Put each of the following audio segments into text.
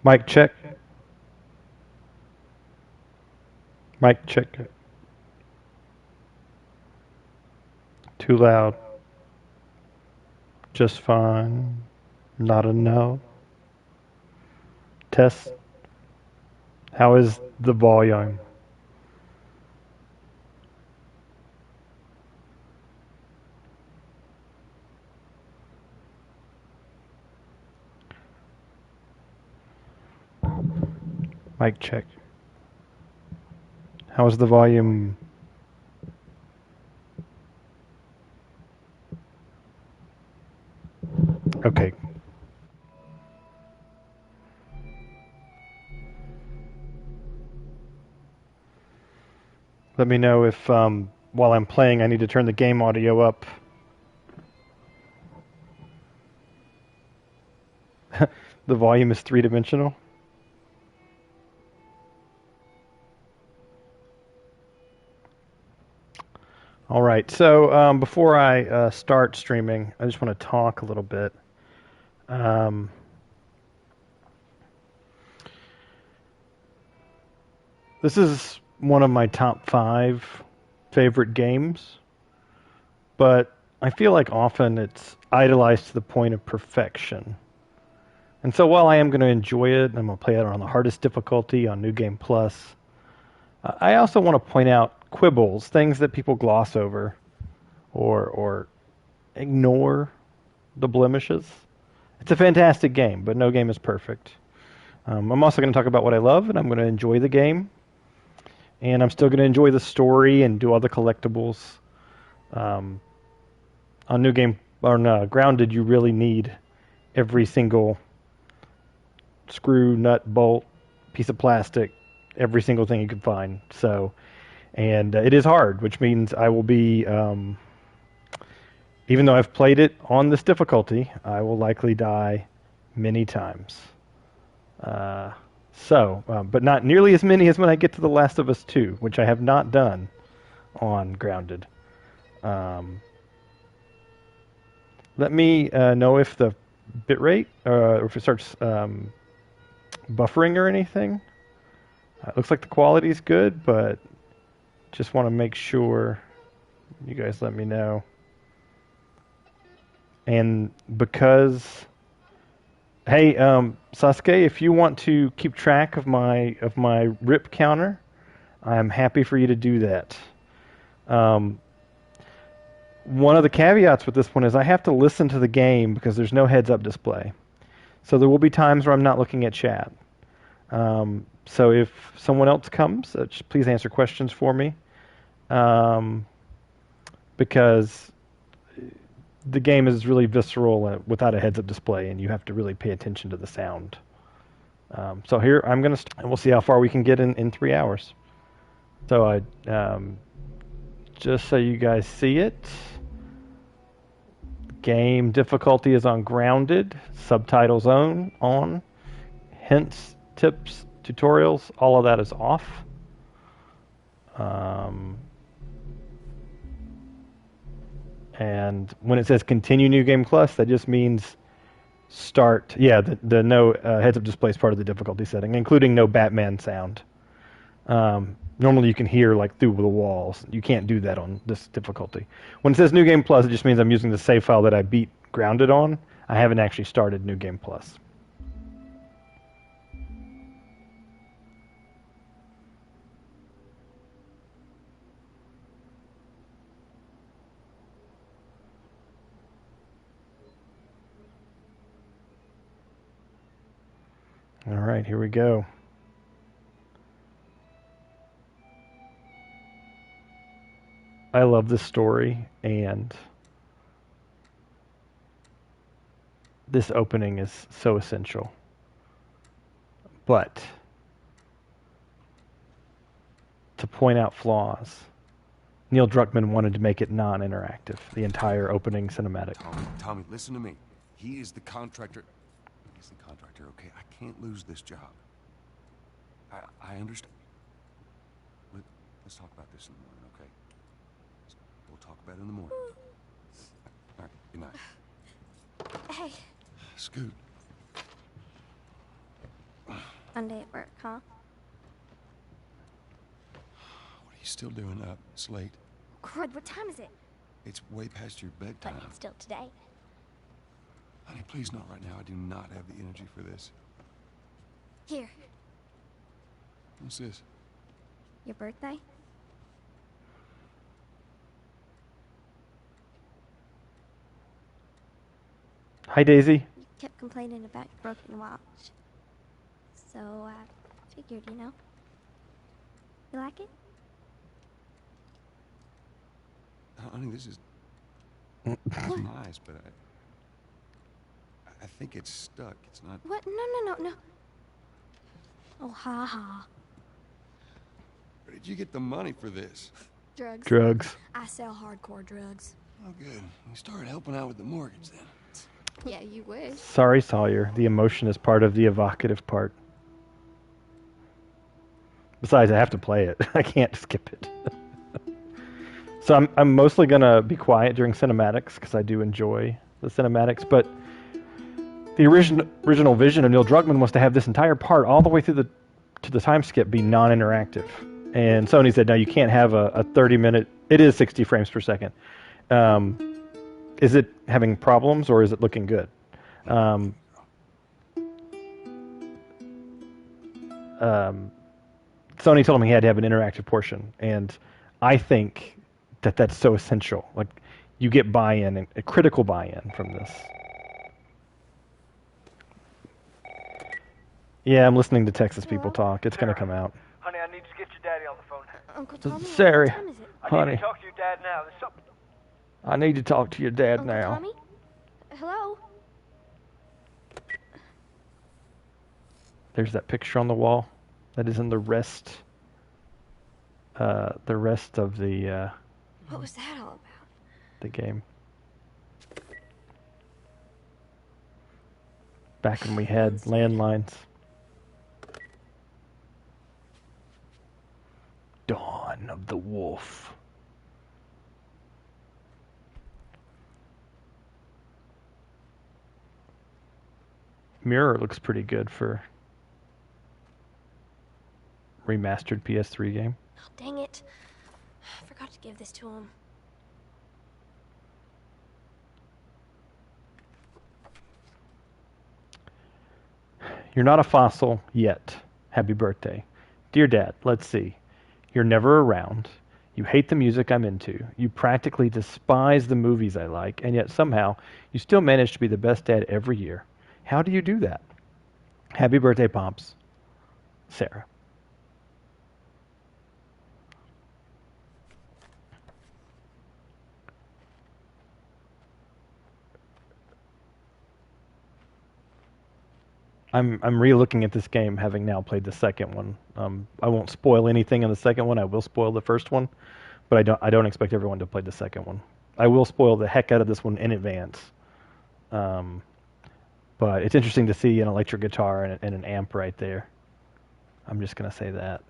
Mic check. Mic check. Too loud. Just fine. Not a no. Test. How is the volume? Mic check. How is the volume? Okay. Let me know if while I'm playing I need to turn the game audio up. The volume is three-dimensional. All right. So before I start streaming, I just want to talk a little bit. Um, this is one of my top 5 favorite games, but I feel like often it's idolized to the point of perfection. And so while I am going to enjoy it, I'm going to play it on the hardest difficulty on New Game Plus. I also want to point out quibbles, things that people gloss over or ignore the blemishes. It's a fantastic game, but no game is perfect. I'm also going to talk about what I love, and I'm going to enjoy the game. And I'm still going to enjoy the story and do all the collectibles. On New Game, or no, Grounded, you really need every single screw, nut, bolt, piece of plastic, every single thing you can find. So, and it is hard, which means I will be, even though I've played it on this difficulty, I will likely die many times. But not nearly as many as when I get to The Last of Us 2, which I have not done on Grounded. Let me know if the bitrate, or if it starts buffering or anything. It looks like the quality is good, but just want to make sure you guys let me know. And because, hey, Sasuke, if you want to keep track of my rip counter, I'm happy for you to do that. One of the caveats with this one is I have to listen to the game because there's no heads-up display. So there will be times where I'm not looking at chat. So if someone else comes, just please answer questions for me. Because the game is really visceral without a heads-up display, and you have to really pay attention to the sound. So here I'm going to, and we'll see how far we can get in 3 hours. So just so you guys see it, game difficulty is on Grounded, subtitles on, hints, tips, tutorials, all of that is off. And when it says continue New Game Plus, that just means start. Yeah, the no heads-up display is part of the difficulty setting, including no Batman sound. Normally you can hear like through the walls. You can't do that on this difficulty. When it says New Game Plus, it just means I'm using the save file that I beat Grounded on. I haven't actually started New Game Plus. All right, here we go. I love this story, and this opening is so essential. But to point out flaws, Neil Druckmann wanted to make it non-interactive, the entire opening cinematic. Tommy, listen to me. He is the contractor. He's the contractor, okay? I can't lose this job. I understand. Let's talk about this in the morning, okay? We'll talk about it in the morning. All right, good night. Hey. Scoot. Monday at work, huh? What are you still doing up? It's late. Crud, what time is it? It's way past your But bedtime. it's still today. Honey, please not right now. I do not have the energy for this. Here, What's this? your birthday? Hi, Daisy. You kept complaining about your broken watch. So I figured, you know. You like it? Honey, this is nice, but I think it's stuck. It's not. What? No. Oh, ha ha. Where did you get the money for this? Drugs. Drugs. I sell hardcore drugs. Oh, good. You started helping out with the mortgage then. Yeah, you wish. Sorry, Sawyer. The emotion is part of the evocative part. Besides, I have to play it. I can't skip it. So I'm mostly gonna be quiet during cinematics because I do enjoy the cinematics. But the original vision of Neil Druckmann was to have this entire part all the way through to the time skip be non-interactive. And Sony said, no, you can't have a 30-minute. It is 60 frames per second. Is it having problems or is it looking good? Sony told him he had to have an interactive portion, and I think that that's so essential. Like, you get buy-in, and a critical buy-in from this. Yeah, I'm listening to Texas people talk. It's going to come out. Honey, I need to get your daddy on the phone. Uncle Tommy, Sarah, what time is it? I honey, need to talk to your dad now. There's something. I need to talk to your dad Uncle now. Tommy? Hello? There's that picture on the wall that is in the rest of the What was that all about? the game. Back when we had landlines. Dawn of the Wolf. Mirror looks pretty good for remastered PS3 game. Oh, dang it. I forgot to give this to him. You're not a fossil yet. Happy birthday. Dear Dad, let's see. You're never around. You hate the music I'm into. You practically despise the movies I like, and yet somehow you still manage to be the best dad every year. How do you do that? Happy birthday, Pops. Sarah. I'm re-looking at this game, having now played the second one. I won't spoil anything in the second one. I will spoil the first one, but I don't expect everyone to play the second one. I will spoil the heck out of this one in advance. But it's interesting to see an electric guitar and an amp right there. I'm just gonna say that.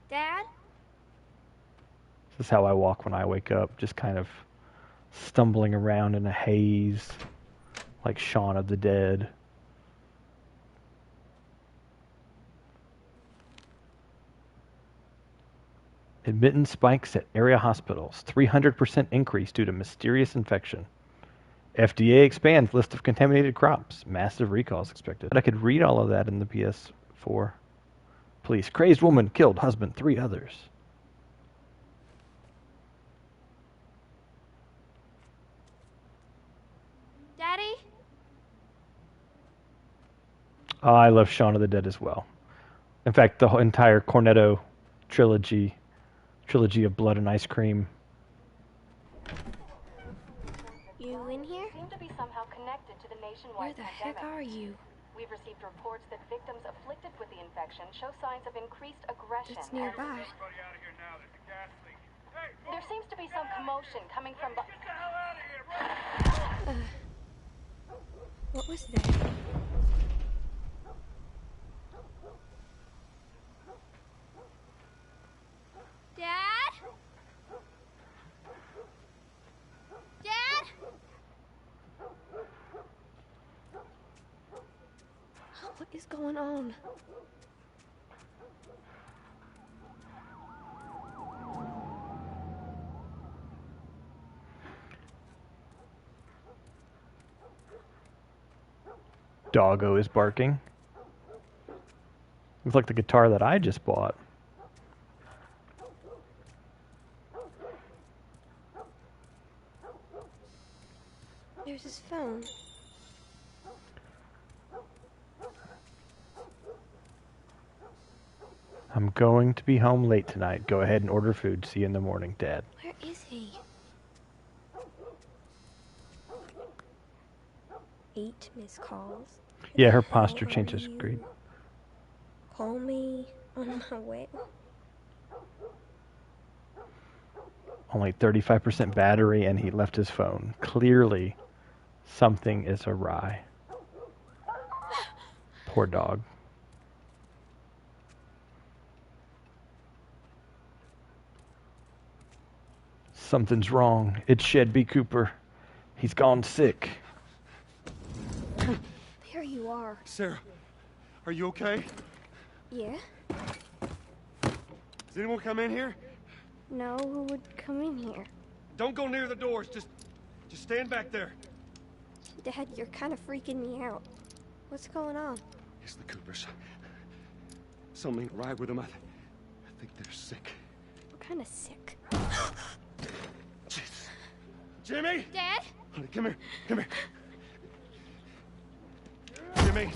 Dad? This is how I walk when I wake up, just kind of stumbling around in a haze, like Shaun of the Dead. Admittance spikes at area hospitals. 300% increase due to mysterious infection. FDA expands list of contaminated crops. Massive recalls expected. But I could read all of that in the PS4. Police. Crazed woman killed husband, 3 others. Daddy? Oh, I love Shaun of the Dead as well. In fact, the whole entire Cornetto trilogy of Blood and Ice Cream. You in here? Seem to be somehow connected to the Where nationwide the heck pandemic. are you? We've received reports that victims afflicted with the infection show signs of increased aggression. It's nearby. There seems to be some commotion coming from What was that? Dad? Dad? What is going on? Doggo is barking. Looks like the guitar that I just bought. There's his phone. I'm going to be home late tonight. Go ahead and order food. See you in the morning, Dad. Where is he? 8 missed calls. Yeah, her posture changes. Great. Call me on my way. Only 35% battery, and he left his phone. Clearly, something is awry. Poor dog. Something's wrong. It's Shedby Cooper. He's gone sick. There you are. Sarah, are you okay? Yeah? Does anyone come in here? No, who would come in here? Don't go near the doors. Just stand back there. Dad, you're kind of freaking me out. What's going on? It's the Coopers. Something ain't right with them. I think they're sick. What kind of sick? Jesus. Jimmy! Dad? Honey, come here. Come here. Jimmy.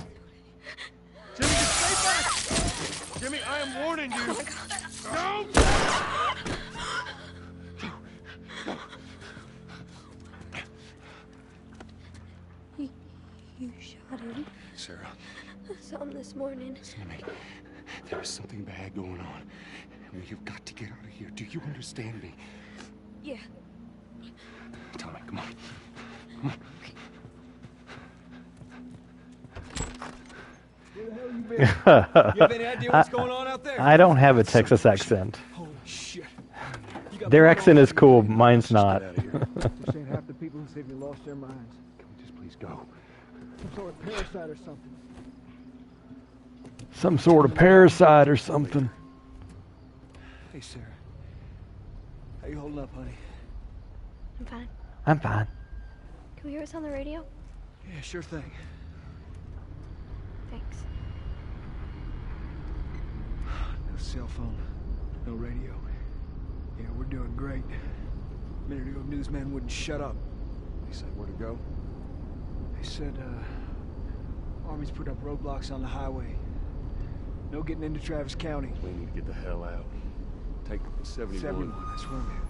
Jimmy, just stay back! Jimmy, I am warning you. Go! You shot him. Sarah. I saw him this morning. Listen to me. There is something bad going on. And we have got to get out of here. Do you understand me? Yeah. Tommy, come on. Come on. You have any idea what's going on out there? I don't have a Texas accent. Holy shit. You got Their blood accent all is over cool. you. Mine's not. Get out of here. You're saying half the people who saved you lost their minds. Can we just please go? Some sort of parasite or something. Some sort of parasite or something. Hey, Sarah. How you holding up, honey? I'm fine. I'm fine. Can we hear us on the radio? Yeah, sure thing. Thanks. No cell phone. No radio. Yeah, we're doing great. A minute ago, newsman wouldn't shut up. They said where to go? They said, Army's put up roadblocks on the highway. No getting into Travis County. We need to get the hell out. Take 71. 71, that's where I'm headed.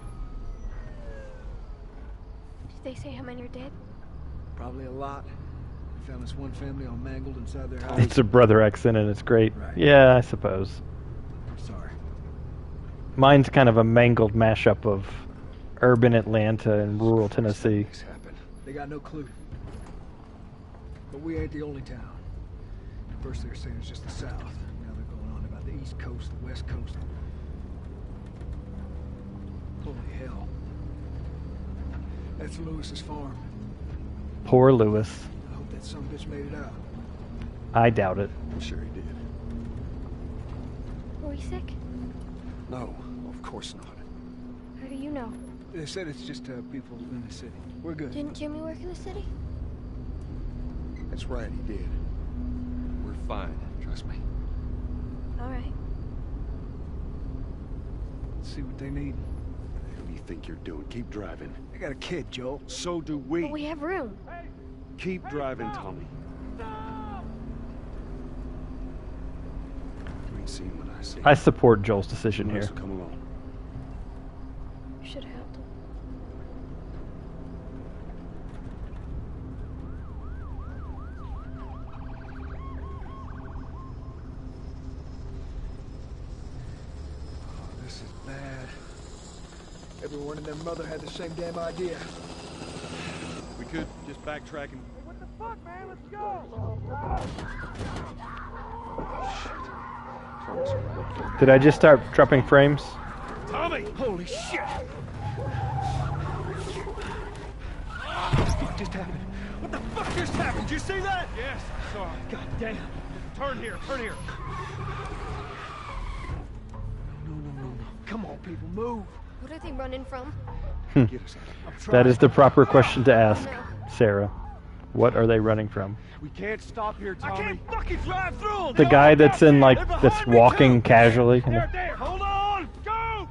Did they say how many are dead? Probably a lot. We found this one family all mangled inside their house. It's a brother accent and it's great. Right. Yeah, I suppose. Sorry. Mine's kind of a mangled mashup of urban Atlanta and rural Tennessee. This happened. They got no clue. But we ain't the only town. First they were saying it's just the South. Now they're going on about the East Coast, the West Coast. Holy hell. That's Lewis's farm. Poor Lewis. I hope that son of a bitch made it out. I doubt it. I'm sure he did. Were we sick? No, of course not. How do you know? They said it's just people in the city. We're good. Didn't Jimmy work in the city? That's right, he did. We're fine, trust me. All right. Let's see what they need. What do you think you're doing? Keep driving. I got a kid, Joel. So do we. But we have room. Keep driving, Tommy. You ain't seen what I see. I support Joel's decision here. So come along. You should have helped him. This is bad. Everyone and their mother had the same damn idea. We could just backtrack and... What the fuck, man? Let's go! Did I just start dropping frames? Tommy! Holy shit! What just happened? What the fuck just happened? Did you see that? Yes, I saw it. God damn. Turn here, turn here. No. Come on, people, move. What are they running from? Get us out of here. That is the proper question to ask, Sarah. What are they running from? We can't stop here, I Tommy. can't fucking drive through them. The guy that's in like that's walking casually. There, hold on! Go!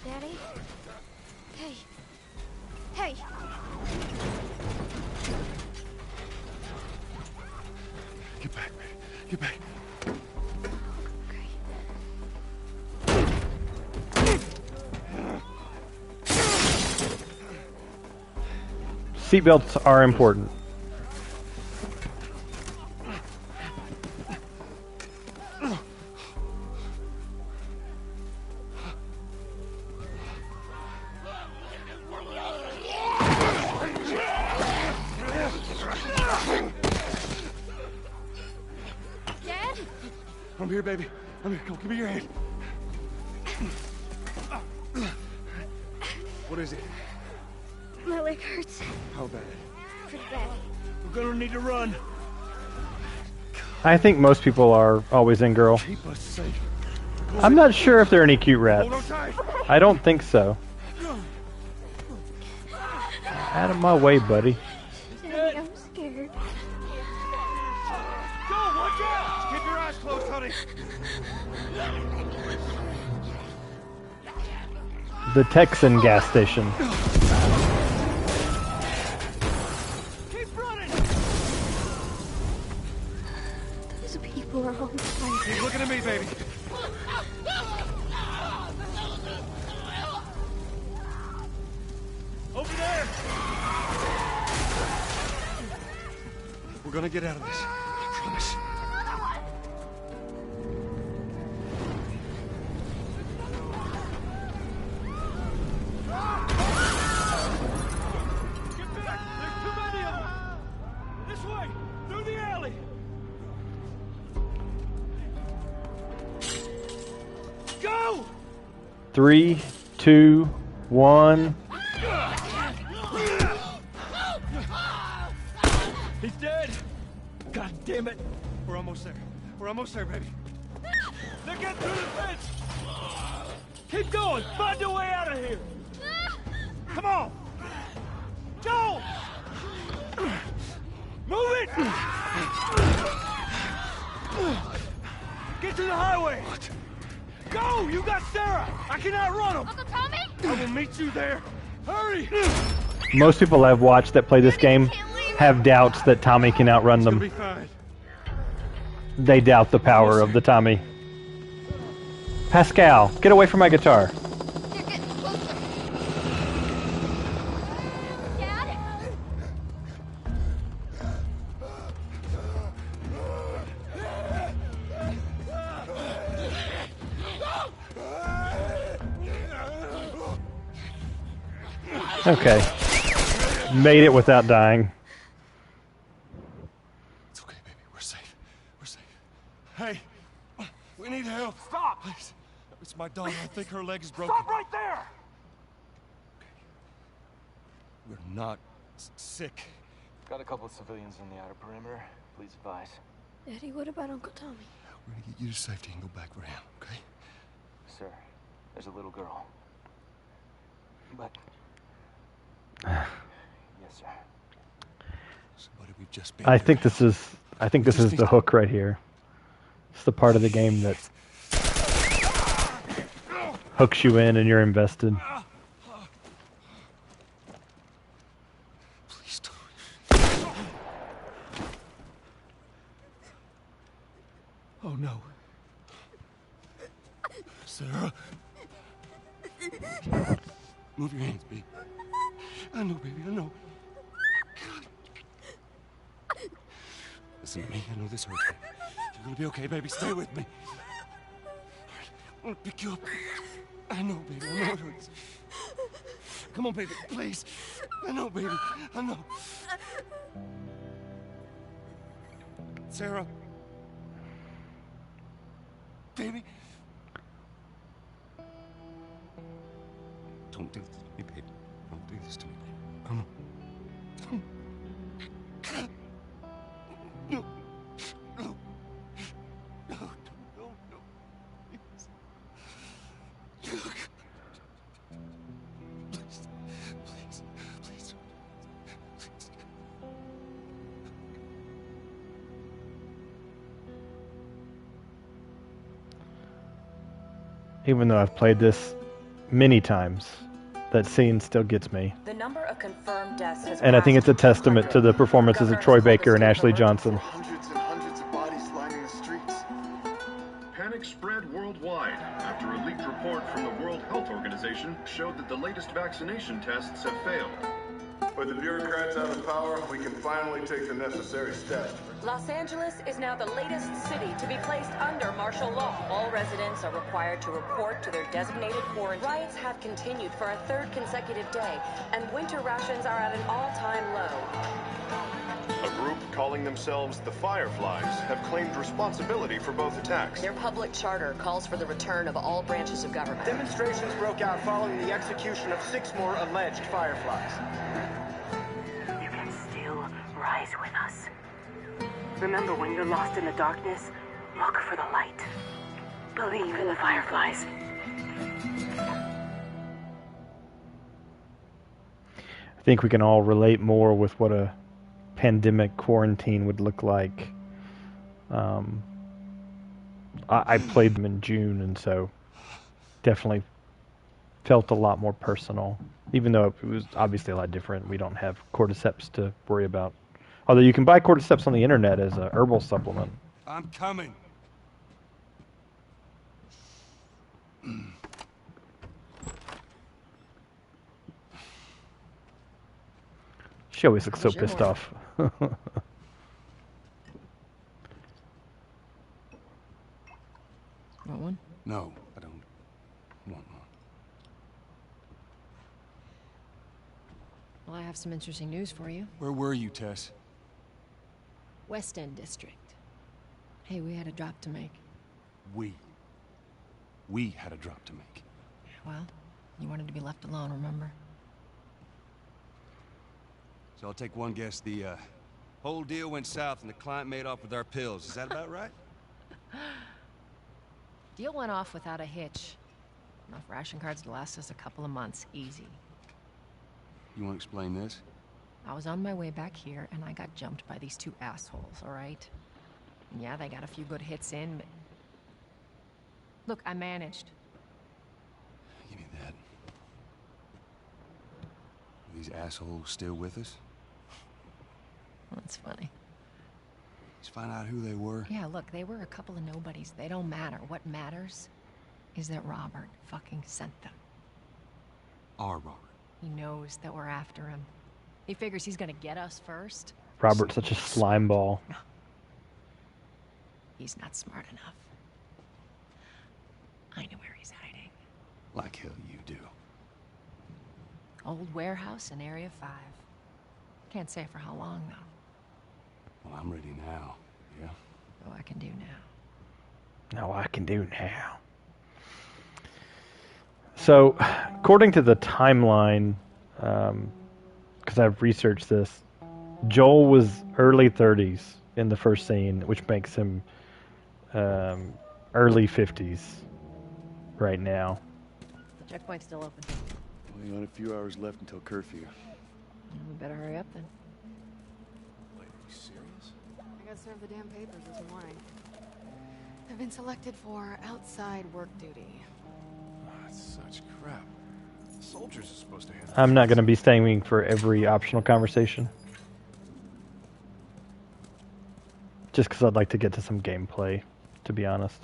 Daddy? Hey. Hey! Get back, man. Get back. Okay. Seatbelts are important. Dad? I'm here, baby. I'm here. Come, give me your hand. What is it? My leg hurts. How bad? Pretty bad. We're gonna need to run. I think most people are always in girl. Keep us safe. I'm not sure if there are any cute Hold on rats. tight. I don't think so. Out of my way, buddy. Daddy, I'm scared. Go, watch out! Keep your eyes closed, honey. The Texan gas station. Keep running. Those people are on fire. Keep looking at me, baby. Over there. We're gonna get out of this. I promise. Get back! There's too many of them! This way! Through the alley! 3, 2, 1. He's dead. God damn it. We're almost there. We're almost there, baby. They're getting through the fence! Keep going. Find your way out of here. Come on! Go! Move it. Get to the highway. Go. You got Sarah. I can outrun him. Uncle Tommy? I will meet you there. Hurry. Most people I've watched that play this game have doubts that Tommy can outrun It's gonna be them. fine. They doubt the power of the Tommy. Pascal, get away from my guitar. You're getting closer. Dad? Okay. Made it without dying. It's okay, baby. We're safe. We're safe. Hey, we need help. Stop! Please. It's my daughter. I think her leg is broken. Stop right there! We're not sick. Got a couple of civilians on the outer perimeter. Please advise. Daddy, what about Uncle Tommy? We're gonna get you to safety and go back for him, okay? Sir, there's a little girl. But... yes, sir. Somebody we've just been I through. think this is the hook right here. It's the part of the game that hooks you in and you're invested. Please don't. Oh no. Sarah. Move your hands, baby. I know, baby, I know. Listen to me, I know this hurts. You're gonna be okay, baby. Stay with me. I'm gonna pick you up. I know, baby, I know it hurts. Come on, baby, please. I know, baby, I know. Sarah. baby. Don't do this to me, baby. Don't do this to me, baby. Come on. No. No. No. No. No. Please. Please. Please. Please. Please. Even though I've played this many times, that scene still gets me. The number of confirmed deaths has And I think it's a passed testament to the 200. performances of Troy Baker and Ashley Johnson. Hundreds and hundreds of bodies lining the streets. Panic spread worldwide after a leaked report from the World Health Organization showed that the latest vaccination tests have failed. With the bureaucrats out of power, we can finally take the necessary steps. Los Angeles is now the latest city to be placed under martial law. All residents are required to report to their designated quarantine. Riots have continued for a third consecutive day, and winter rations are at an all-time low. A group calling themselves the Fireflies have claimed responsibility for both attacks. Their public charter calls for the return of all branches of government. Demonstrations broke out following the execution of 6 more alleged Fireflies. You can still rise with us. Remember, when you're lost in the darkness, look for the light. Believe in the Fireflies. I think we can all relate more with what a pandemic quarantine would look like. I played them in June, and so definitely felt a lot more personal, even though it was obviously a lot different. We don't have cordyceps to worry about. Although you can buy cordyceps on the internet as a herbal supplement. I'm coming. She always looks so pissed off. Want one? No, I don't want one. Well, I have some interesting news for you. Where were you, Tess? West End District. Hey, we had a drop to make. We had a drop to make. Well, you wanted to be left alone, remember? So I'll take one guess. The whole deal went south and the client made off with our pills. Is that about right? Deal went off without a hitch. Enough ration cards to last us a couple of months, easy. You want to explain this? I was on my way back here, and I got jumped by these 2 assholes, all right? And yeah, they got a few good hits in, but... Look, I managed. Give me that. Are these assholes still with us? That's funny. Let's find out who they were. Yeah, look, they were a couple of nobodies. They don't matter. What matters is that Robert fucking sent them. Our Robert. He knows that we're after him. He figures he's gonna get us first. Robert's such a slime ball. No. He's not smart enough. I know where he's hiding. Like hell you do. Old warehouse in Area 5. Can't say for how long, though. Well, I'm ready now. Yeah? Oh, I can do now. No, I can do now. So, according to the timeline, because I've researched this, Joel was early 30s in the first scene, which makes him early 50s right now. The checkpoint's still open. Only got a few hours left until curfew. We better hurry up then. Wait, are you serious? I got served the damn papers this morning. I've been selected for outside work duty. Oh, that's such crap. Soldiers are supposed to handle. I'm not going to be staying for every optional conversation. Just because I'd like to get to some gameplay, to be honest.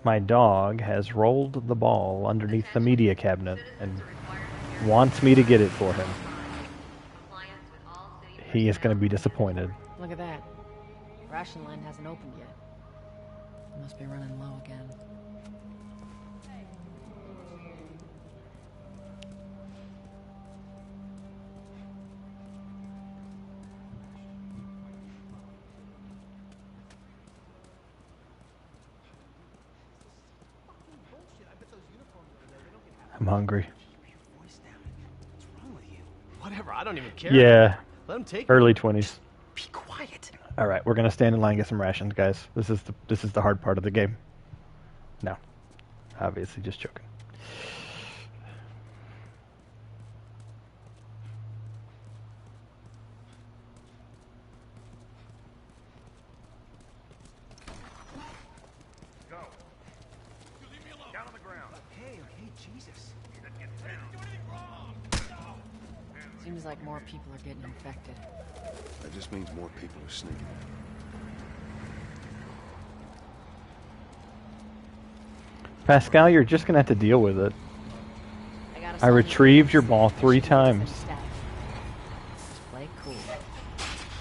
My dog has rolled the ball underneath the media cabinet and wants me to get it for him. He is going to be disappointed. Look at that. Ration line hasn't opened yet. Must be running low again. I'm hungry. What's wrong with you? Whatever, I don't even care. Yeah. Let him take Early me. 20s. Be quiet. All right, we're gonna stand in line and get some rations, guys. This is the hard part of the game. No, obviously, just joking. Go. You leave me alone. Down on the ground. Okay, Jesus. Seems like more people are getting infected. That just means more people are sneaking. Pascal, you're just gonna have to deal with it. I retrieved your ball 3 times. Just play cool.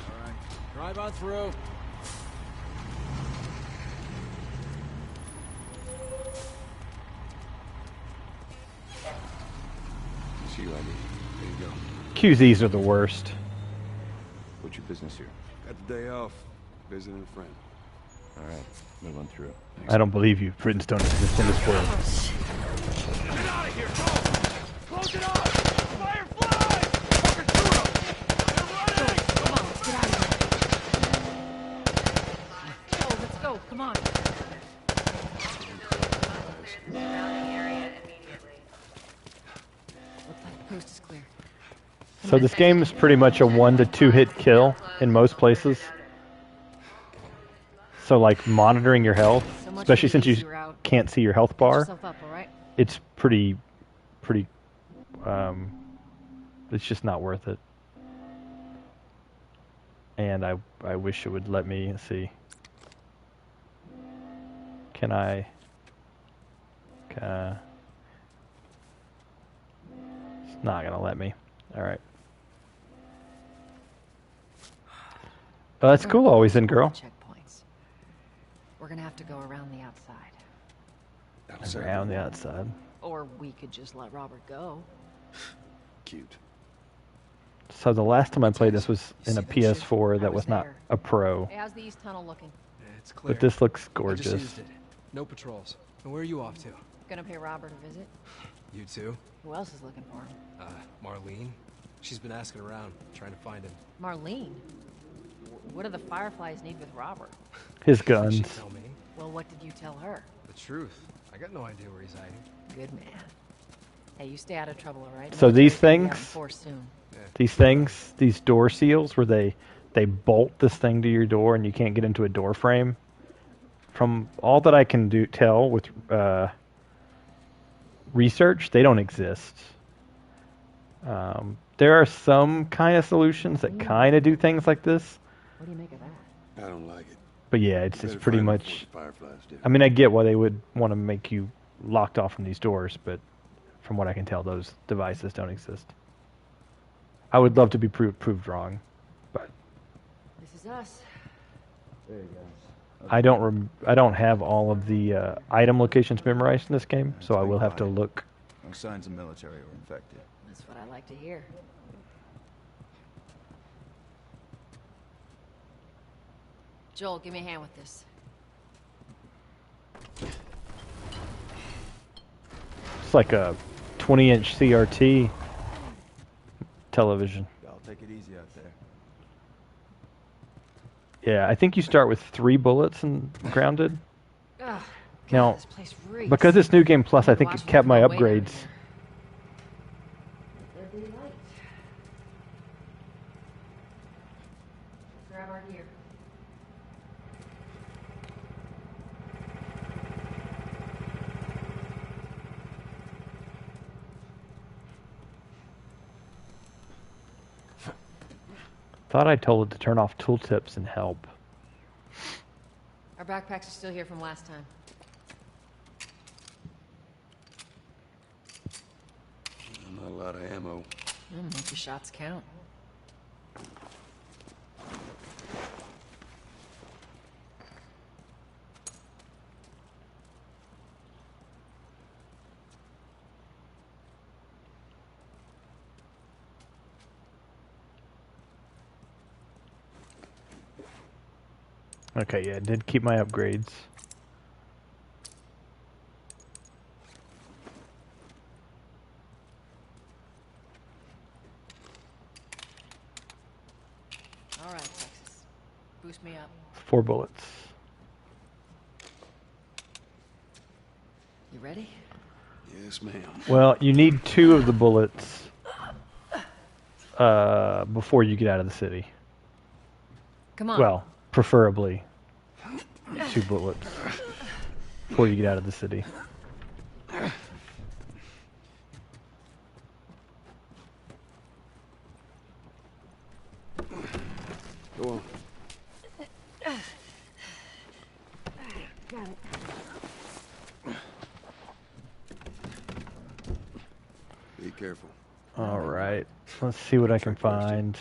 Alright, drive on through. It's you I need. There you go. QZs are the worst. What's your business here? Got the day off. Visiting a friend. All right, move on through. I don't believe you. Friends don't exist in this world. Get out of here, go! Close it off! Firefly! Fucking shoot 'em! They're running! Come on, let's get out of here. Let's go. Come on. Looks like the coast is clear. So this game is pretty much a 1 to 2 hit kill in most places. So like monitoring your health, especially since you can't see your health bar, it's pretty, it's just not worth it. And I wish it would let me see. Can I? It's not gonna let me. All right. Oh, that's cool. Always in, girl. Checkpoints. We're gonna have to go around the outside. Around the outside. Or we could just let Robert go. Cute. So the last time I played this was in a PS4 that was not a Pro. Hey, how's the east tunnel looking? It's clear. But this looks I just gorgeous. used it. No patrols. And where are you off to? Gonna pay Robert a visit. You too? Who else is looking for him? Marlene. She's been asking around, trying to find him. Marlene? What do the Fireflies need with Robert? His guns. She tell me. Well, what did you tell her? The truth. I got no idea where he's hiding. Good man. Hey, you stay out of trouble, all right? So these things, Soon. these door seals where they bolt this thing to your door and you can't get into a door frame. From all that I can tell with research, they don't exist. There are some kind of solutions that kind of do things like this. What do you make of that? I don't like it. But yeah, it's pretty much. Fireflies do. I mean, I get why they would want to make you locked off from these doors, but from what I can tell, those devices don't exist. I would love to be proved wrong, but This is us. There you go. I don't have all of the item locations memorized in this game, so I will have to look. No signs of military or infected. That's what I like to hear. Joel, give me a hand with this. It's like a 20-inch CRT television. I'll take it easy out there. Yeah, I think you start with 3 bullets and grounded. Ugh, Now, this place reeks. because it's New Game Plus, I think it kept my upgrades. There'd be light. Grab our gear. Thought I told it to turn off tooltips and help. Our backpacks are still here from last time. Not a lot of ammo. Make your shots count. Okay, yeah, it did keep my upgrades. All right, Texas. Boost me up. 4 bullets. You ready? Yes, ma'am. Well, you need 2 of the bullets before you get out of the city. Come on. Well, preferably 2 bullets before you get out of the city. Go on. Got it. Be careful. All right. Let's see what I can find.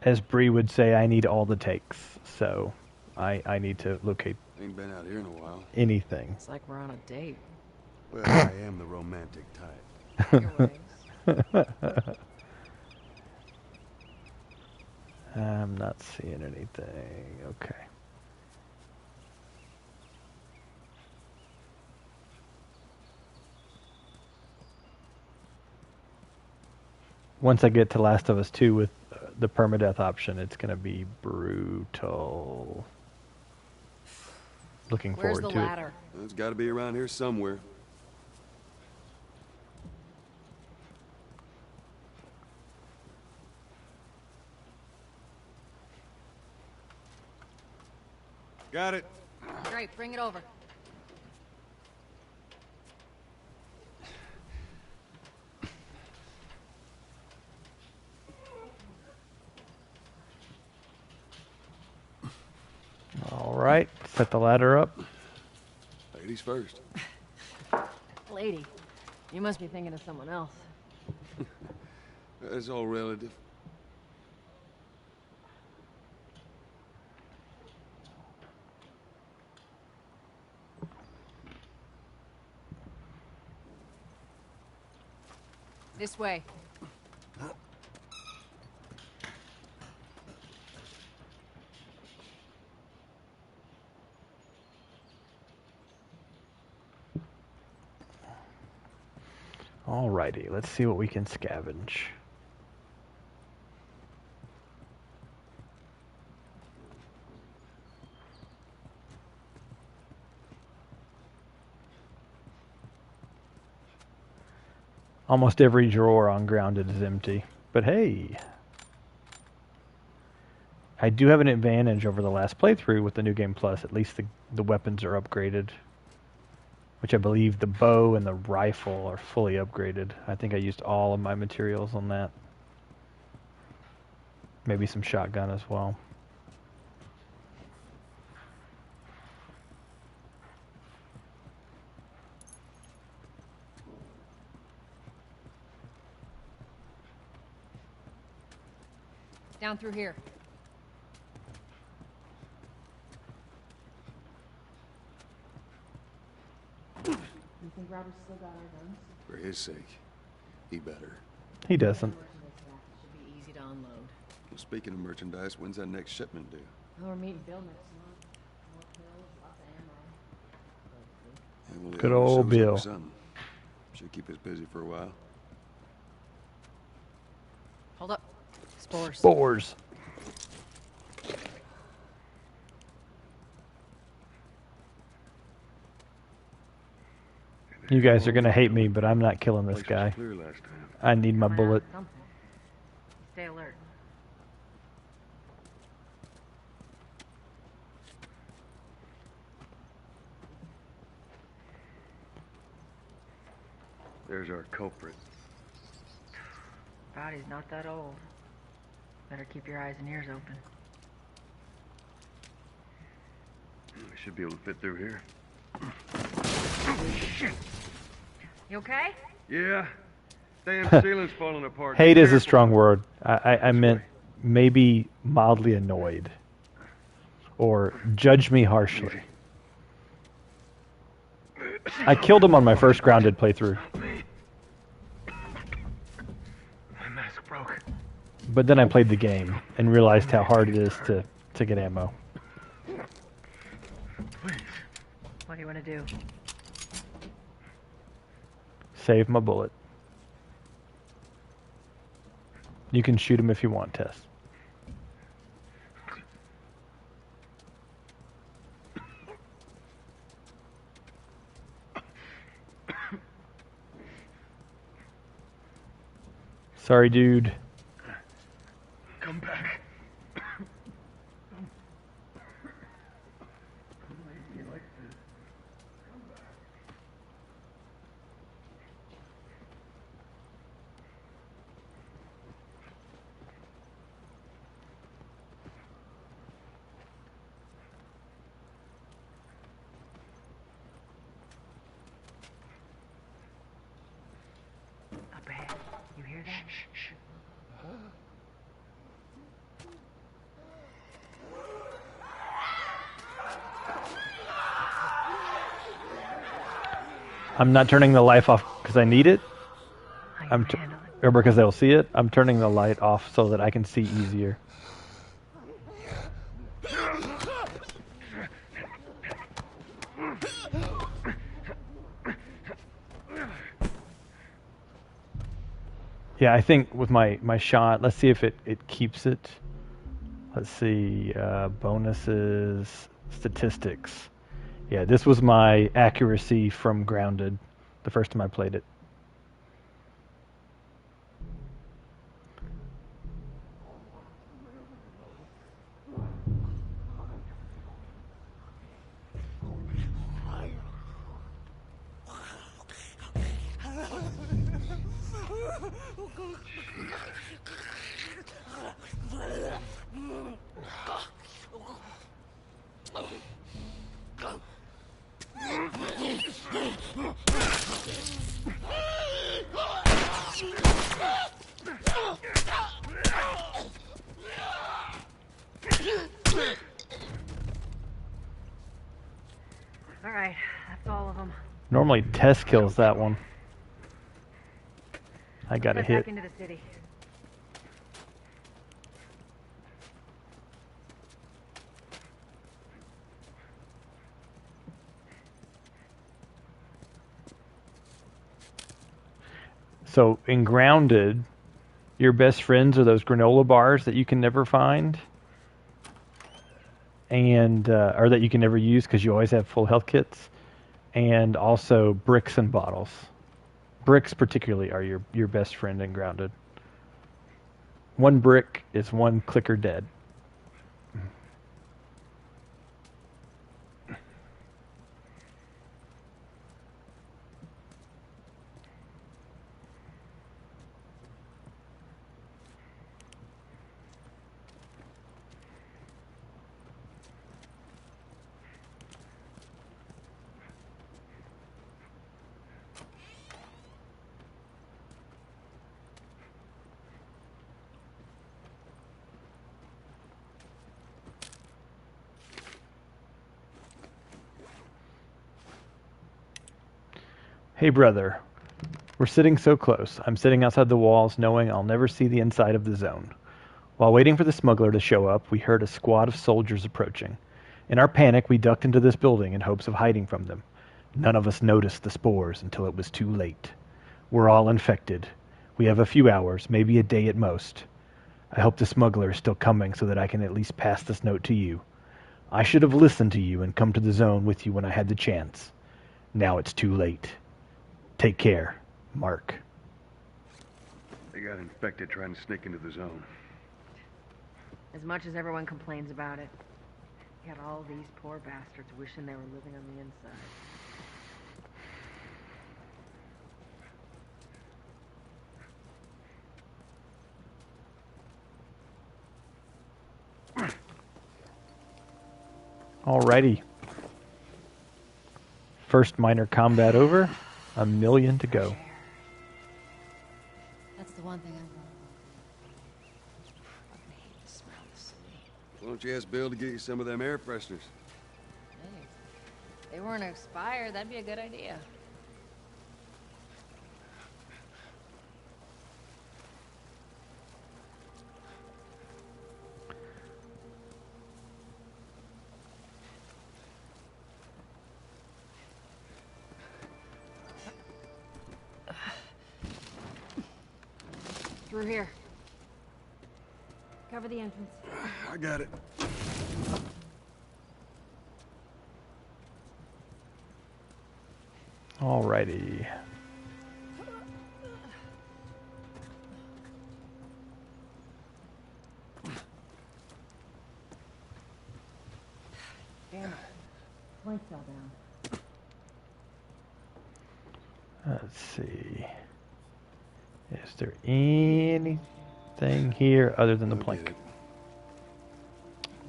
As Bree would say, I need all the takes, so I need to locate Ain't been out here in a while. anything. It's like we're on a date. Well, I am the romantic type. Your ways. I'm not seeing anything. Okay. Once I get to Last of Us 2 with the permadeath option, it's going to be brutal. Looking Where's forward the to ladder? Well, it's got to be around here somewhere. Got it. Great, bring it over. All right, set the ladder up. Ladies first. Lady, you must be thinking of someone else. That's all relative. This way. Alrighty, let's see what we can scavenge. Almost every drawer on Grounded is empty. But hey, I do have an advantage over the last playthrough with the New Game Plus. At least the weapons are upgraded. Which I believe the bow and the rifle are fully upgraded. I think I used all of my materials on that. Maybe some shotgun as well. Down through here. You think Robert's still got our guns? For his sake, he better. He doesn't. Should be easy to unload. Well, speaking of merchandise, when's that next shipment due? Oh, we're meeting Bill next month. More pills, lots of ammo. Yeah, well, the Good owner old shows up Bill. or something. Should keep us busy for a while. Hold up. Spores. Spores. You guys are going to hate me, but I'm not killing this guy. Clear last time. I need my bullet. Stay alert. There's our culprit. Body's not that old. Better keep your eyes and ears open. We should be able to fit through here. You okay? Yeah. Damn ceiling's falling apart. Hate is a strong word. I meant maybe mildly annoyed. Or judge me harshly. I killed him on my first Grounded playthrough. My mask broke. But then I played the game and realized how hard it is to get ammo. What do you want to do? Save my bullet. You can shoot him if you want, Tess. Sorry, dude. Come back. Up ahead. You hear that? Shh. I'm not turning the light off because I need it. Or because they'll see it. I'm turning the light off so that I can see easier. Yeah, I think with my shot, let's see if it keeps it. Let's see, bonuses, statistics. Yeah, this was my accuracy from Grounded the first time I played it. All right, that's all of them. Normally Tess kills that one. I got a Let's hit. back into the city. So in Grounded, your best friends are those granola bars that you can never find, and or that you can never use because you always have full health kits, and also bricks and bottles. Bricks particularly are your best friend in Grounded. One brick is one clicker dead. Hey brother, we're sitting so close. I'm sitting outside the walls knowing I'll never see the inside of the zone. While waiting for the smuggler to show up, we heard a squad of soldiers approaching. In our panic, we ducked into this building in hopes of hiding from them. None of us noticed the spores until it was too late. We're all infected. We have a few hours, maybe a day at most. I hope the smuggler is still coming so that I can at least pass this note to you. I should have listened to you and come to the zone with you when I had the chance. Now it's too late. Take care, Mark. They got infected trying to sneak into the zone. As much as everyone complains about it, you got all these poor bastards wishing they were living on the inside. Alrighty. First minor combat over. 1 million to go. That's the one thing I fucking hate the smell of the city. Why don't you ask Bill to get you some of them air fresheners? Hey, if they weren't expired, that'd be a good idea. Through here. Cover the entrance. I got it. Alrighty. Damn it. Plank fell down. Let's see. Is there anything here other than the plank?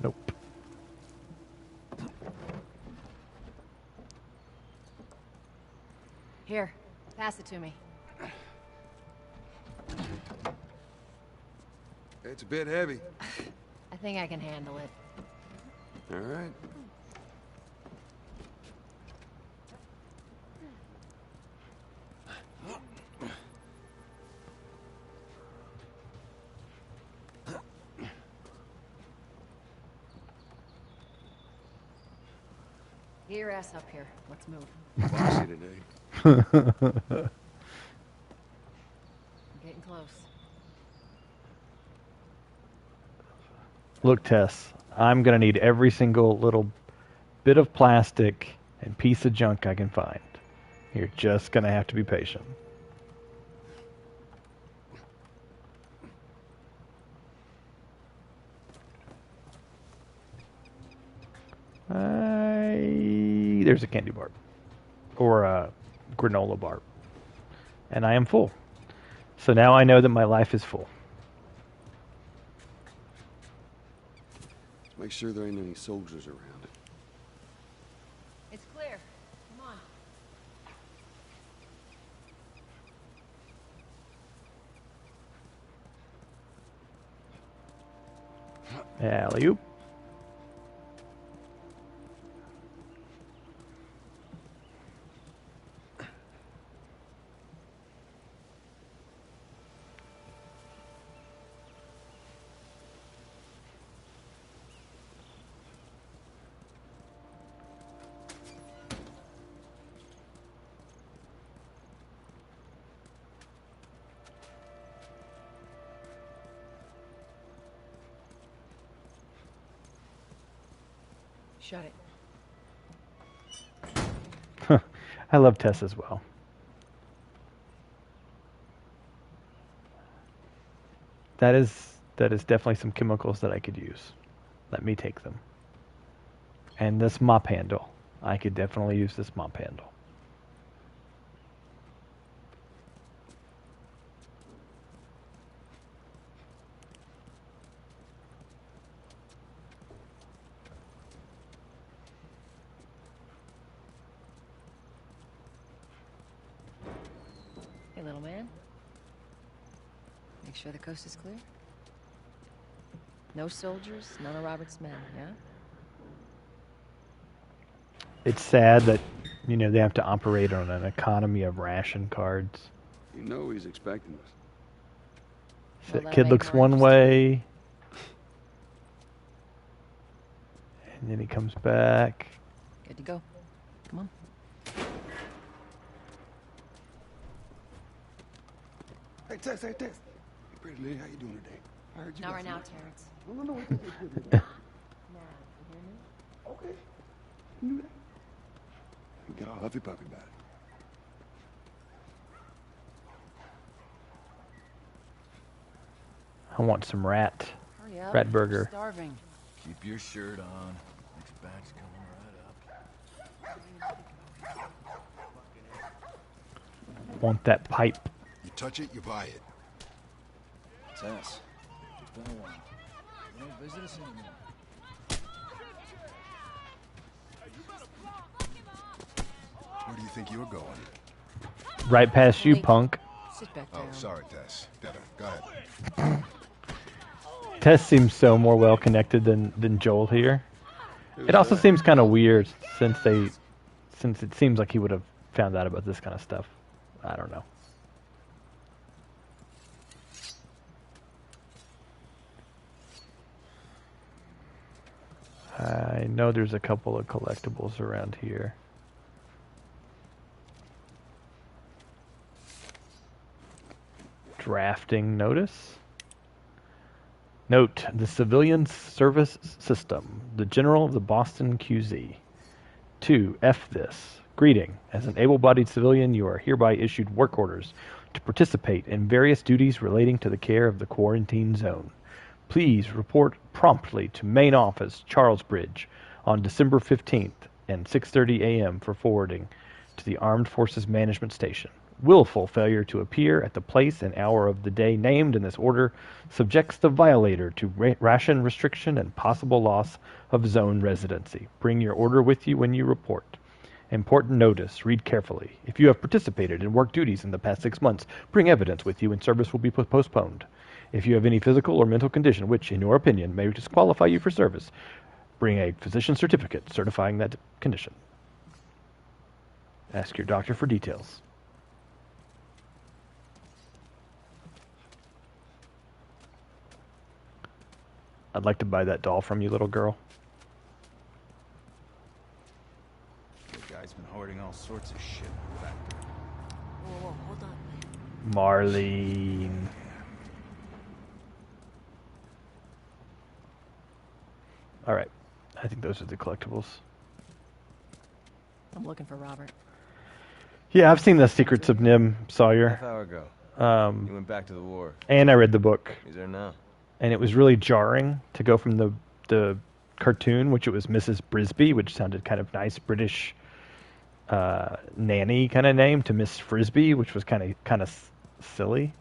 Nope. Here, pass it to me. It's a bit heavy. I think I can handle it. All right. Get your ass up here. Let's move. Bossy today. We're getting close. Look, Tess, I'm going to need every single little bit of plastic and piece of junk I can find. You're just going to have to be patient. There's a candy bar. Or a granola bar. And I am full. So now I know that my life is full. Make sure there ain't any soldiers around. It's clear. Come on. Alley-oop. Shut it. I love Tess as well. That is definitely some chemicals that I could use. Let me take them. And this mop handle. I could definitely use this mop handle. Hey, little man. Make sure the coast is clear. No soldiers, none of Robert's men, yeah? It's sad that, you know, they have to operate on an economy of ration cards. You know he's expecting us. So that kid looks one way, and then he comes back. Good to go. Come on. Hey, Tess, hey, Tess. Hey, pretty lady, how you doing today? I heard you. Not right now, Terrence. No. Now, you hear me? Okay. You do that. You get all huffy puffy about it. I want some rat burger. I'm starving. Keep your shirt on. Next batch coming right up. Want that pipe. You touch it, you buy it. Tess, it's been a while. You don't visit us anymore. think you were going? Right past you, punk. Sit back Oh, down. sorry, Tess. Devin, go ahead. Tess seems so more well connected than Joel here. It also seems kind of weird since it seems like he would have found out about this kind of stuff. I don't know. I know there's a couple of collectibles around here. Drafting notice. Note, the Civilian Service System, the General of the Boston QZ. 2. F this. Greeting. As an able-bodied civilian, you are hereby issued work orders to participate in various duties relating to the care of the quarantine zone. Please report promptly to Main Office, Charles Bridge, on December 15th and 6:30 a.m. for forwarding to the Armed Forces Management Station. Willful failure to appear at the place and hour of the day named in this order subjects the violator to ration restriction and possible loss of zone residency. Bring your order with you when you report. Important notice. Read carefully. If you have participated in work duties in the past 6 months, bring evidence with you and service will be postponed. If you have any physical or mental condition which, in your opinion, may disqualify you for service, bring a physician certificate certifying that condition. Ask your doctor for details. I'd like to buy that doll from you, little girl. The guy's been hoarding all sorts of shit in the factory. Whoa, hold on. Marlene. All right. I think those are the collectibles. I'm looking for Robert. Yeah, I've seen The Secrets of Nim Sawyer. Half hour ago. You went back to the war. And I read the book. He's there now. And it was really jarring to go from the cartoon, which it was Mrs. Brisby, which sounded kind of nice British nanny kind of name, to Miss Frisbee, which was kind of silly.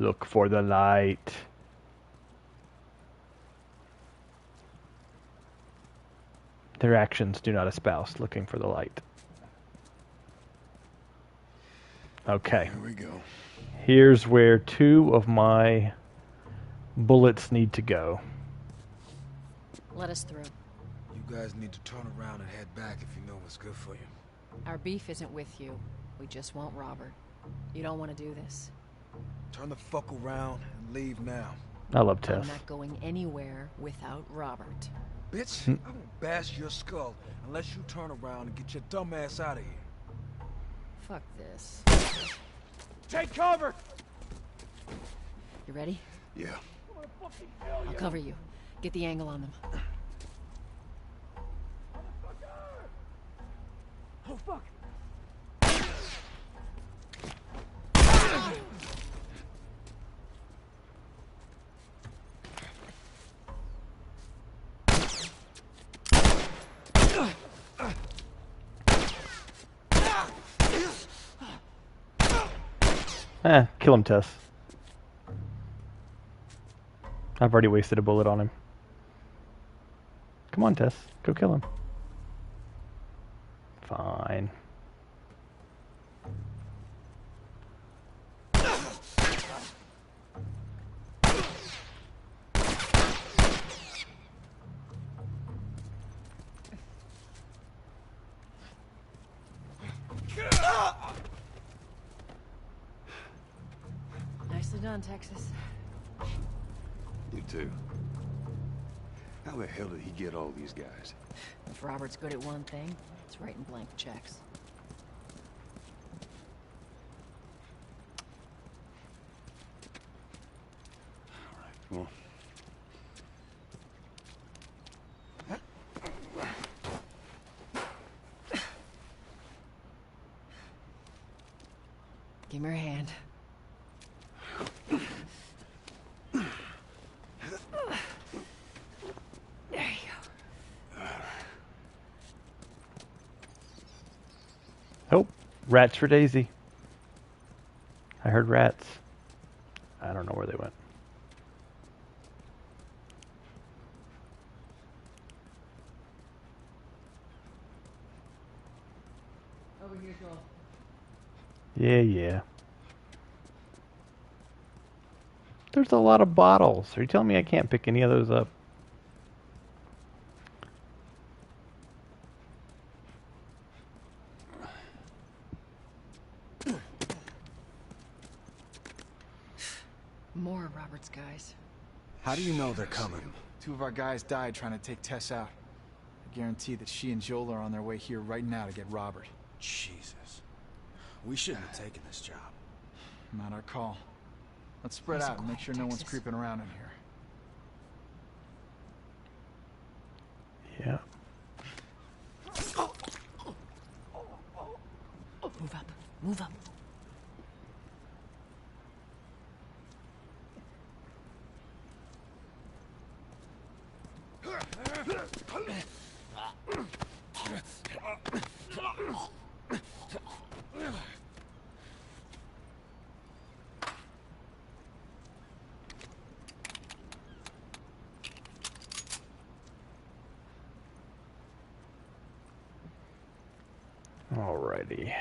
Look for the light. Their actions do not espouse looking for the light. Okay. Here we go. Here's where 2 of my bullets need to go. Let us through. You guys need to turn around and head back if you know what's good for you. Our beef isn't with you. We just want Robert. You don't want to do this. Turn the fuck around and leave now. I love Tess. I'm not going anywhere without Robert. Bitch, I will bash your skull unless you turn around and get your dumb ass out of here. Fuck this. Take cover! You ready? Yeah. I'll cover you. Get the angle on them. Oh, fuck! Kill him, Tess. I've already wasted a bullet on him. Come on, Tess. Go kill him. Fine. Nicely done, Texas. You too. How the hell did he get all these guys? If Robert's good at one thing, it's writing blank checks. Come on. Give me your hand. There you go. Oh, rats for Daisy. I heard rats. I don't know where they went. Yeah. There's a lot of bottles. Are you telling me I can't pick any of those up? More of Robert's guys. How do you know they're coming? 2 of our guys died trying to take Tess out. I guarantee that she and Joel are on their way here right now to get Robert. Jesus. We shouldn't have taken this job. Not our call. Let's spread out and make sure no one's creeping around in here. Yeah. Move up. Move up. Alrighty.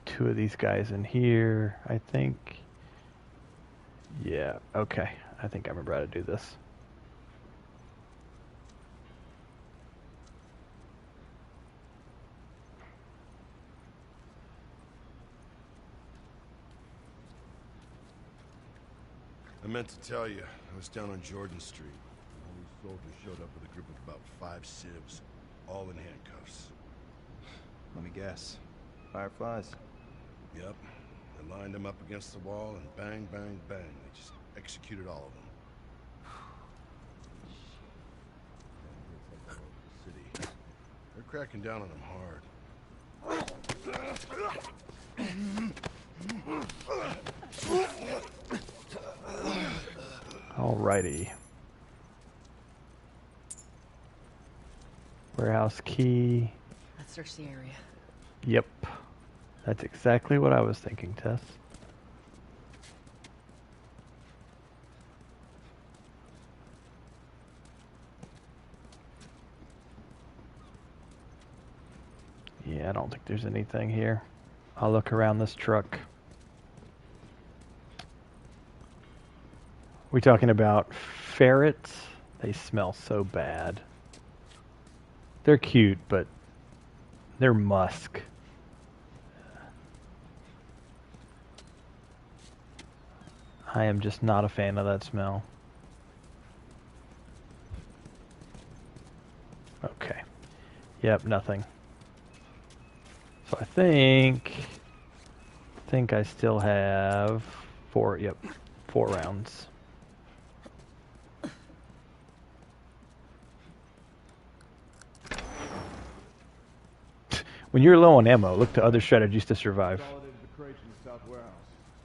2 of these guys in here, I think. Yeah, okay. I think I remember how to do this. I meant to tell you, I was down on Jordan Street. All these soldiers showed up with a group of about 5 civs, all in handcuffs. Let me guess. Fireflies? Yep. They lined them up against the wall and bang, bang, bang. They just executed all of them. City. They're cracking down on them hard. Alrighty. Warehouse key. Let's search the area. Yep. That's exactly what I was thinking, Tess. Yeah, I don't think there's anything here. I'll look around this truck. We talking about ferrets? They smell so bad. They're cute, but they're musk. I am just not a fan of that smell. Okay. Yep, nothing. So I think I still have 4 rounds. When you're low on ammo, look to other strategies to survive. Consolidated the crates in the south warehouse.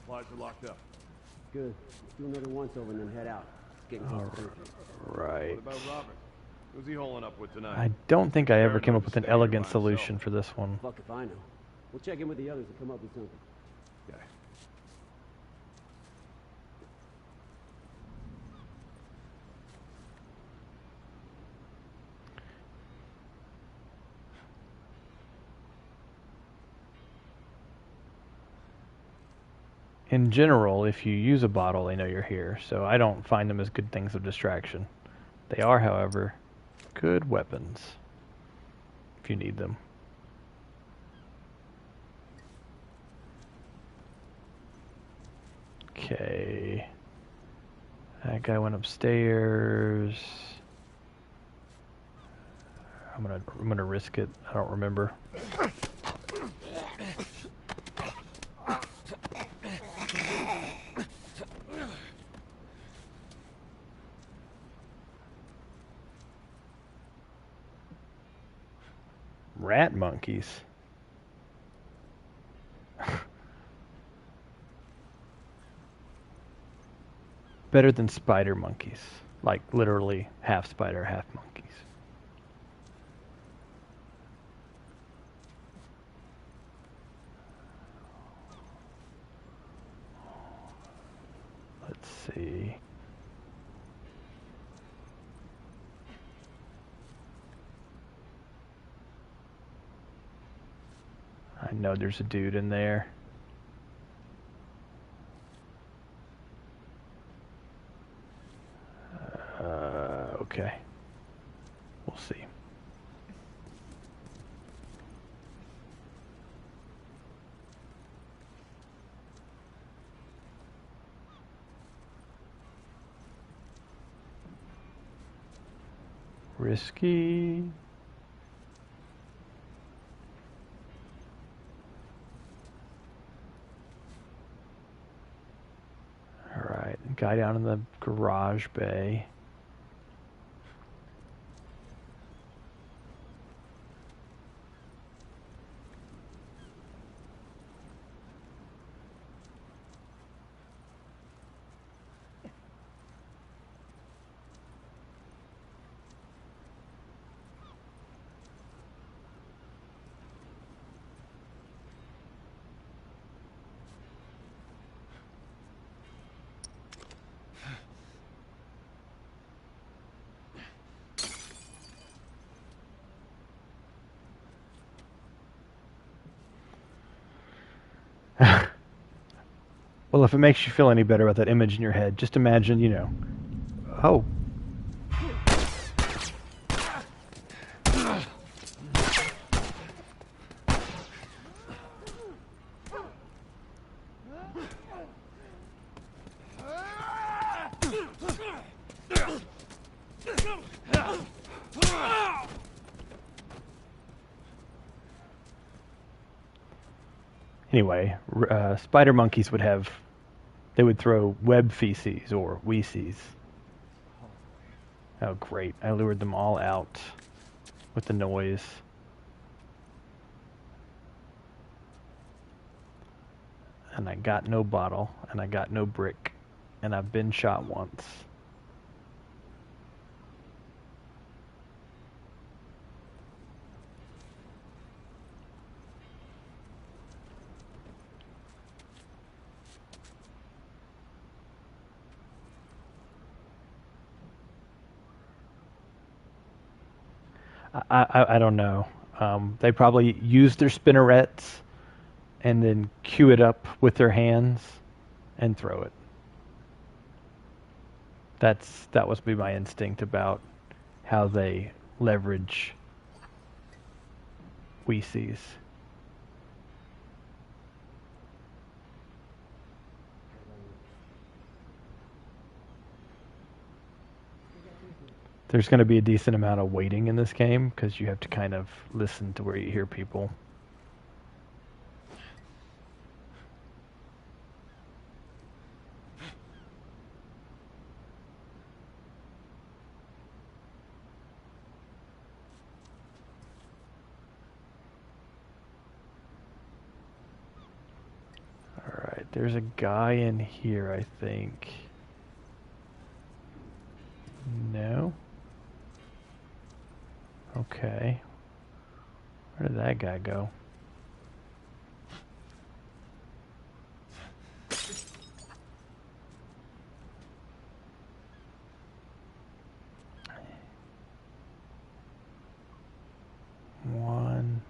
Supplies are locked up. Good. Let's do another once over and then head out. It's getting close to Thursday. Right. What about Robert? Who's he holing up with tonight? I don't think I ever came up with an elegant solution for this one. Fuck if I know. We'll check in with the others and come up with something. Okay. In general, if you use a bottle, they know you're here, so I don't find them as good things of distraction. They are, however, good weapons if you need them. Okay. That guy went upstairs. I'm gonna risk it. I don't remember. Rat monkeys. Better than spider monkeys. Like literally half spider, half monkeys. Let's see. I didn't know there's a dude in there. Okay. We'll see. Risky. All right, guy down in the garage bay. Well, if it makes you feel any better about that image in your head, just imagine, you know, oh. Anyway, spider monkeys would have, they would throw web feces or weeces. Oh, great. I lured them all out with the noise. And I got no bottle, and I got no brick, and I've been shot once. I don't know. They probably use their spinnerets and then cue it up with their hands and throw it. That was be my instinct about how they leverage Weesees. There's going to be a decent amount of waiting in this game because you have to kind of listen to where you hear people. Alright, there's a guy in here, I think. No? Okay. Where did that guy go? One.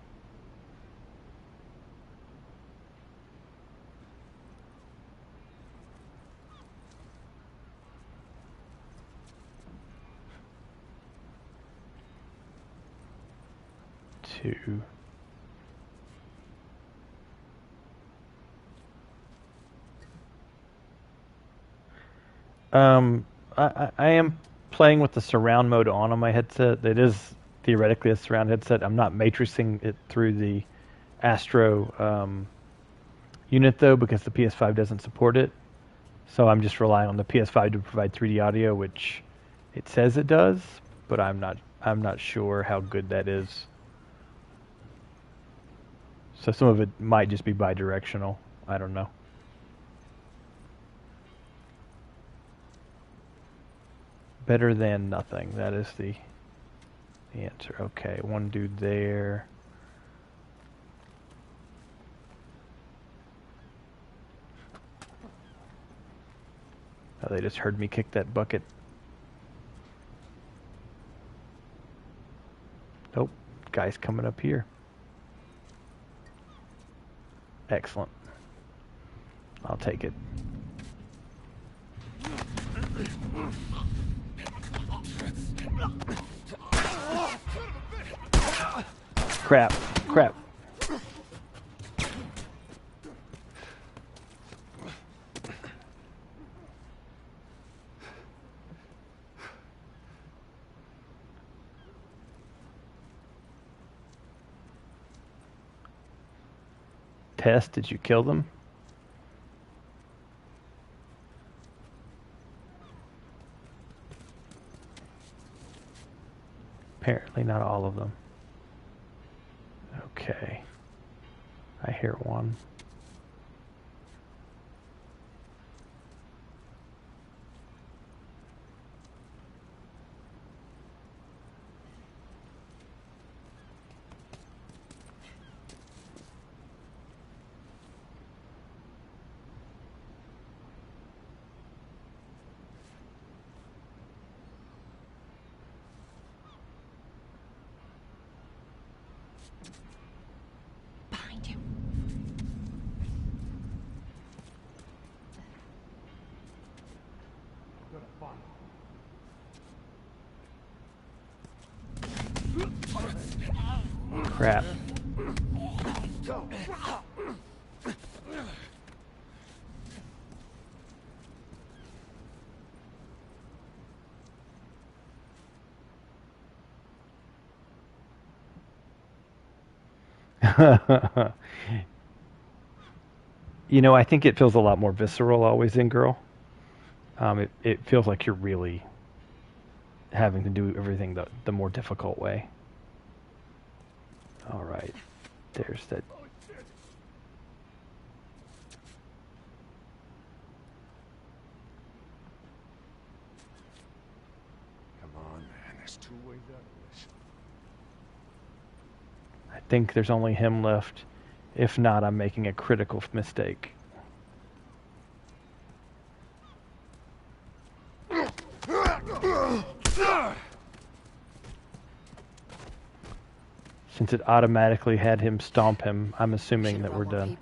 Two. I am playing with the surround mode on my headset. It is theoretically a surround headset. I'm not matrixing it through the Astro unit though, because the PS5 doesn't support it. So I'm just relying on the PS5 to provide 3D audio, which it says it does, but I'm not sure how good that is. So some of it might just be bidirectional. I don't know. Better than nothing. That is the answer. Okay, one dude there. Oh, they just heard me kick that bucket. Nope, guy's coming up here. Excellent. I'll take it. Crap. Crap. Tess, did you kill them? Apparently not all of them. Okay. I hear one. Behind you. Crap. You know, I think it feels a lot more visceral always in Girl. It feels like you're really having to do everything the more difficult way. All right. There's that. Come on, man. There's 2 ways out of this. I think there's only him left. If not, I'm making a critical mistake. Since it automatically had him stomp him, I'm assuming that we're done.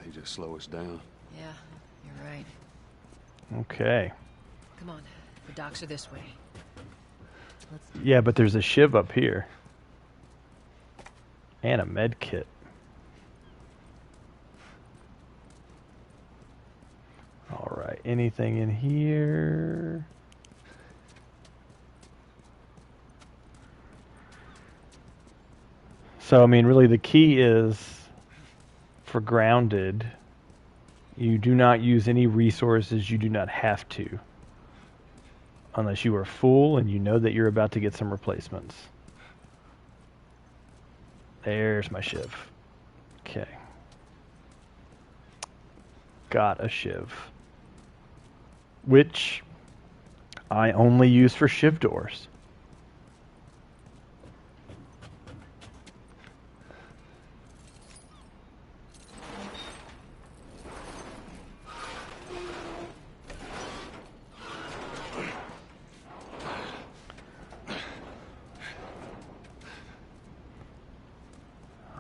They just slow us down. Yeah, you're right. Okay. Come on, the docks are this way. Yeah, but there's a shiv up here. And a med kit. Alright, anything in here? So, I mean, really the key is, for grounded, you do not use any resources you do not have to. Unless you are full and you know that you're about to get some replacements. There's my shiv. Okay. Got a shiv. Which I only use for shiv doors.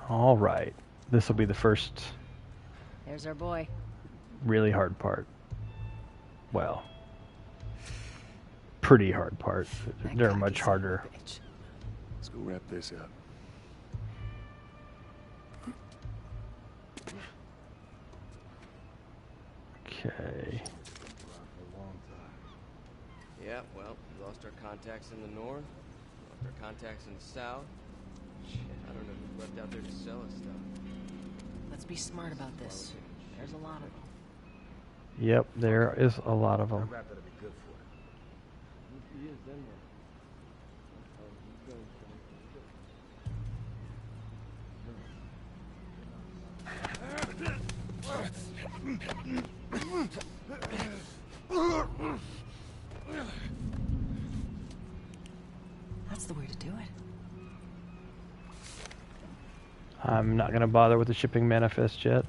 All right. This will be the first There's our boy. really hard part. Well, pretty hard part. They're much harder. Let's go wrap this up. Okay. Yeah, well, we lost our contacts in the north, lost our contacts in the south. Shit, I don't know who's left out there to sell us stuff. Let's be smart about this. There's a lot of them. Yep, there is a lot of them. That's the way to do it. I'm not going to bother with the shipping manifest yet.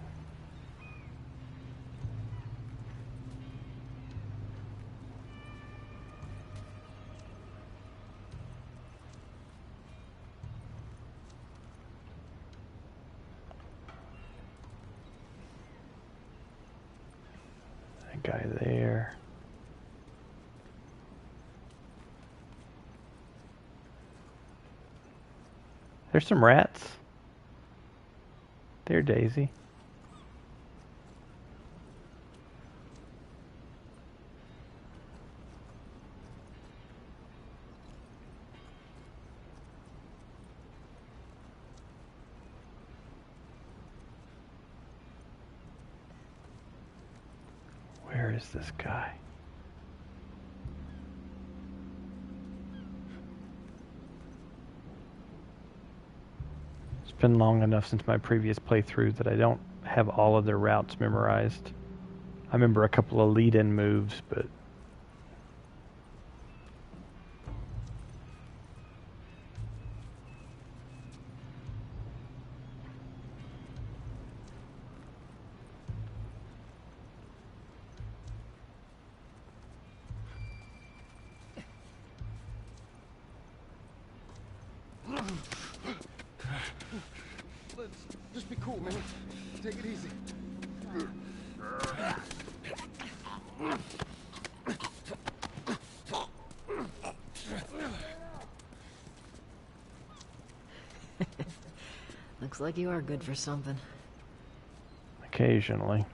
guy there. There's some rats. There, Daisy. Where is this guy? It's been long enough since my previous playthrough that I don't have all of their routes memorized. I remember a couple of lead-in moves, but Let's just be cool, man. Take it easy. Looks like you are good for something. occasionally.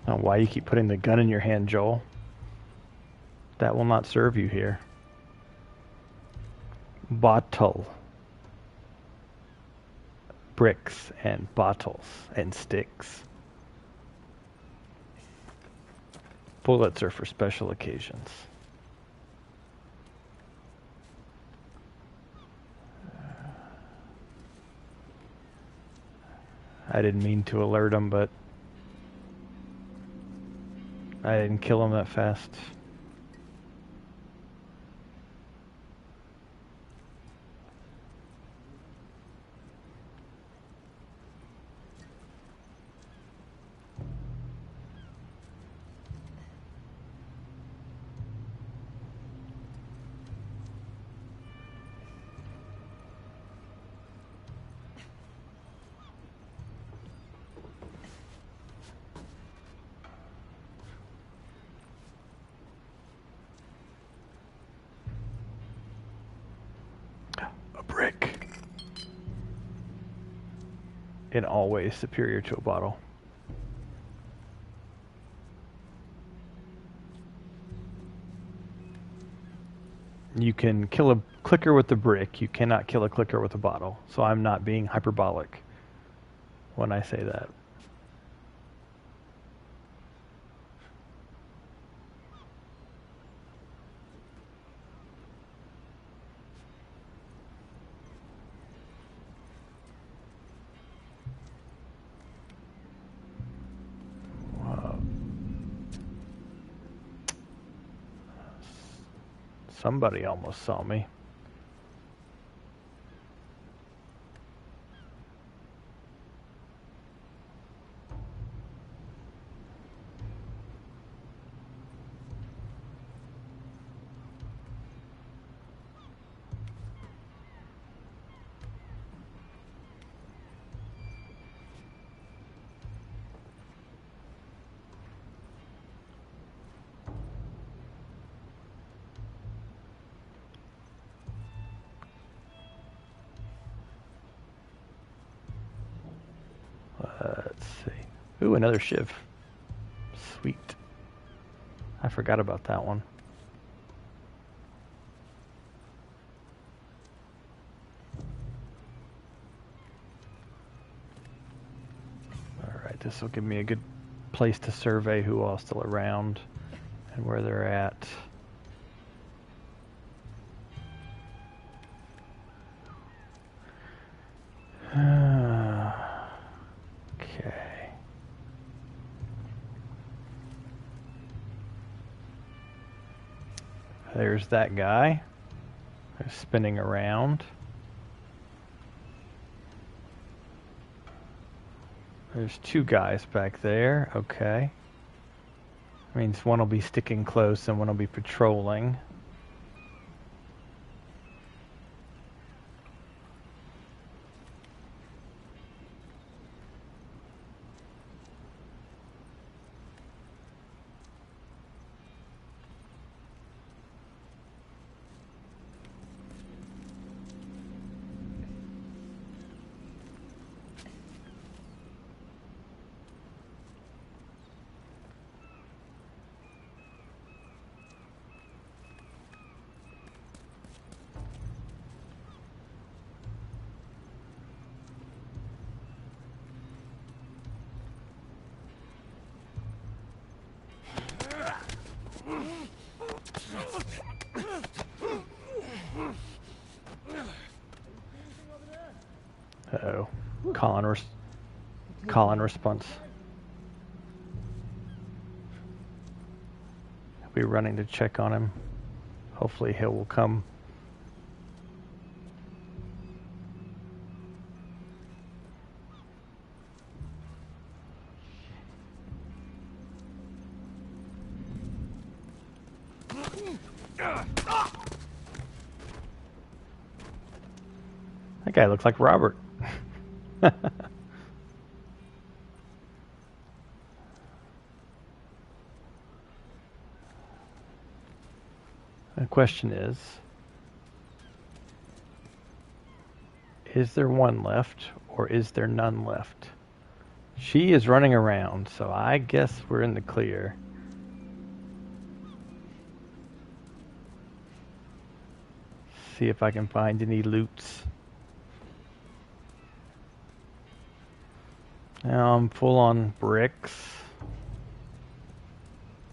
I don't know why you keep putting the gun in your hand, Joel. That will not serve you here. Bottle. Bricks and bottles and sticks. Bullets are for special occasions. I didn't mean to alert him, but I didn't kill him that fast. A brick. In all ways superior to a bottle. You can kill a clicker with a brick. You cannot kill a clicker with a bottle. So I'm not being hyperbolic when I say that. Somebody almost saw me. Let's see. Ooh, another shiv. Sweet. I forgot about that one. Alright, this will give me a good place to survey who all's still around and where they're at. There's that guy. They're spinning around. There's two guys back there. Okay. Means one will be sticking close and one will be patrolling. Uh-oh. Call and response. I'll be running to check on him. Hopefully he will come. That guy looks like Robert. The question is there one left or is there none left? She is running around, so I guess we're in the clear. See if I can find any loots. Now I'm full on bricks.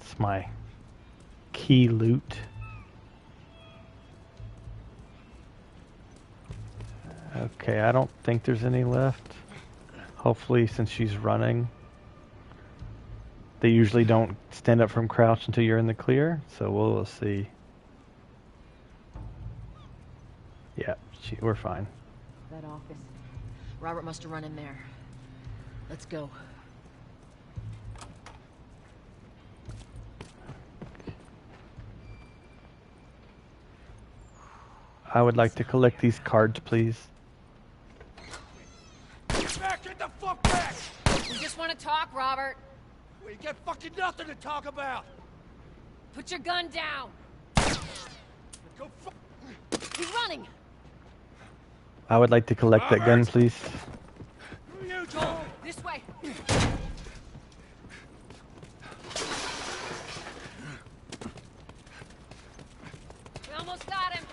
It's my key loot. Okay, I don't think there's any left. Hopefully, since she's running, they usually don't stand up from crouch until you're in the clear, so we'll see. Yeah, we're fine. That office. Robert must have run in there. Let's go. I would like to collect these cards, please. Back, get the fuck back! We just want to talk, Robert. We got fucking nothing to talk about. Put your gun down. Go fuck. He's running. I would like to collect that gun, please. You, Joel. This way. We almost got him.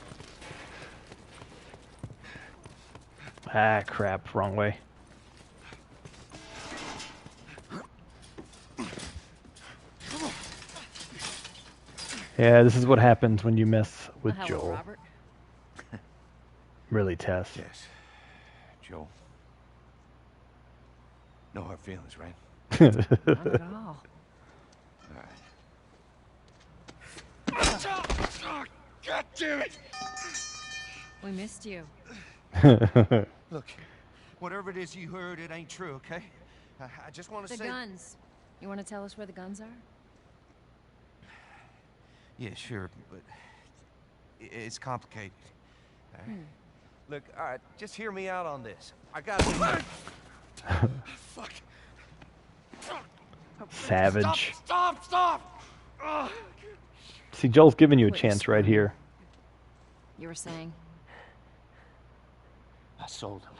Ah, crap. Wrong way. Yeah, this is what happens when you mess with Hello, Joel. Robert. Really, Tess. Yes. Joel. No hard feelings, right? Not at all. Alright. God damn it! We missed you. Look, whatever it is you heard, it ain't true, okay? I just want to The say... guns. You want to tell us where the guns are? Yeah, sure, but it's complicated. All right. Look, all right, just hear me out on this. I got Fuck. Savage. Stop! See, Joel's giving you a chance right here. You were saying? I sold him.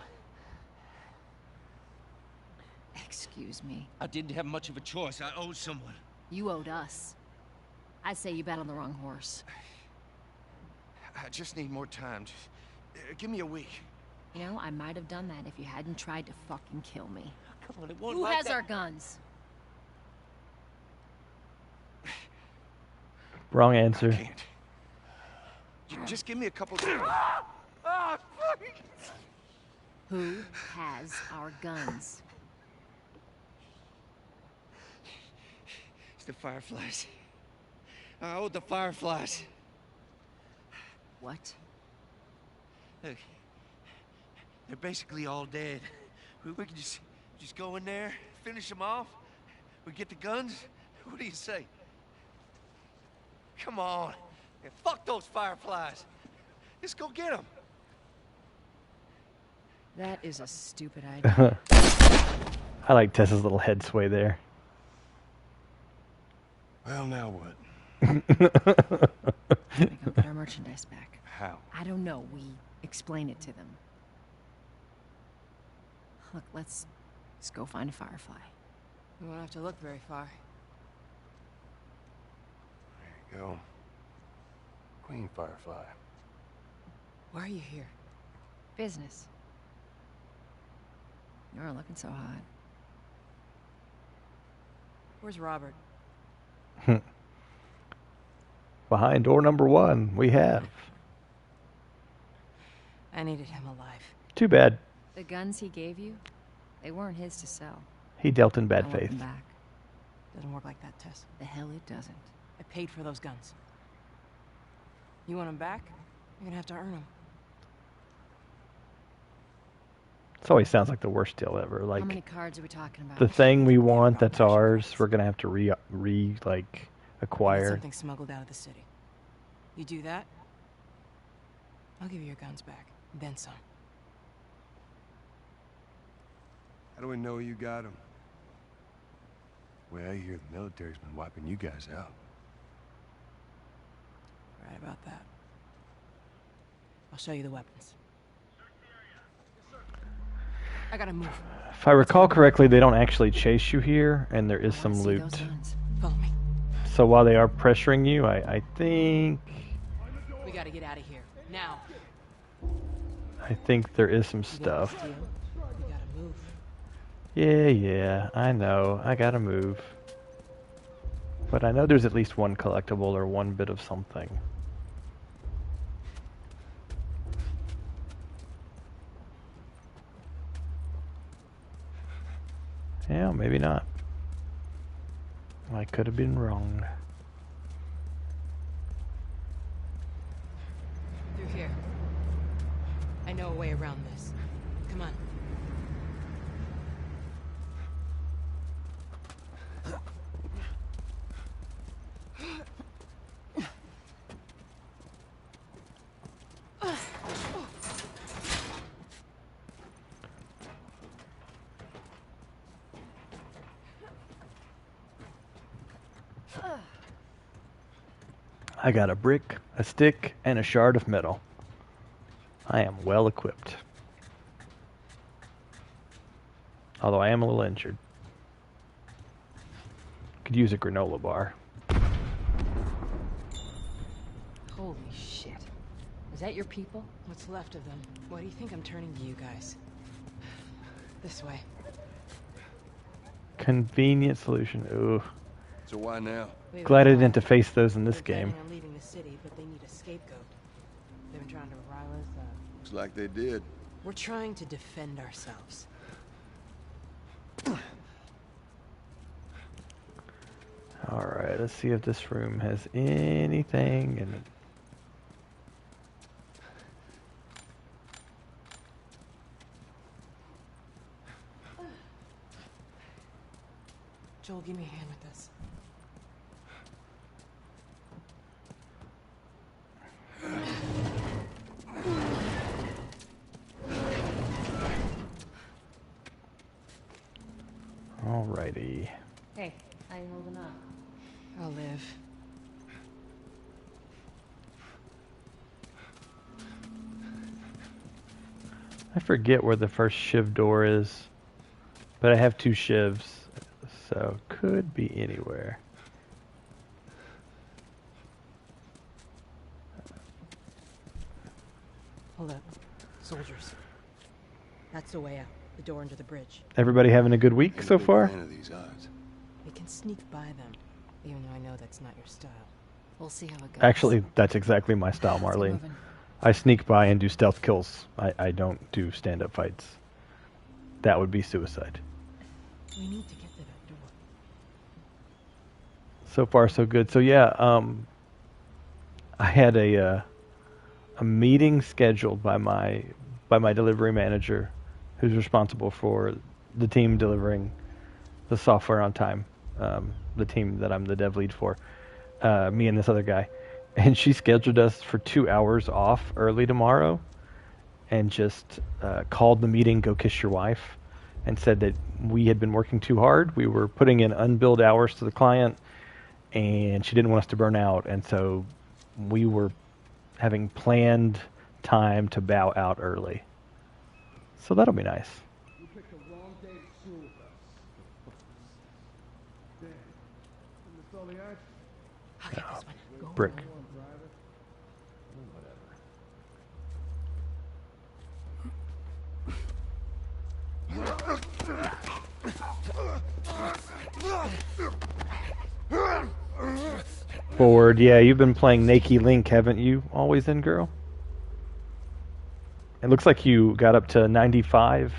Excuse me. I didn't have much of a choice. I owed someone. You owed us. I'd say you bet on the wrong horse. I just need more time. Just, give me a week. You know, I might have done that if you hadn't tried to fucking kill me. Come on, it won't Who like has that. our guns? Wrong answer. I can't. Just give me a couple... Who has our guns? It's the Fireflies. I owed the Fireflies. What? Look, they're basically all dead. We can just go in there, finish them off. We get the guns. What do you say? Come on. Yeah, fuck those fireflies. Let's go get them. That is a stupid idea. I like Tessa's little head sway there. Well, now what? We go get our merchandise back. How? I don't know. We explain it to them. Look, let's go find a firefly. We won't have to look very far. There you go. Queen Firefly. Why are you here? Business. You're looking so hot. Where's Robert? Behind door number 1, we have. I needed him alive. Too bad. The guns he gave you, they weren't his to sell. He dealt in bad I want faith. them back. Doesn't work like that, Tess. The hell it doesn't. I paid for those guns. You want them back? You're gonna have to earn them. This always sounds like the worst deal ever. Like, how many cards are we talking about? the thing we want that's ours, we're gonna have to Get acquire. something smuggled out of the city. You do that, I'll give you your guns back. Then some. How do we know you got them? Well, I hear the military's been wiping you guys out. Right about that. I'll show you the weapons. I gotta move. If I recall correctly, they don't actually chase you here, and there is some loot. Follow me. So while they are pressuring you, I think We gotta get out of here. Now. there is some stuff. You gotta move. Yeah, I know. I gotta move. But I know there's at least one collectible or one bit of something. Yeah, maybe not. I could have been wrong. Through here. I know a way around this. Come on. I got a brick, a stick, and a shard of metal. I am well equipped. Although I am a little injured. Could use a granola bar. Holy shit. Is that your people? What's left of them? Why do you think I'm turning to you guys? This way. Convenient solution. Ooh. So why now? Glad I didn't have to face those in this game. I'm leaving the city, but they need a scapegoat. They've been trying to rile us up. Looks like they did. We're trying to defend ourselves. Alright, let's see if this room has anything in it. Joel, give me a hand with this. Alrighty. Hey, how you holding up? I'll live. I forget where the first shiv door is, but I have 2 shivs, so could be anywhere. Hold up. Soldiers. That's the way out. The door under the bridge. Everybody having a good week so far? We can sneak by them, even though I know that's not your style. We'll see how it goes. Actually, that's exactly my style, Marlene. I sneak by and do stealth kills. I don't do stand-up fights. That would be suicide. We need to get to that door. So far, so good. So yeah, I had a a meeting scheduled by my delivery manager, who's responsible for the team delivering the software on time. The team that I'm the dev lead for, me and this other guy, and she scheduled us for 2 hours off early tomorrow, and just called the meeting, "Go kiss your wife," and said that we had been working too hard. We were putting in unbilled hours to the client, and she didn't want us to burn out, and so we were having planned time to bow out early. So that'll be nice. You picked the wrong day to screw with us. Damn. You missed all the action. I'll get this one. Go. Brick. Bored. Yeah, you've been playing Nakey Link, haven't you? Always In Girl? It looks like you got up to 95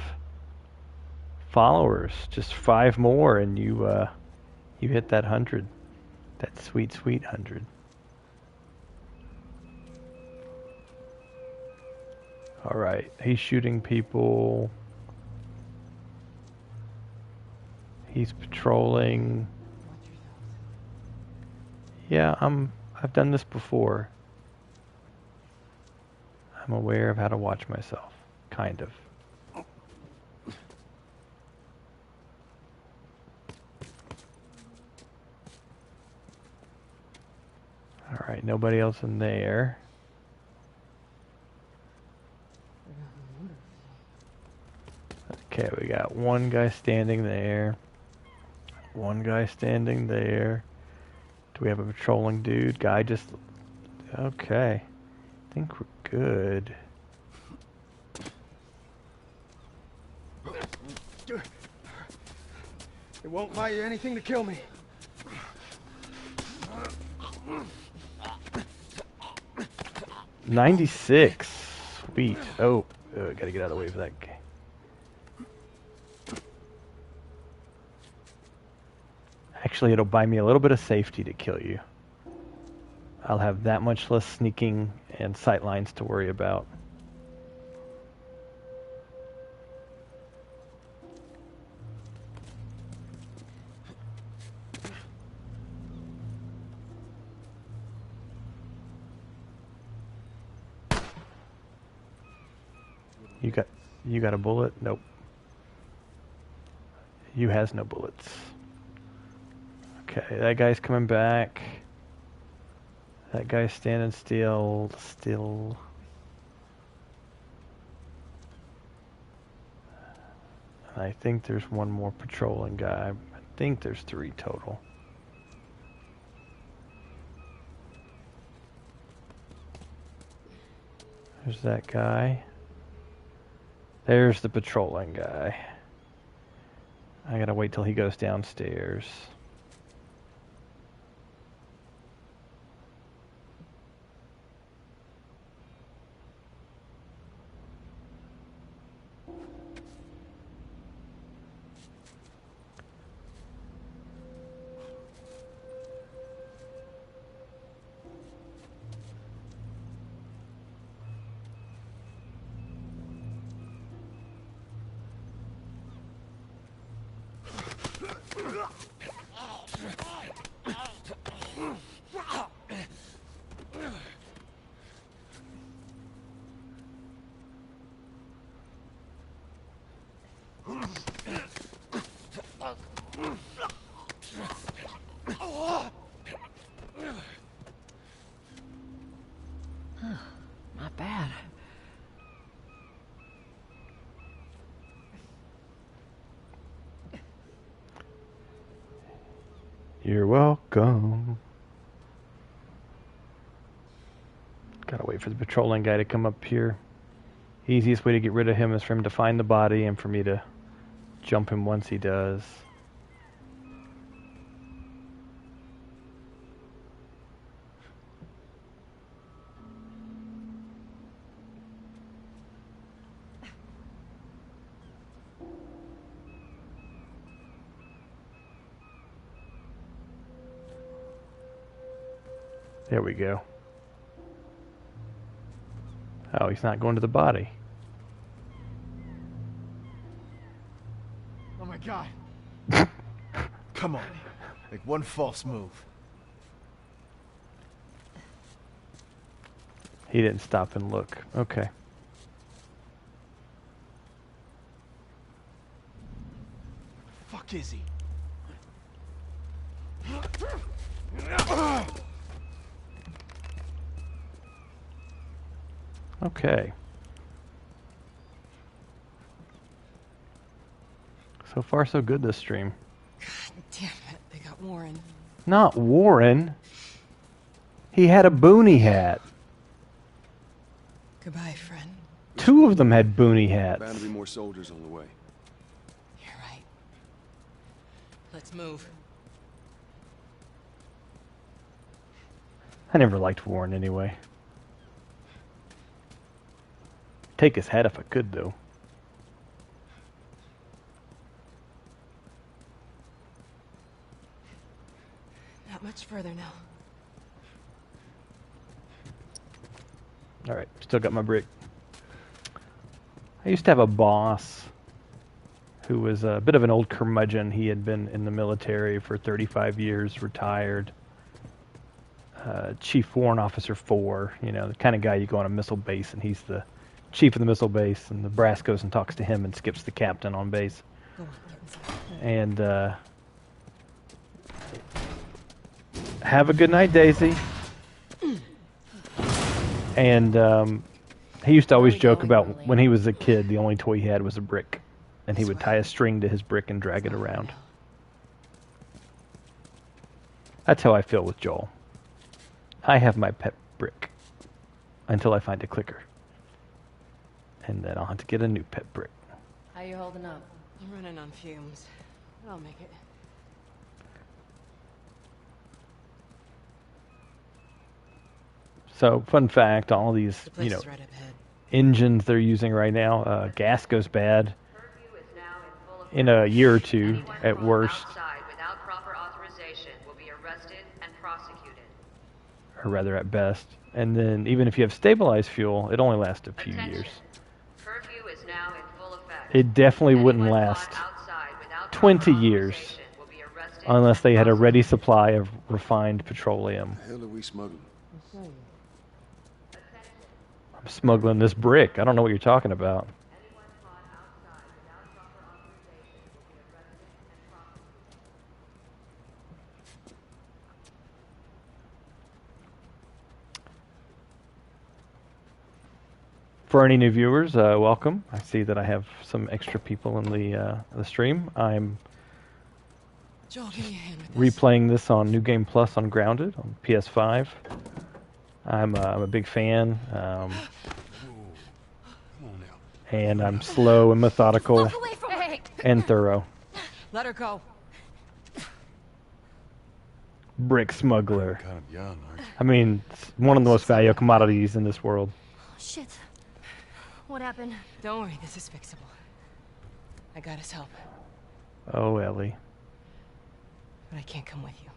followers. Just 5 more and you hit that 100. That sweet, sweet 100. Alright, he's shooting people. He's patrolling. Yeah, I've done this before. I'm aware of how to watch myself. Kind of. Alright, nobody else in there. Okay, we got one guy standing there. One guy standing there. Do we have a patrolling dude? Guy just... Okay. I think we're good. It won't buy you anything to kill me. 96. Sweet. Oh, gotta get out of the way for that guy. Actually, it'll buy me a little bit of safety to kill you. I'll have that much less sneaking and sight lines to worry about. You got a bullet? Nope. You has no bullets. Okay, that guy's coming back. That guy's standing still. And I think there's one more patrolling guy. I think there's 3 total. There's that guy. There's the patrolling guy. I gotta wait till he goes downstairs. Not bad. You're welcome. Gotta wait for the patrolling guy to come up here. Easiest way to get rid of him is for him to find the body and for me to jump him once he does. There we go. Oh, he's not going to the body. Oh my god. Come on. Make one false move. He didn't stop and look. Okay. Fuck is he? Okay. So far, so good this stream. God damn it, they got Warren. Not Warren. He had a boonie hat. Goodbye, friend. Two of them had boonie hats. Bound to be more soldiers on the way. You're right. Let's move. I never liked Warren anyway. Take his hat if I could, though. Not much further now. Alright, still got my brick. I used to have a boss who was a bit of an old curmudgeon. He had been in the military for 35 years, retired. Chief Warrant Officer 4, you know, the kind of guy you go on a missile base and he's the chief of the missile base, and the brass goes and talks to him and skips the captain on base. And have a good night, Daisy. And he used to always joke about when he was a kid, the only toy he had was a brick. And he would tie a string to his brick and drag it around. That's how I feel with Joel. I have my pet brick until I find a clicker. And then I'll have to get a new pet brick. How you holding up? I'm running on fumes. But I'll make it. So, fun fact, all these, you know, right engines they're using right now, gas goes bad in a year or two at worst. Without proper authorization will be arrested and prosecuted. Or rather at best. And then even if you have stabilized fuel, it only lasts a few years. Curfew is now in full effect. It definitely wouldn't last 20 years unless they had a ready supply of refined petroleum. What the hell are we smuggling? I'm smuggling this brick. I don't know what you're talking about. For any new viewers, welcome. I see that I have some extra people in the stream. I'm Joel, give me a hand with this. replaying this on New Game Plus on Grounded on PS5. I'm a big fan, and I'm slow and methodical and thorough. Let her go. Brick smuggler. Kind of young, aren't you? I mean, it's one of the most valuable commodities in this world. Shit. What happened? Don't worry, this is fixable. I got his help. Oh, Ellie. But I can't come with you.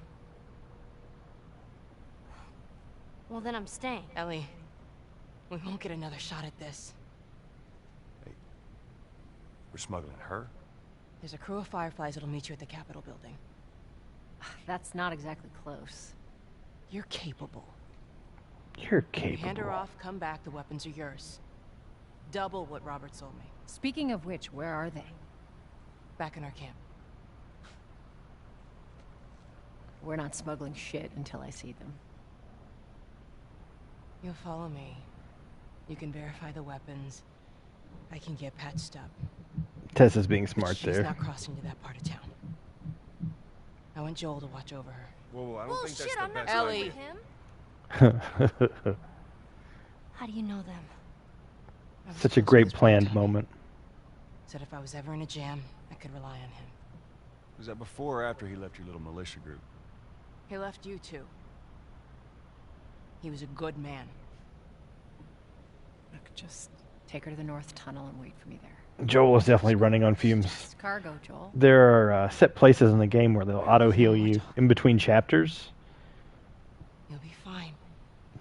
Well, then I'm staying. Ellie, we won't get another shot at this. We're smuggling her? There's a crew of Fireflies that'll meet you at the Capitol building. That's not exactly close. You're capable. You're When you hand her capable. off, come back, the weapons are yours. Double what Robert sold me. Speaking of which, where are they? Back in our camp. We're not smuggling shit until I see them. You'll follow me. You can verify the weapons. I can get patched up. Tessa's being smart She's there. not crossing to that part of town. I want Joel to watch over her. Whoa, I don't think that's the I'm not best going idea. with him. How do you know them? Such a great planned moment. Said if I was ever in a jam, I could rely on him. Was that before or after he left your little militia group? He left you too. He was a good man. Look, just take her to the North Tunnel and wait for me there. Joel is definitely running on fumes. It's cargo, Joel. There are set places in the game where they'll auto-heal you in between chapters. You'll be fine.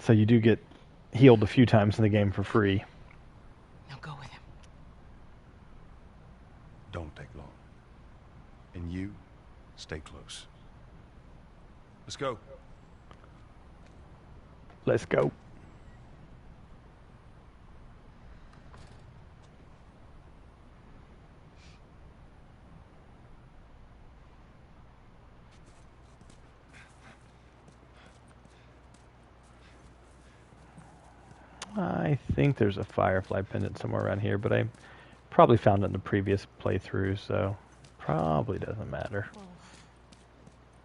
So you do get healed a few times in the game for free. Now go with him. Don't take long. And you, stay close. Let's go. Let's go. I think there's a Firefly pendant somewhere around here, but I probably found it in the previous playthrough, so probably doesn't matter. Well,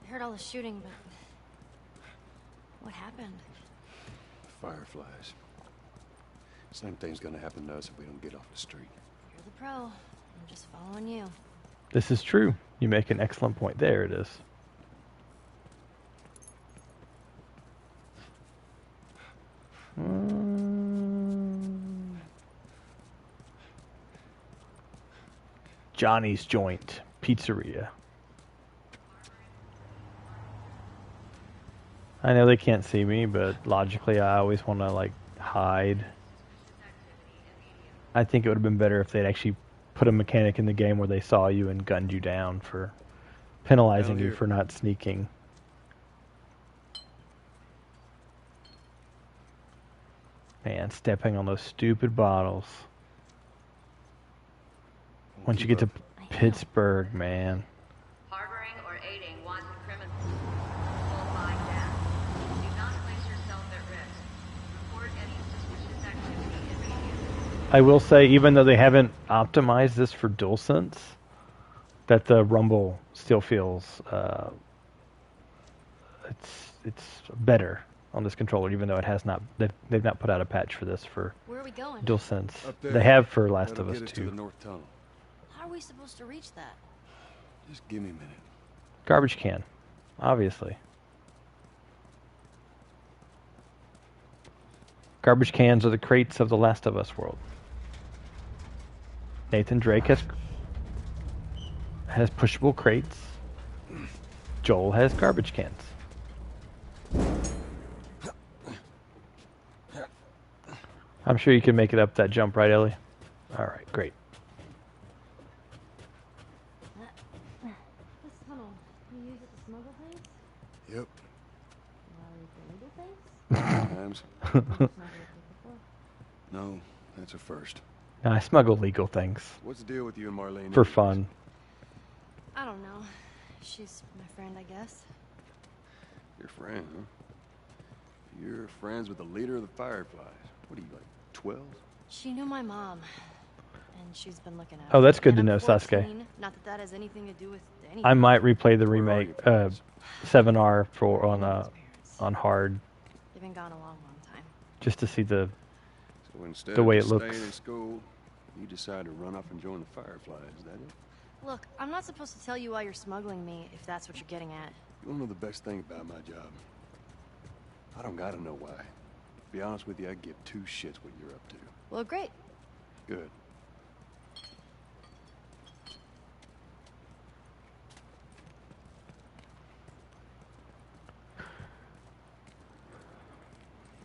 I heard all the shooting, but what happened? Fireflies. Same thing's gonna happen to us if we don't get off the street. You're the pro. I'm just following you. This is true. You make an excellent point. There it is. Johnny's Joint Pizzeria. I know they can't see me, but logically I always want to like hide. I think it would have been better if they'd actually put a mechanic in the game where they saw you and gunned you down for penalizing you for not sneaking. Man, stepping on those stupid bottles. Once you get to Pittsburgh, man. Harboring or aiding wanted criminals. Full line down. Do not place yourself at risk. Report any suspicious activity immediately. I will say, even though they haven't optimized this for DualSense, that the rumble still feels it's better on this controller, even though it has not. They've not put out a patch for this for Where are we going? DualSense. They have for Last of Us 2. To the north tunnel. How are we supposed to reach that? Just give me a minute. Garbage can, obviously. Garbage cans are the crates of the Last of Us world. Nathan Drake has pushable crates. Joel has garbage cans. I'm sure you can make it up that jump, right, Ellie? All right, great. This tunnel, you use it to smuggle things? Yep. Illegal things? Sometimes. No, that's a first. I smuggle legal things. What's the deal with you and Marlene? For fun. I don't know. She's my friend, I guess. Your friend, huh? You're friends with the leader of the Fireflies. What are you, like, 12? She knew my mom, and she's been looking at Oh, her. that's good to And know, I'm Sasuke. 14. Not that that has anything to do with anything. I might replay the remake 7R for on hard They've been gone a long, long time. just to see the So instead way of it looks. staying in school, you decide to run off and join the Fireflies, is that it? Look, I'm not supposed to tell you why you're smuggling me, if that's what you're getting at. You wanna know the best thing about my job? I don't gotta know why. To be honest with you, I give two shits what you're up to. Well, great. Good.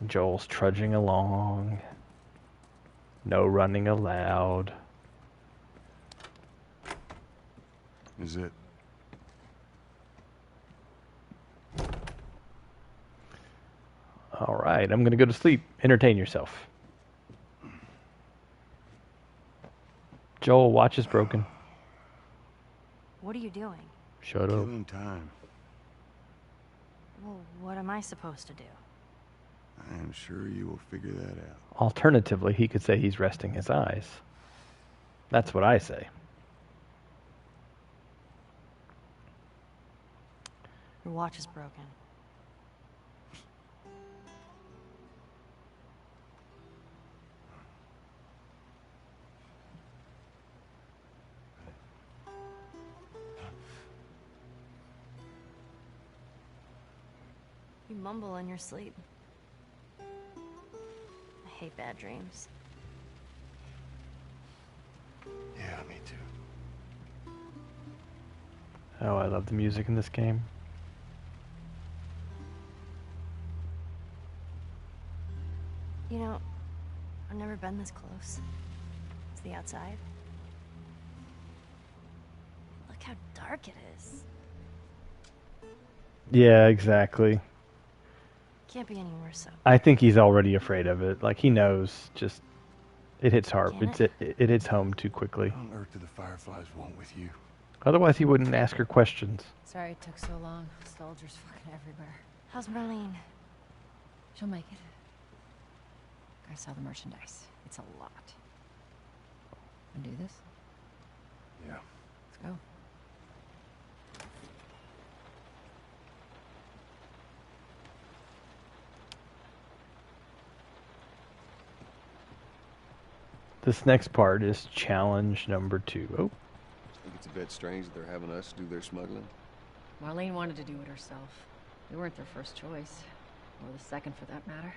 Joel's trudging along. No running allowed. Is it? All right, I'm going to go to sleep. Entertain yourself. Joel, watch is broken. What are you doing? Shut up. Killing time. Well, what am I supposed to do? I am sure you will figure that out. Alternatively, he could say he's resting his eyes. That's what I say. Your watch is broken. You mumble in your sleep. I hate bad dreams. Yeah, me too. Oh, I love the music in this game. You know, I've never been this close. It's the outside. Look how dark it is. Yeah, exactly. Can't be any worse so. I think he's already afraid of it. Like, he knows, just it hits hard. It hits home too quickly. What on earth do the Fireflies want with you? Otherwise, he wouldn't ask her questions. Sorry it took so long. Soldiers fucking everywhere. How's Marlene? She'll make it. I saw the merchandise. It's a lot. Wanna do this? Yeah. Let's go. This next part is challenge number 2. Oh. I think it's a bit strange that they're having us do their smuggling. Marlene wanted to do it herself. We weren't their first choice. Or the second, for that matter.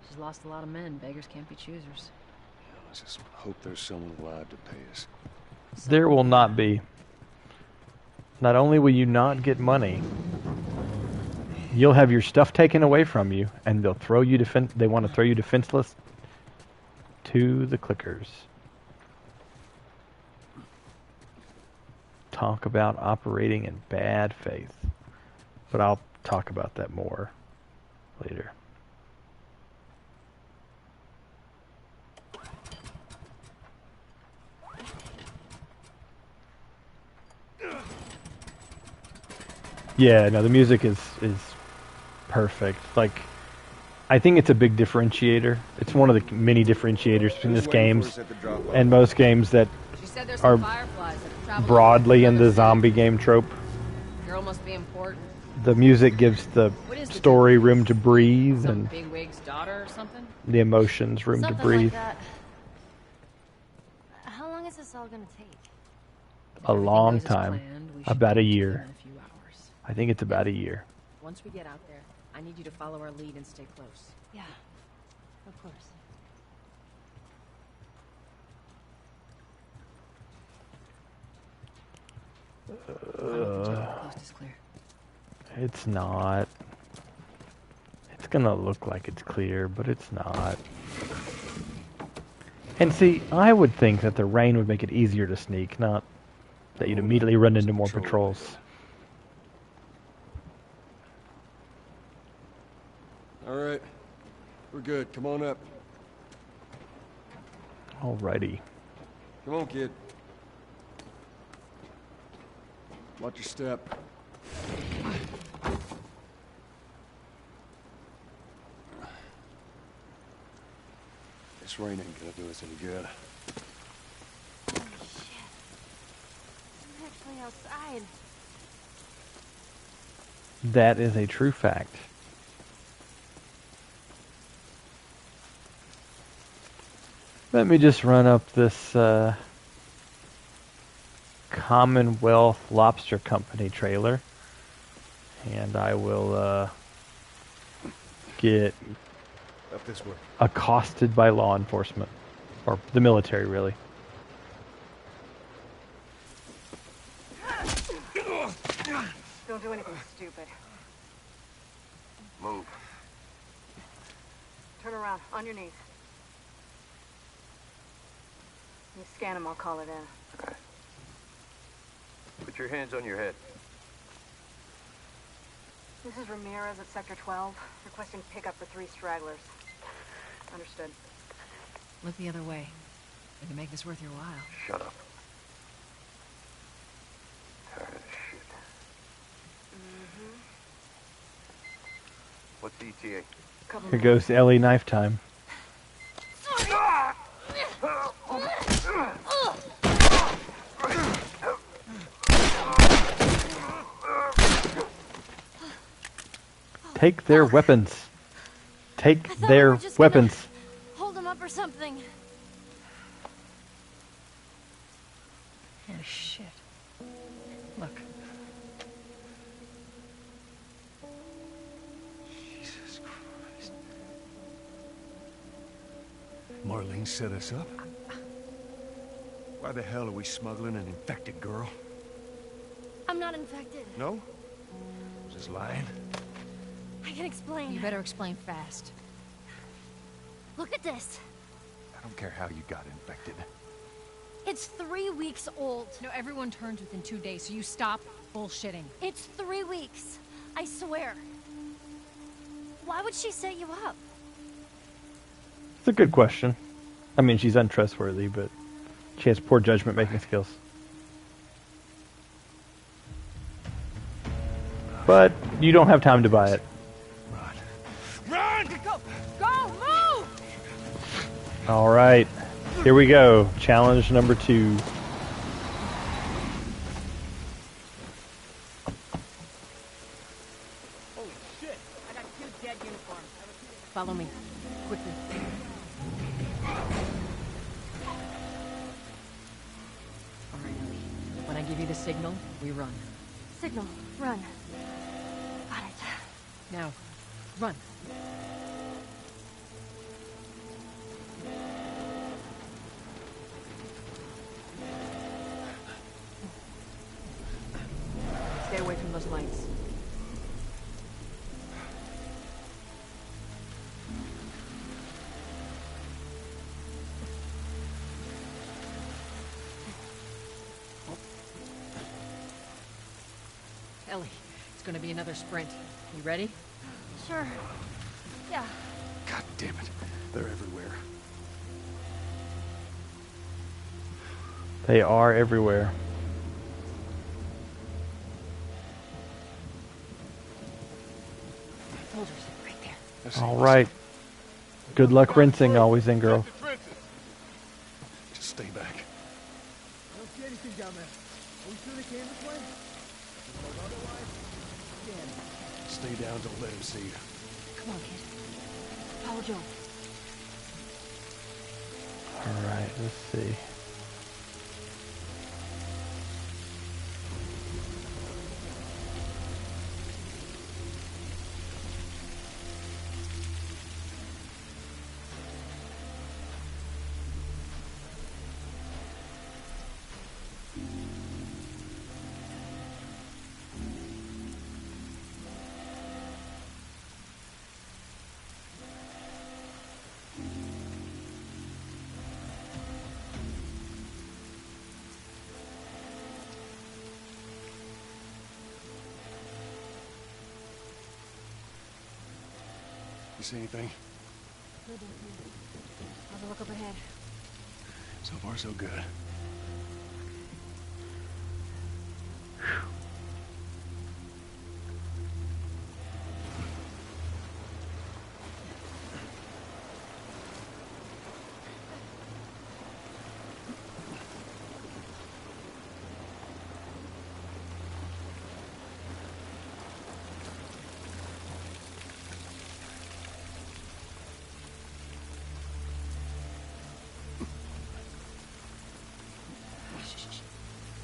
She's lost a lot of men. Beggars can't be choosers. I just hope there's someone alive to pay us. There will not be. Not only will you not get money, you'll have your stuff taken away from you, and they'll throw you they want to throw you defenseless to the clickers. Talk about operating in bad faith. But I'll talk about that more later. Yeah, no, the music is perfect. Like, I think it's a big differentiator. It's one of the many differentiators between this games and most games that are broadly in the zombie game trope. Girl must be important. The music gives the story room to breathe, and bigwig's daughter or something? the emotions room to breathe. Like that. How long is this all gonna take? A long time. About a year. I think it's about a year. Once we get out there, I need you to follow our lead and stay close. Yeah, of course. Coast is clear. It's not. It's gonna look like it's clear, but it's not. And see, I would think that the rain would make it easier to sneak, not that you'd immediately run into more patrols. All right. We're good. Come on up. Alrighty. Come on, kid. Watch your step. This rain ain't gonna do us any good. Holy shit. I'm actually outside. That is a true fact. Let me just run up this Commonwealth Lobster Company trailer, and I will get Up this way. accosted by law enforcement, or the military, really. Don't do anything stupid. Move. Turn around, on your knees. You scan him, I'll call it in. Okay. Put your hands on your head. This is Ramirez at Sector 12, requesting pickup for 3 stragglers. Understood. Look the other way. We can make this worth your while. Shut up. Tired of this shit. What's the ETA? Here goes Ellie knife time. Take their weapons. Take their weapons. Hold him up or something. Oh, shit. Look. Jesus Christ. Marlene set us up? Why the hell are we smuggling an infected girl? I'm not infected. No? Just lying? I can explain. You better explain fast. Look at this. I don't care how you got infected. It's 3 weeks old. No, everyone turns within 2 days, so you stop bullshitting. It's 3 weeks. I swear. Why would she set you up? It's a good question. I mean, she's untrustworthy, but she has poor judgment making skills. But you don't have time to buy it. Run! Go! Move! All right. Here we go. Challenge number 2. Holy shit! I got 2 dead uniforms. Follow me. Quickly. Alright, Ellie. When I give you the signal, we run. Signal. Run. Got it. Now, run. Stay away from those lights. Ellie, it's gonna be another sprint. You ready? Sure. Yeah. God damn it. They're everywhere. They are everywhere. Soldiers, right there. All right. Good luck rinsing, always in, girl. Just stay back. I don't see anything down there. Are we sure they came this way? Because otherwise, damn. Stay down, don't let him see you. Come on, kid. Follow Joe. All right, let's see. You see anything? Have a look up ahead. So far, so good.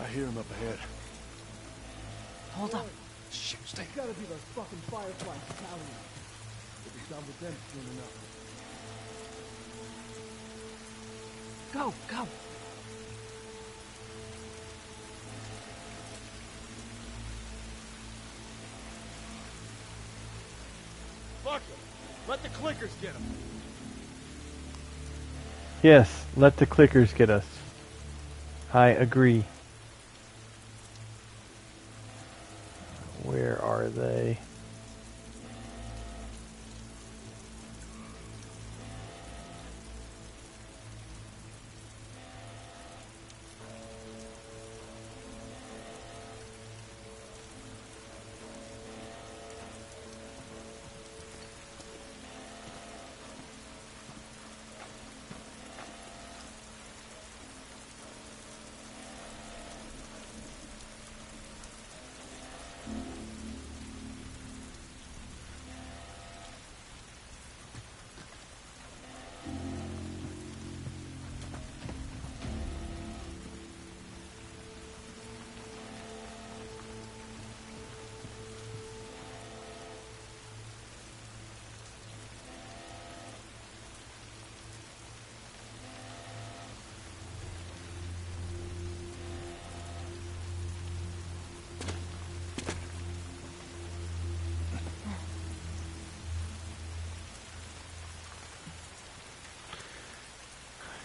I hear him up ahead. Hold up. Shit, stay. It's gotta be those fucking Firefly battalions. We'll be done with them soon enough. Go, go. Fuck him. Let the clickers get him. Yes, let the clickers get us. I agree. Where are they?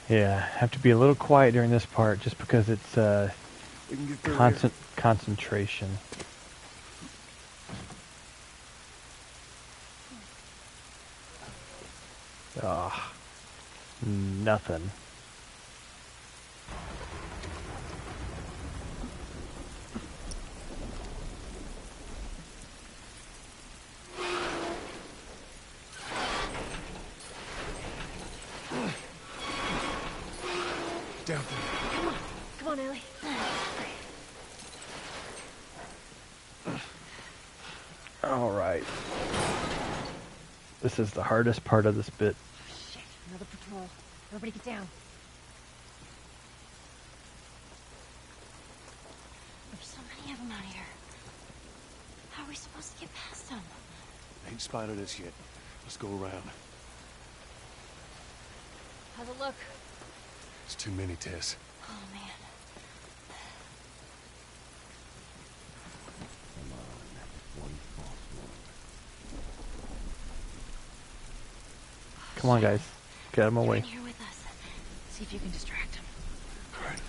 Yeah, have to be a little quiet during this part just because it's We can get through here. concentration. Ah, nothing. Down there. Come on, Ellie. All right. This is the hardest part of this bit. Shit, another patrol. Everybody get down. There's so many of them out here. How are we supposed to get past them? Ain't spotted us yet. Let's go around. How's it look? It's too many, Tess. Oh, man. Come on, guys. Get them away. Get in here with us. See if you can distract them. All right.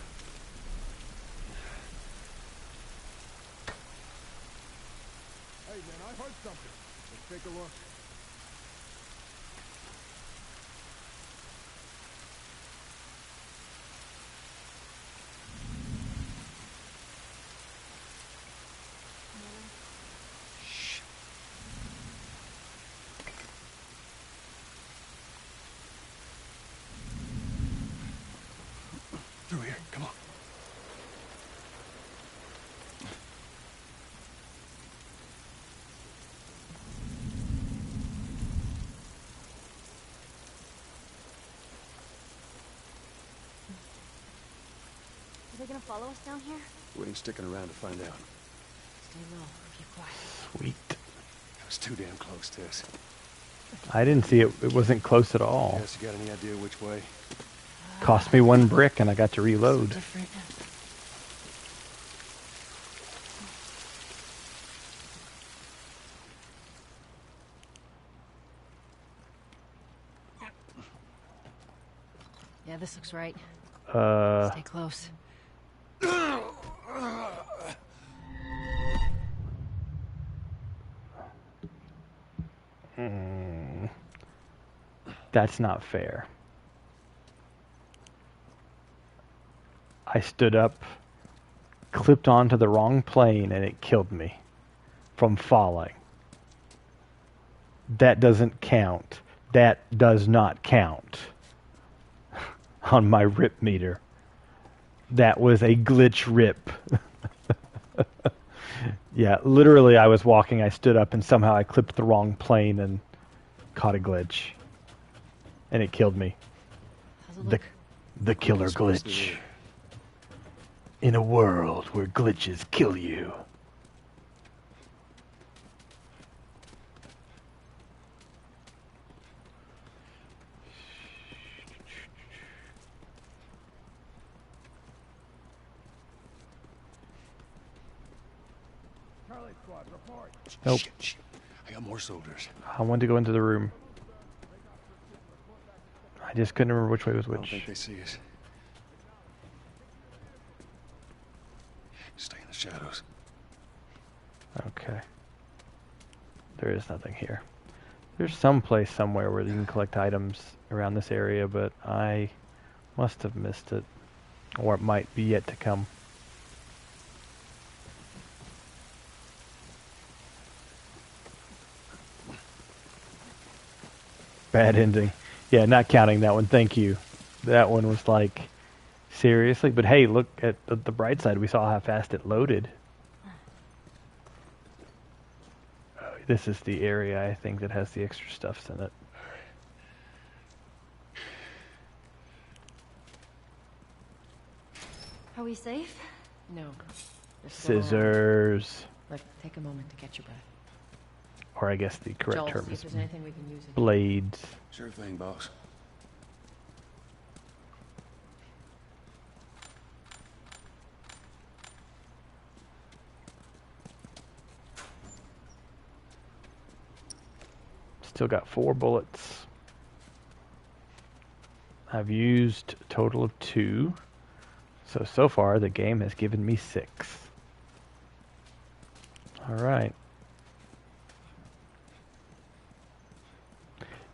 Hey, man, I heard something. Let's take a look. Through here. Come on. Are they gonna follow us down here? We ain't sticking around to find out. Stay low. Keep quiet. Sweet. That was too damn close, Tess. I didn't see it. It wasn't close at all. Tess, you got any idea which way? Cost me 1 brick and I got to reload. Different. Yeah, this looks right. Stay close. That's not fair. I stood up, clipped onto the wrong plane, and it killed me from falling. That doesn't count. That does not count on my rip meter. That was a glitch rip. Yeah, literally I was walking, I stood up, and somehow I clipped the wrong plane and caught a glitch. And it killed me. The killer glitch. In a world where glitches kill you. Charlie Squad, report. Nope. Shit. I got more soldiers. I wanted to go into the room. I just couldn't remember which way was I don't which. think they see us. Stay in the shadows. Okay. There is nothing here. There's some place somewhere where you can collect items around this area, but I must have missed it. Or it might be yet to come. Bad ending. Yeah, not counting that one. Thank you. That one was like, seriously? But hey, look at the bright side. We saw how fast it loaded. This is the area, I think, that has the extra stuffs in it. Are we safe? No. They're still around. Scissors. Look, take a moment to catch your breath. Or I guess the correct Joel, term see is if there's anything we can use. blades. Sure thing, boss. Still got 4 bullets. I've used a total of 2. So far the game has given me 6. Alright.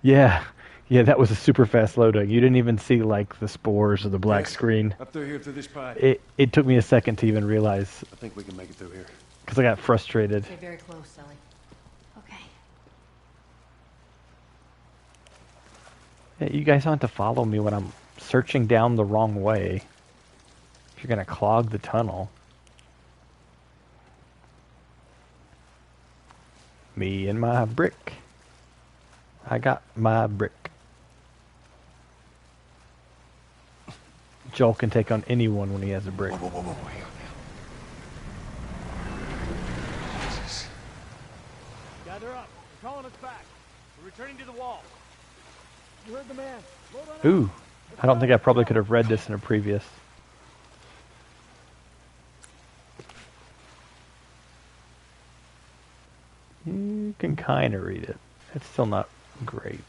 Yeah, that was a super fast loading. You didn't even see like the spores or the black screen. Up through here through this pipe. It took me a second to even realize. I think we can make it through here. Because I got frustrated. Stay very close, Sully. Okay. Yeah, you guys don't have to follow me when I'm searching down the wrong way. If you're gonna clog the tunnel. Me and my brick. I got my brick. Joel can take on anyone when he has a brick. Whoa. Jesus. Gather up. They're calling us back. We're returning to the wall. You heard the man. Load on up. Ooh, I don't think I probably could have read this in a previous. You can kind of read it. It's still not great.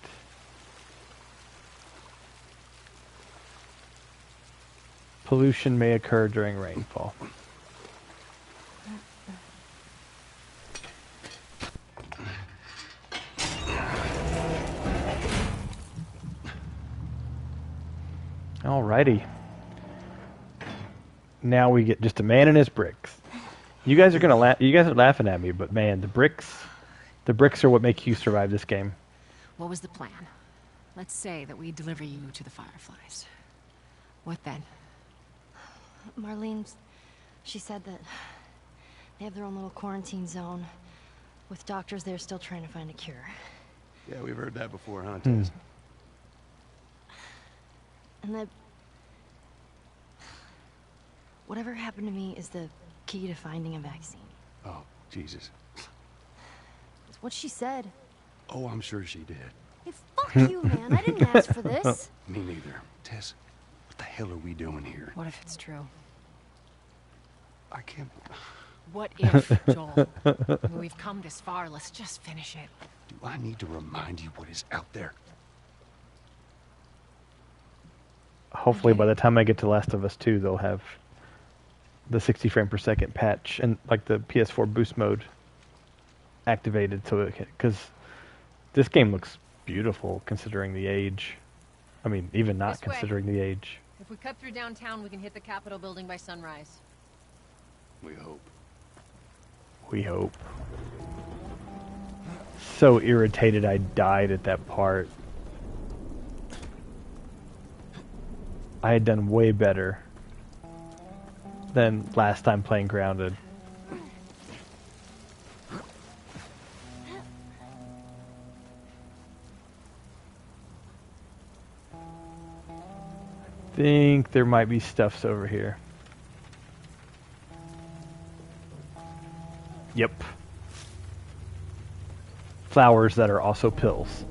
Pollution may occur during rainfall. Alrighty. Now we get just a man and his bricks. You guys are gonna laugh. You guys are laughing at me, but man, the bricks are what make you survive this game. What was the plan? Let's say that we deliver you to the Fireflies. What then? Marlene, she said that they have their own little quarantine zone with doctors there still trying to find a cure. Yeah, we've heard that before, huh, Tess? And that whatever happened to me is the key to finding a vaccine. Oh, Jesus. It's what she said. Oh, I'm sure she did. Hey, fuck you, man. I didn't ask for this. Me neither. Tess, what the hell are we doing here? What if it's true? I can't... What if, Joel? We've come this far. Let's just finish it. Do I need to remind you what is out there? Hopefully by the time I get to Last of Us 2, they'll have the 60 frame per second patch and like the PS4 boost mode activated, so it because this game looks beautiful considering the age. I mean, even not considering the age. If we cut through downtown, we can hit the Capitol building by sunrise. We hope. We hope. So irritated I died at that part. I had done way better than last time playing Grounded. Think there might be stuffs over here. Yep. Flowers that are also pills.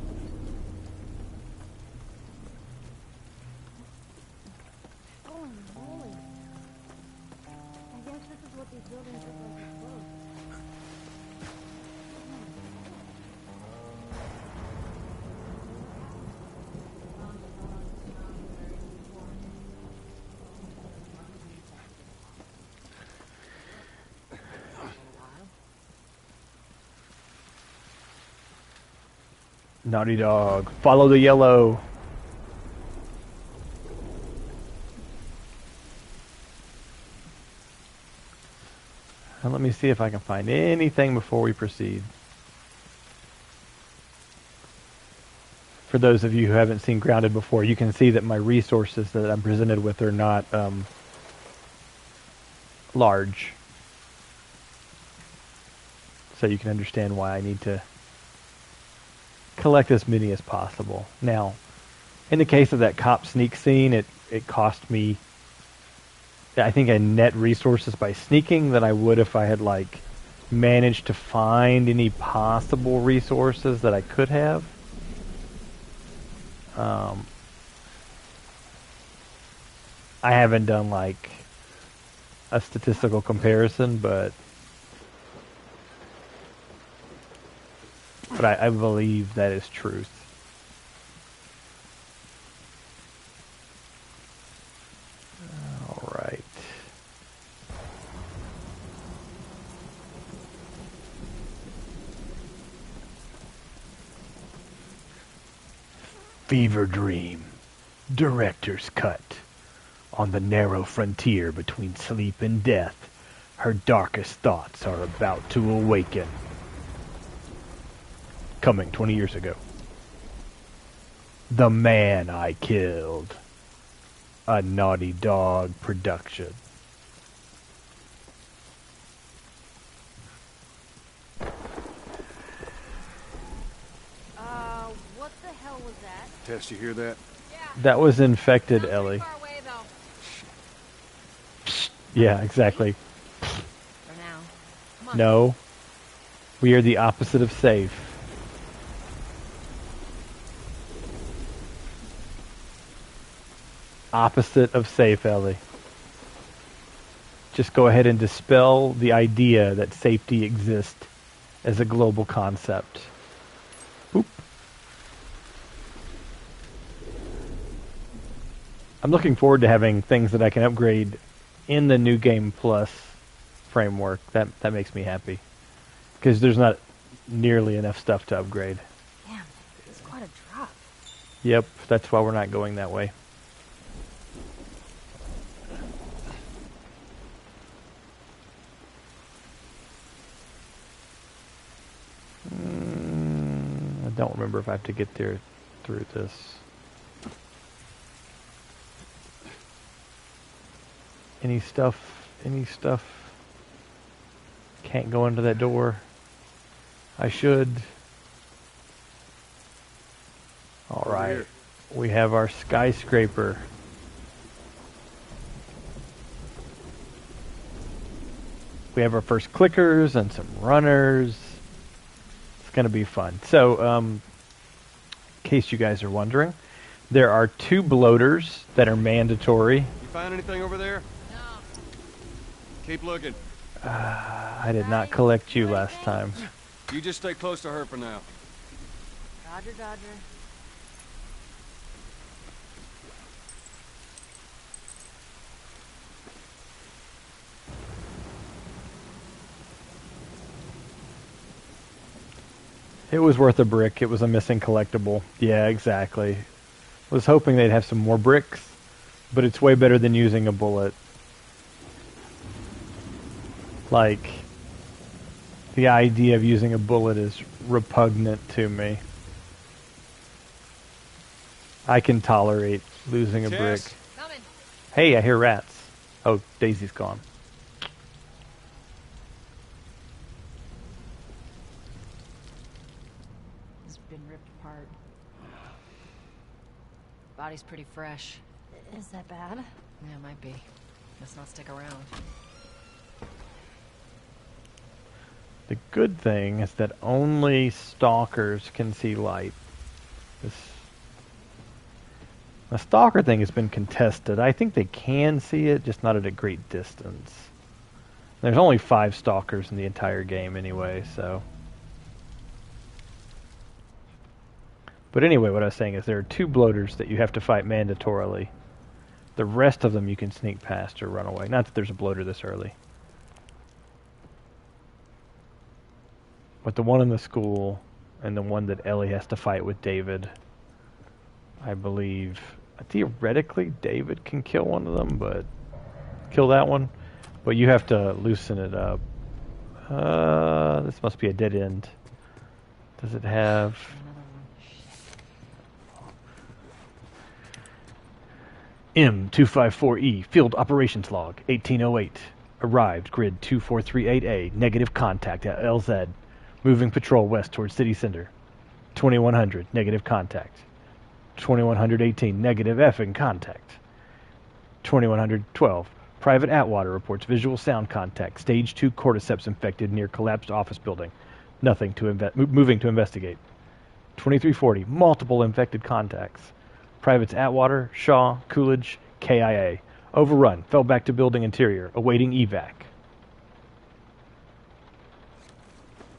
Naughty Dog. Follow the yellow. And let me see if I can find anything before we proceed. For those of you who haven't seen Grounded before, you can see that my resources that I'm presented with are not large. So you can understand why I need to collect as many as possible. Now, in the case of that cop sneak scene, it cost me, I think, a net resources by sneaking than I would if I had like managed to find any possible resources that I could have. I haven't done like a statistical comparison, but I believe that is truth. All right. Fever Dream, Director's Cut. On the narrow frontier between sleep and death, her darkest thoughts are about to awaken. Coming 20 years ago. The Man I Killed. A Naughty Dog production. What the hell was that? Tess, you hear that? That was infected, Ellie. Yeah, exactly. For now. Come on. No. We are the opposite of safe. Opposite of safe, Ellie. Just go ahead and dispel the idea that safety exists as a global concept. Oop. I'm looking forward to having things that I can upgrade in the New Game Plus framework. That makes me happy. Because there's not nearly enough stuff to upgrade. Damn, it's quite a drop. Yep, that's why we're not going that way. I don't remember if I have to get there through this. Any stuff? Can't go into that door. I should. Alright. We have our skyscraper. We have our first clickers and some runners. It's going to be fun. So, in case you guys are wondering, there are 2 bloaters that are mandatory. You find anything over there? No. Keep looking. I did not collect you last time. You just stay close to her for now. Roger, Dodger. It was worth a brick. It was a missing collectible. Yeah, exactly. Was hoping they'd have some more bricks, but it's way better than using a bullet. Like, the idea of using a bullet is repugnant to me. I can tolerate losing a brick. Coming. Hey, I hear rats. Oh, Daisy's gone. It's been ripped apart. Body's pretty fresh. Is that bad? Yeah, it might be. Let's not stick around. The good thing is that only stalkers can see light. The stalker thing has been contested. I think they can see it, just not at a great distance. There's only 5 stalkers in the entire game anyway, so. But anyway, what I was saying is there are 2 bloaters that you have to fight mandatorily. The rest of them you can sneak past or run away. Not that there's a bloater this early. But the one in the school and the one that Ellie has to fight with David, I believe, theoretically David can kill one of them, but kill that one. But you have to loosen it up. This must be a dead end. Does it have... M254E, Field Operations Log, 1808. Arrived, grid 2438A, negative contact at LZ. Moving patrol west towards city center. 2100, negative contact. 2118, negative effing contact. 2112, Private Atwater reports visual sound contact. Stage 2 cordyceps infected near collapsed office building. Nothing to moving to investigate. 2340, multiple infected contacts. Privates Atwater, Shaw, Coolidge, KIA. Overrun, fell back to building interior, awaiting evac.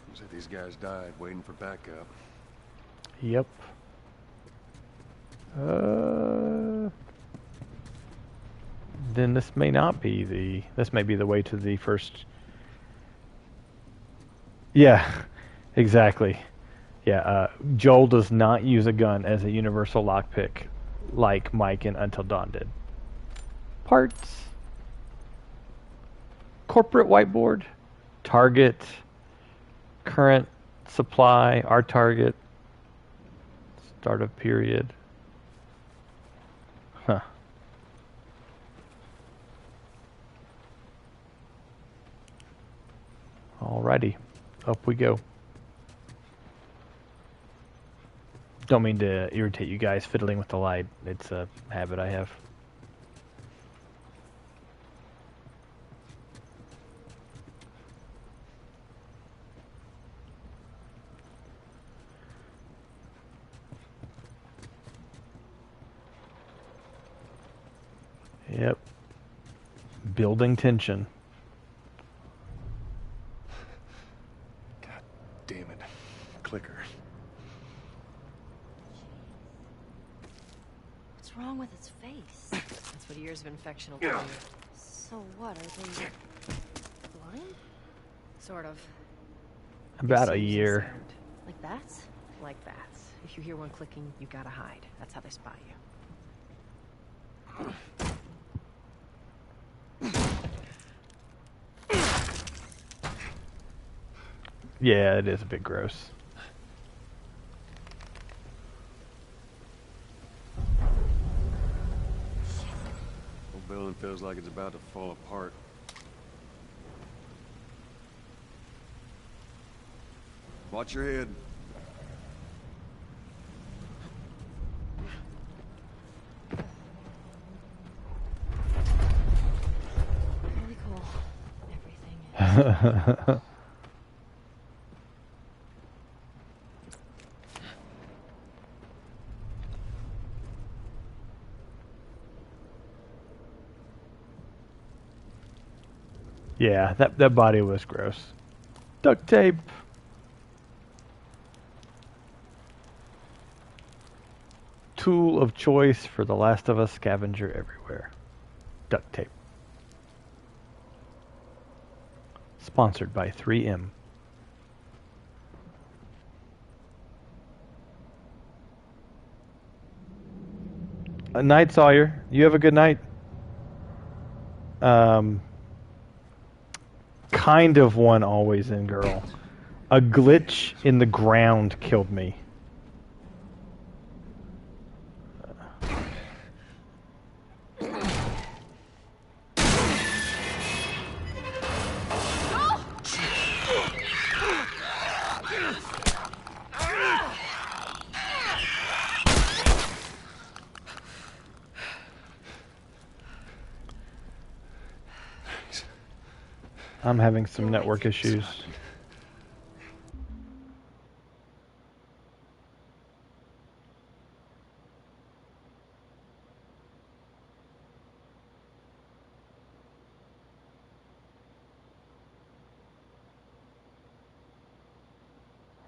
Looks like these guys died waiting for backup. Yep. then this may not be the... This may be the way to the first... Yeah, exactly. Yeah, Joel does not use a gun as a universal lockpick like Mike in Until Dawn did. Parts. Corporate whiteboard. Target. Current supply. Our target. Startup period. Huh. Alrighty. Up we go. Don't mean to irritate you guys fiddling with the light. It's a habit I have. Yep. Building tension. God damn it. Clicker. What's wrong with its face? That's what years of infection will tell you. So what, are they blind? Sort of. About a They see year. sound. Like bats? Like bats. If you hear one clicking, you gotta hide. That's how they spot you. Yeah, it is a bit gross. Whole building feels like it's about to fall apart. Watch your head. Really cool. Everything is. Yeah, that body was gross. Duct tape. Tool of choice for The Last of Us scavenger everywhere. Duct tape. Sponsored by 3M. A night, Sawyer. You have a good night. Kind of one always in, girl. A glitch in the ground killed me. I'm having some network issues.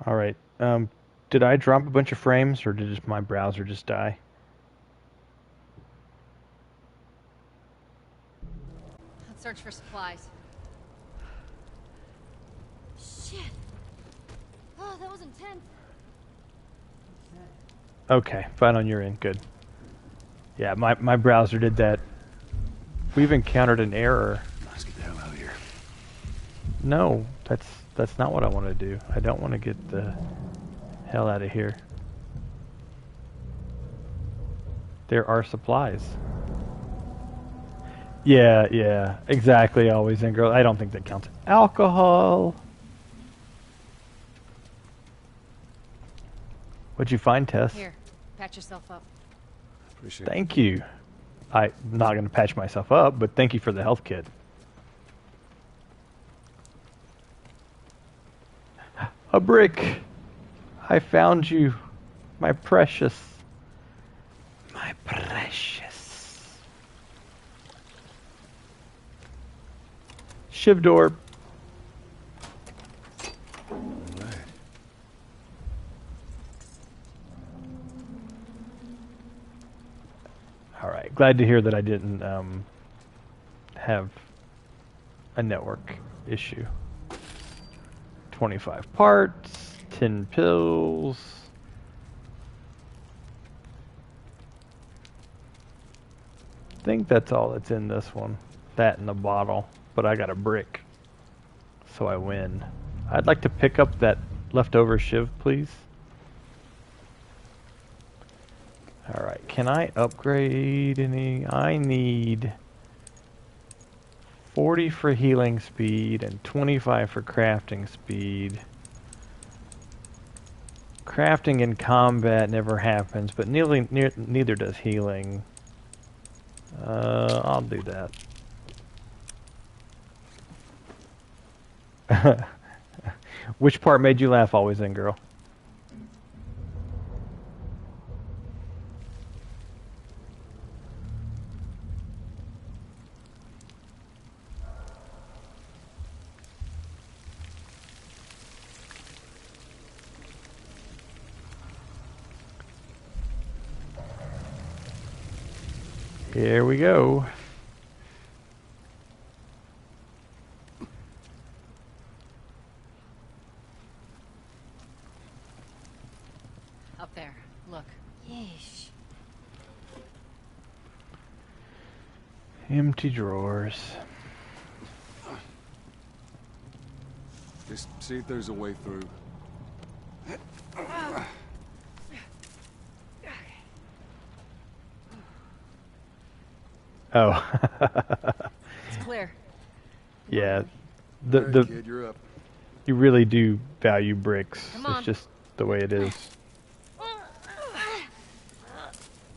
All right. Did I drop a bunch of frames, or did just my browser just die? Let's search for supplies. Shit. Oh, that was intense. Okay, fine on your end. Good. Yeah, my browser did that. We've encountered an error. Let's get the hell out of here. No, that's not what I want to do. I don't want to get the hell out of here. There are supplies. Yeah, exactly. Always in, girl. I don't think that counts. Alcohol. What'd you find, Tess? Here, patch yourself up. Appreciate it. Thank you. I'm not going to patch myself up, but thank you for the health kit. A brick. I found you, my precious. My precious. Shiv door. All right. Glad to hear that I didn't have a network issue. 25 parts, 10 pills. I think that's all that's in this one. That and the bottle. But I got a brick. So I win. I'd like to pick up that leftover shiv, please. Alright, can I upgrade any? I need 40 for healing speed and 25 for crafting speed. Crafting in combat never happens, but neither does healing. I'll do that. Which part made you laugh, Always In, girl? Here we go. Up there. Look. Yeesh. Empty drawers. Just see if there's a way through. Oh. It's clear. Yeah. Alright, kid, you're up. You really do value bricks. Come on. It's just the way it is.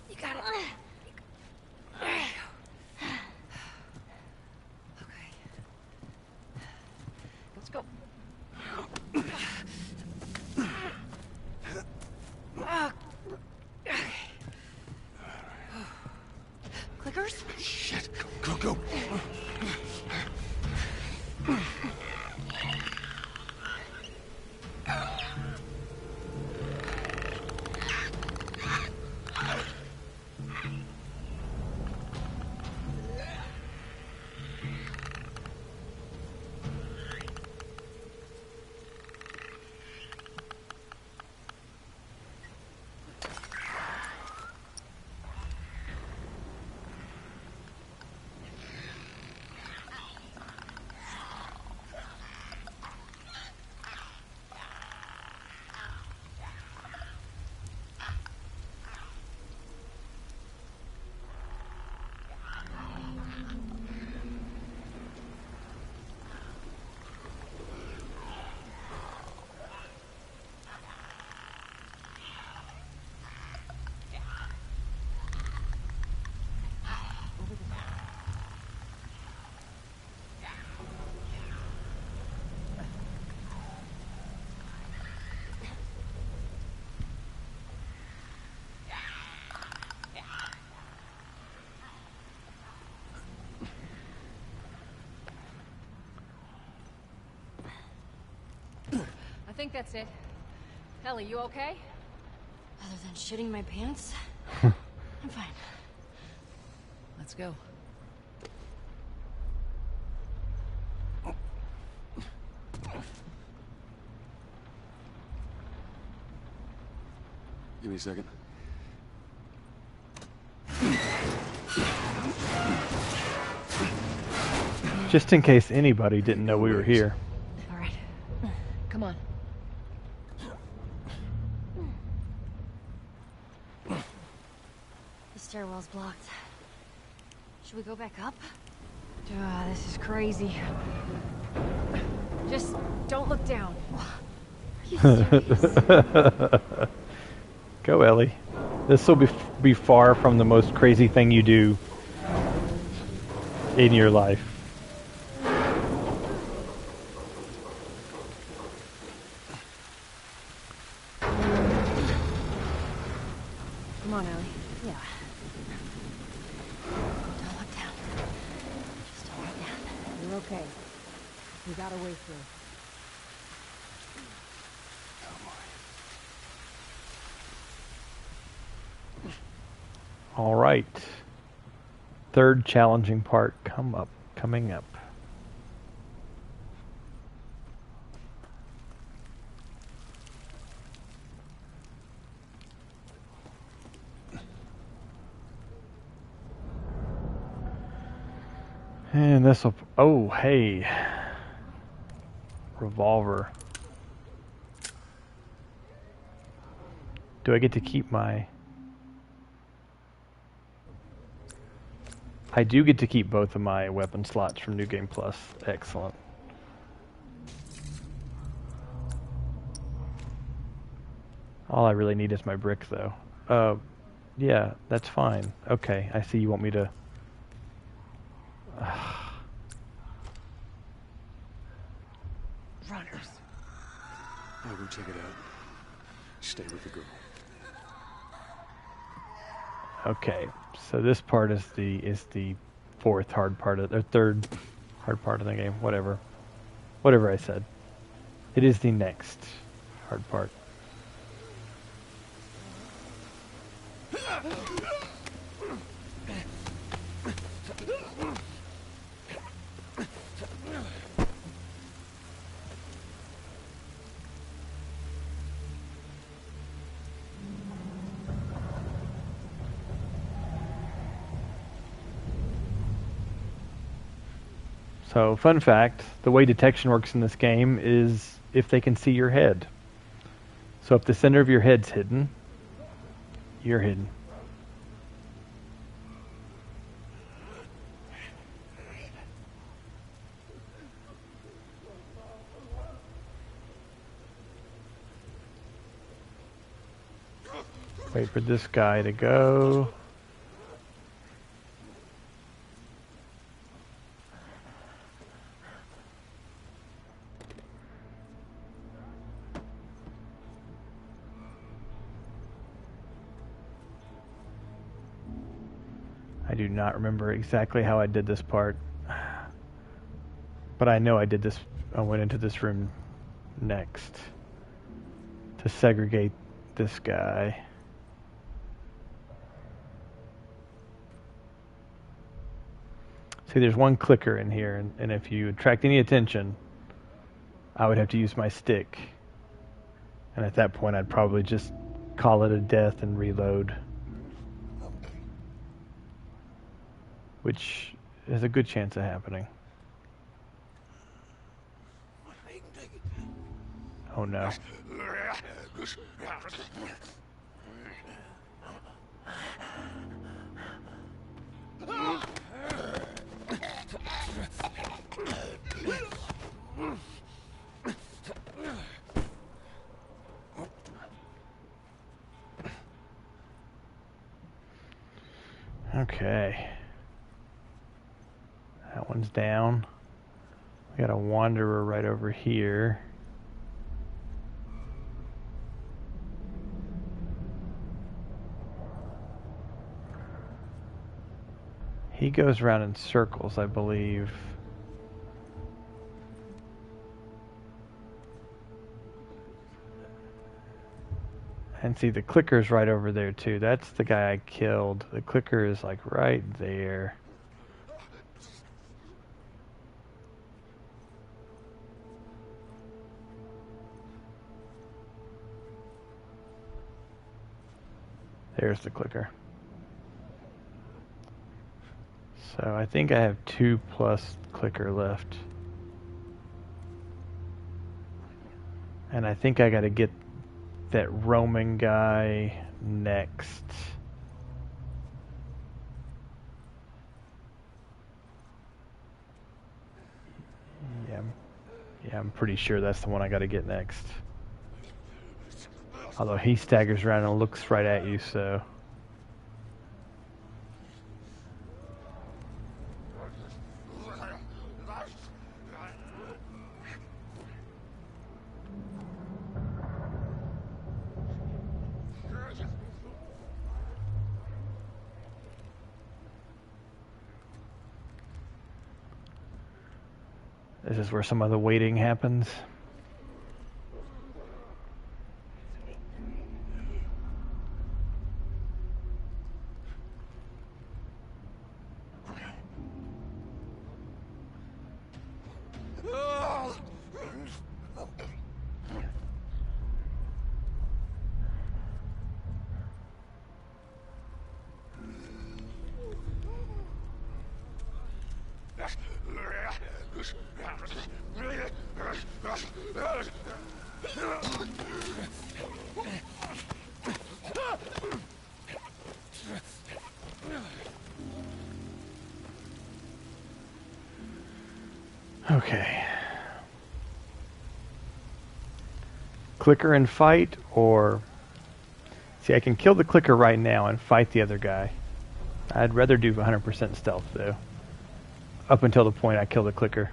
You got it. Okay. Let's go. Clickers? Shit, go. I think that's it. Ellie, you okay? Other than shitting my pants, I'm fine. Let's go. Give me a second. Just in case anybody didn't know we were here. All right. Come on. The stairwell's blocked. Should we go back up? This is crazy. Just don't look down. Are you serious? Go, Ellie. This will be far from the most crazy thing you do in your life. Come on, Ellie. Yeah. Don't look down. Just don't look down. You're okay. We got a way through. All right. Third challenging part come up. coming up. And this'll... Oh, hey. Revolver. Do I get to keep my... I do get to keep both of my weapon slots from New Game Plus. Excellent. All I really need is my brick, though. Yeah, that's fine. Okay, I see you want me to... Runners. I'll go check it out. Stay with the girl. Okay, so this part is the fourth hard part of... or third hard part of the game. Whatever. Whatever I said. It is the next hard part. So, fun fact, the way detection works in this game is if they can see your head. So if the center of your head's hidden, you're hidden. Wait for this guy to go. I do not remember exactly how I did this part, but I know I did this. I went into this room next to segregate this guy. See, there's one clicker in here, and if you attract any attention, I would have to use my stick. And at that point, I'd probably just call it a death and reload. Which is a good chance of happening. Oh no. Okay. That one's down. We got a wanderer right over here. He goes around in circles, I believe. And see, the clicker's right over there too. That's the guy I killed. The clicker is like right there. There's the clicker. So I think I have 2 plus clicker left. And I think I gotta get that roaming guy next. Yeah, I'm pretty sure that's the one I gotta get next. Although he staggers around and looks right at you, so... This is where some of the waiting happens. Okay. Clicker and fight, or... See, I can kill the clicker right now and fight the other guy. I'd rather do 100% stealth, though. Up until the point I kill the clicker.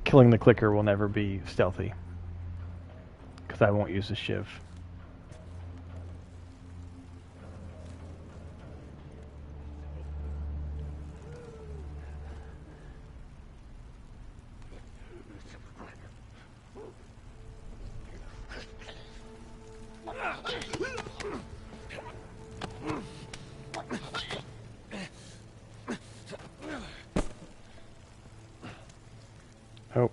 Killing the clicker will never be stealthy. Because I won't use the shiv. Oh,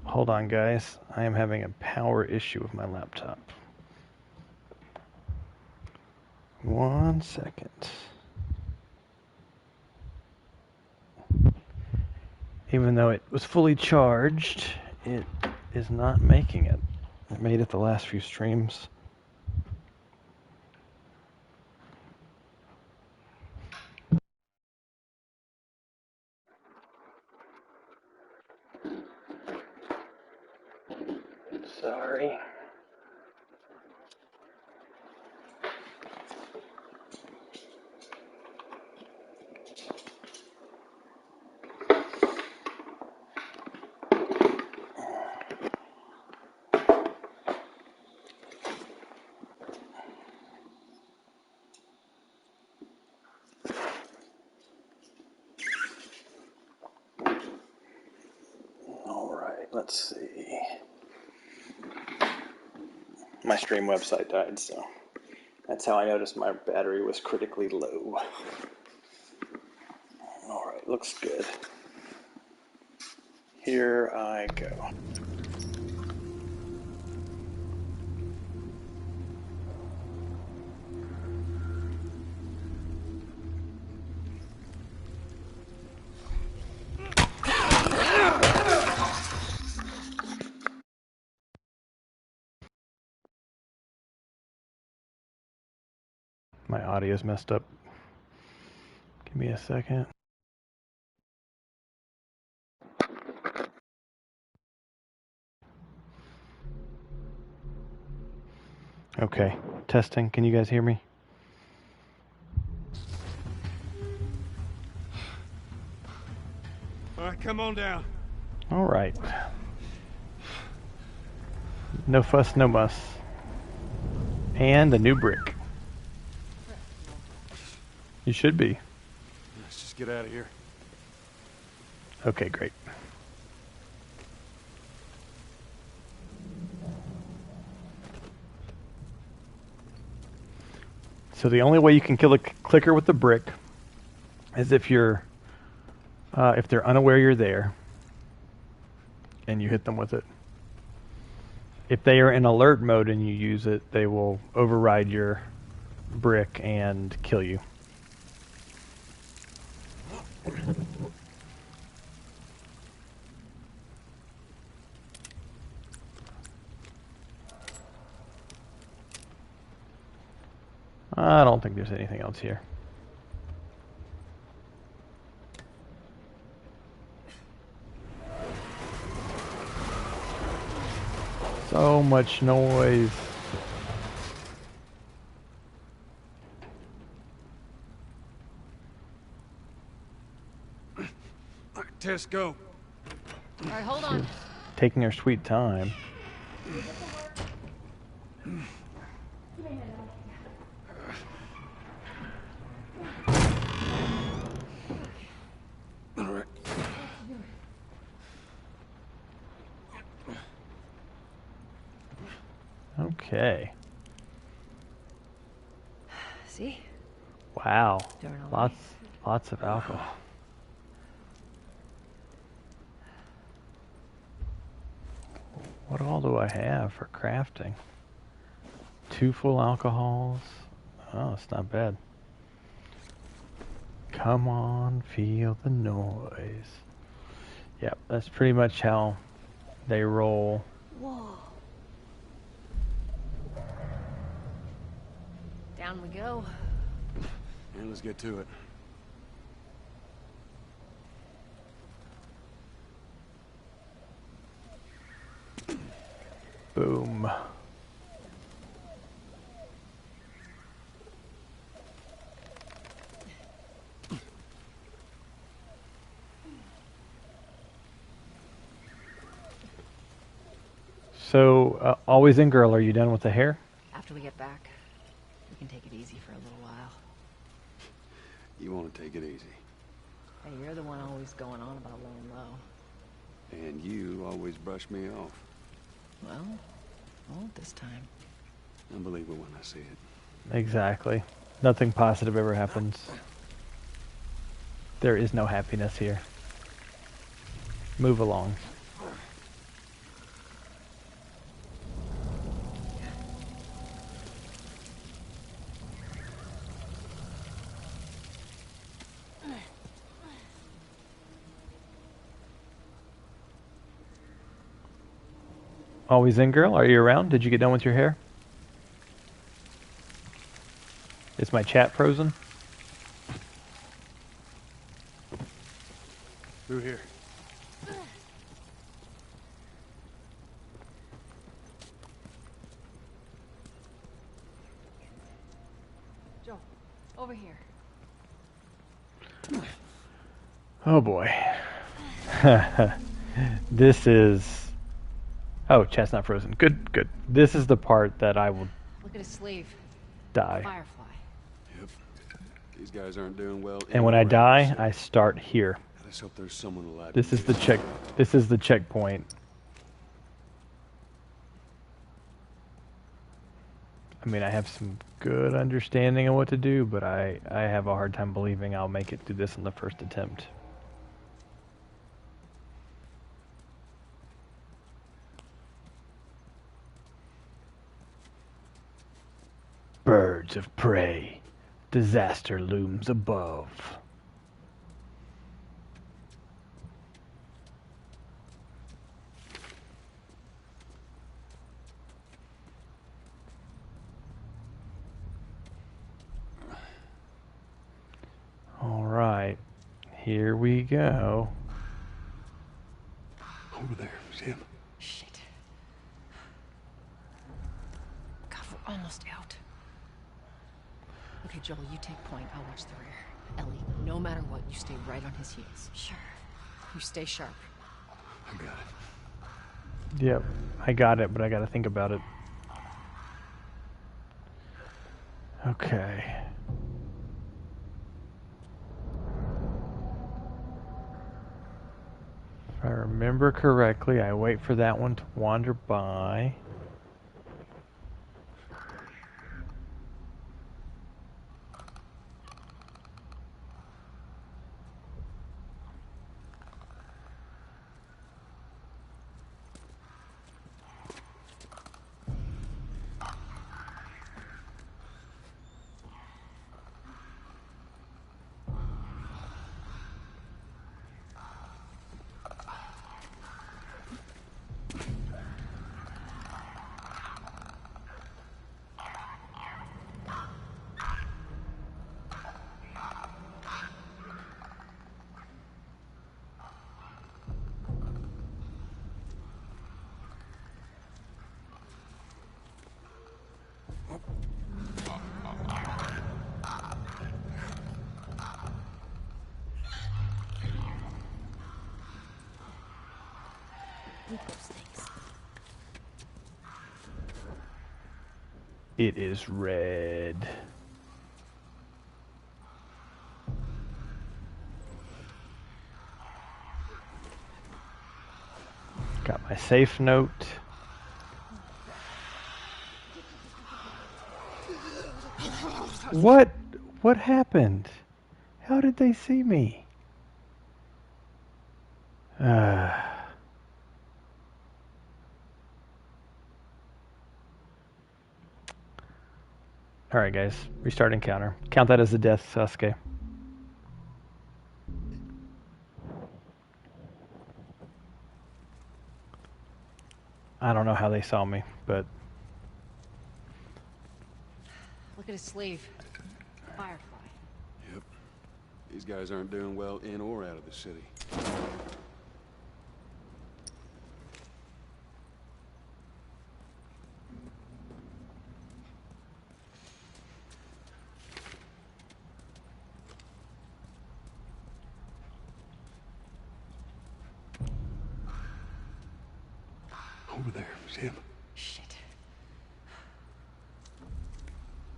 hold on, guys. I am having a power issue with my laptop. 1 second. Even though it was fully charged, it is not making it. It made it the last few streams. Sorry. Alright, let's see. My stream website died, so that's how I noticed my battery was critically low. Alright, looks good. Here I go. My audio's messed up. Give me a second. Okay, testing. Can you guys hear me? All right, come on down. All right. No fuss, no muss. And a new brick. You should be. Let's just get out of here. Okay, great. So the only way you can kill a clicker with the brick is if you're, if they're unaware you're there, and you hit them with it. If they are in alert mode and you use it, they will override your brick and kill you. I don't think there's anything else here. So much noise. All right, Tess, go. All right, hold on. Taking her sweet time. Okay. See? Wow. Doing all right. Lots of alcohol. What all do I have for crafting? 2 full alcohols. Oh, it's not bad. Come on, feel the noise. Yep, that's pretty much how they roll. Whoa. Down we go. And let's get to it. Boom. So, always in, girl, are you done with the hair? After we get back, we can take it easy for a little while. You want to take it easy. Hey, you're the one always going on about laying low. And you always brush me off. Well, I won't this time. I believe it when I see it. Exactly. Nothing positive ever happens. There is no happiness here. Move along. Always in, girl? Are you around? Did you get done with your hair? Is my chat frozen? Through here. Joel, over here. Oh boy. This is... Oh, chat's not frozen. Good, good. This is the part that I will Look at his sleeve. die. Firefly. Yep. These guys aren't doing well. And when I die, I start here. Let's hope there's someone alive. This is the check. This is the checkpoint. I mean, I have some good understanding of what to do, but I have a hard time believing I'll make it through this in the first attempt. Birds of prey. Disaster looms above. All right, here we go. Over there, see him? Shit. God, we're almost out. Okay, Joel, you take point. I'll watch the rear. Ellie, no matter what, you stay right on his heels. Sure. You stay sharp. I got it. Yep, I got it, but I got to think about it. Okay. If I remember correctly, I wait for that one to wander by. It is red. Got my safe note. What? What happened? How did they see me? Alright guys, restart encounter. Count that as a death, Sasuke. I don't know how they saw me, but Look at his sleeve. Firefly. Yep. These guys aren't doing well in or out of the city. Over there, Sam. Shit.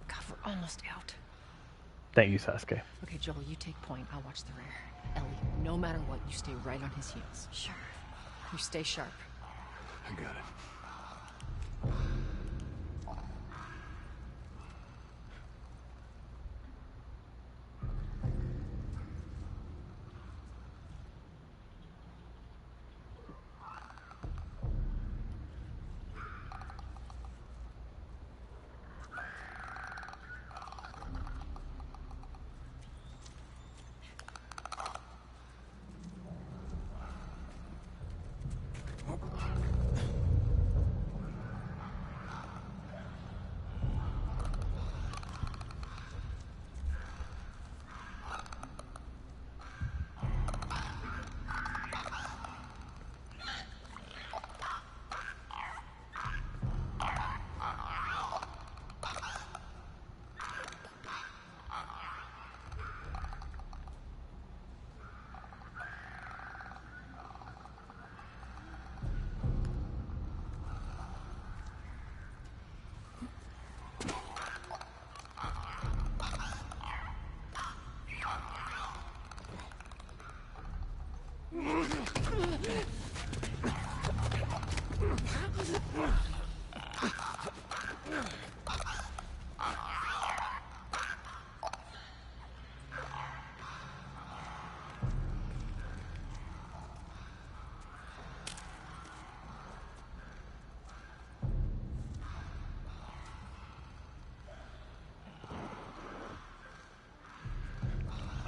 God, we're almost out. thank you, Sasuke. Okay, Joel, you take point. I'll watch the rear. Ellie, no matter what, you stay right on his heels. Sure. You stay sharp. I got it.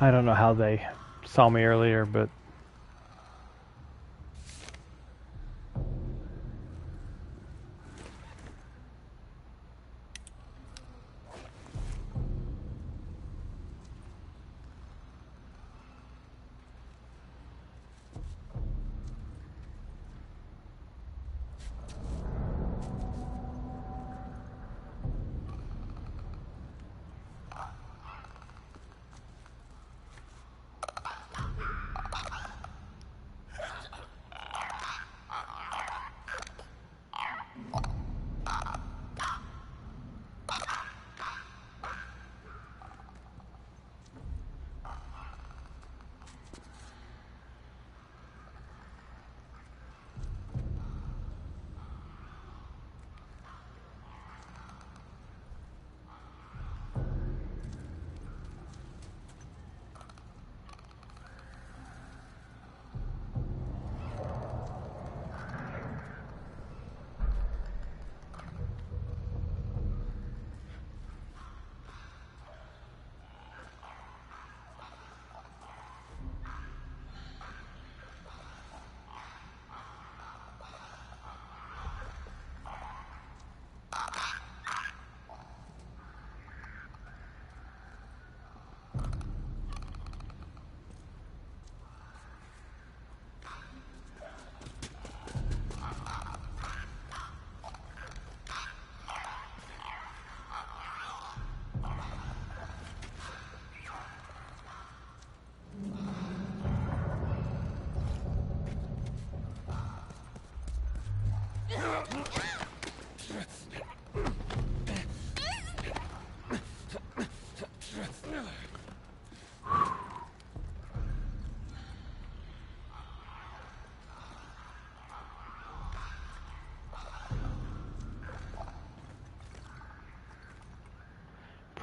I don't know how they saw me earlier, but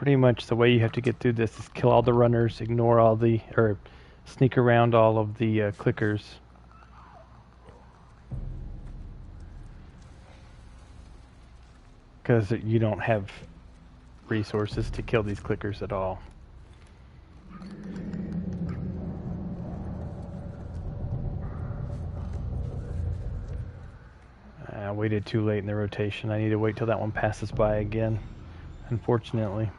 pretty much the way you have to get through this is kill all the runners, ignore all the, or sneak around all of the clickers. Because you don't have resources to kill these clickers at all. waited too late in the rotation. I need to wait till that one passes by again, unfortunately.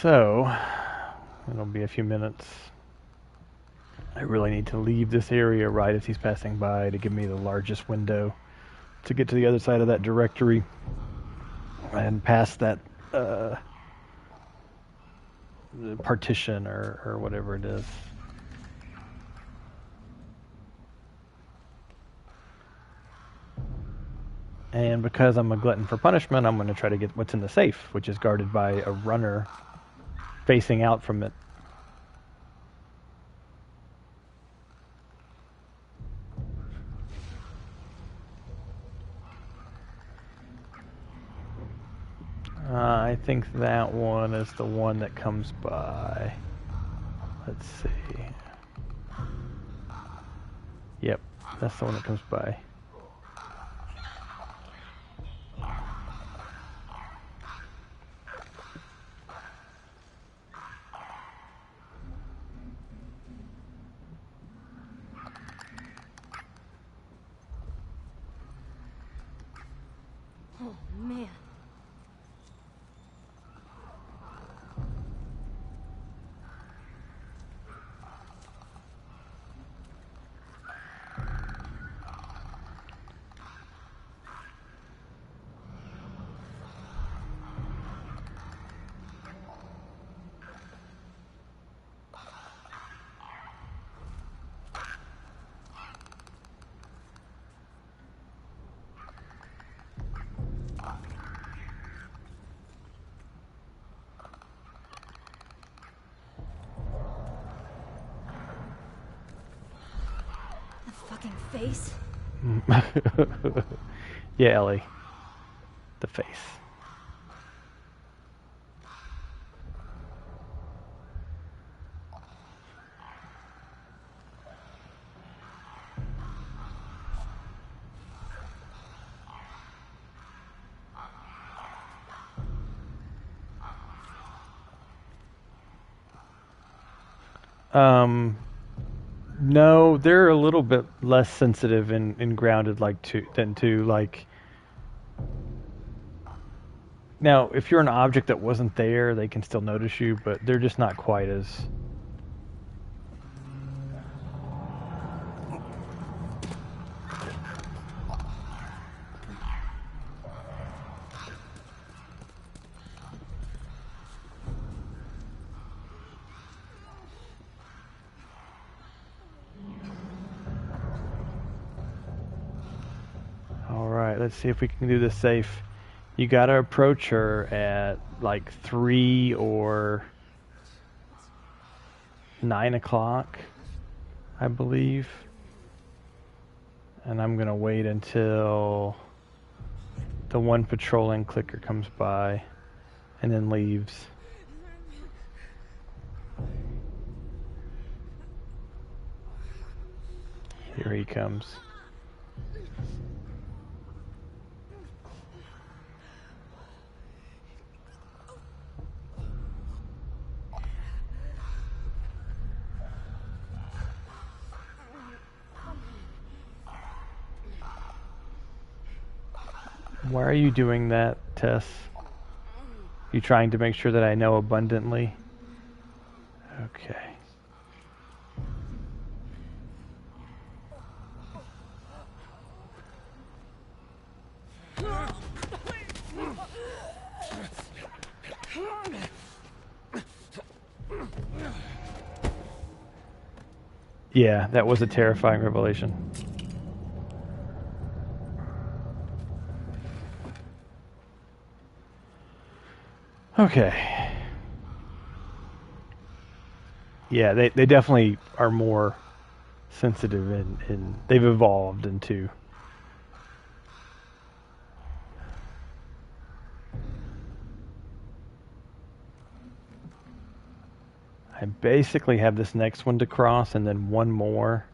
So, it'll be a few minutes. I really need to leave this area right as he's passing by to give me the largest window to get to the other side of that directory and past that partition or whatever it is. And because I'm a glutton for punishment, I'm going to try to get what's in the safe, which is guarded by a runner facing out from it. I think that one is the one that comes by. Let's see. Yep, that's the one that comes by. Oh, man. Fucking face. Yeah, Ellie. The face. No, they're a little bit less sensitive and grounded than to like. Now, if you're an object that wasn't there, they can still notice you, but they're just not quite as. Alright, let's see if we can do this safe. You gotta approach her at like 3 or 9 o'clock, I believe. And I'm gonna wait until the one patrolling clicker comes by and then leaves. Here he comes. Why are you doing that, Tess? You trying to make sure that I know abundantly? Okay. Yeah, that was a terrifying revelation. Okay. Yeah, they definitely are more sensitive and they've evolved into. I basically have this next one to cross and then one more.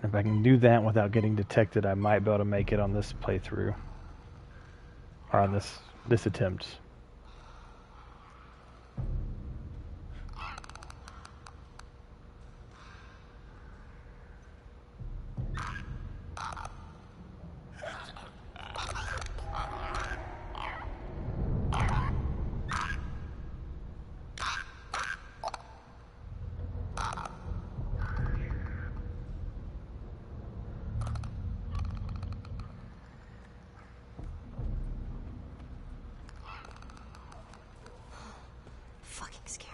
And if I can do that without getting detected, I might be able to make it on this playthrough. Or on this attempt. fucking scary.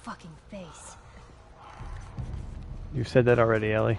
Fucking face. You said that already, Ellie.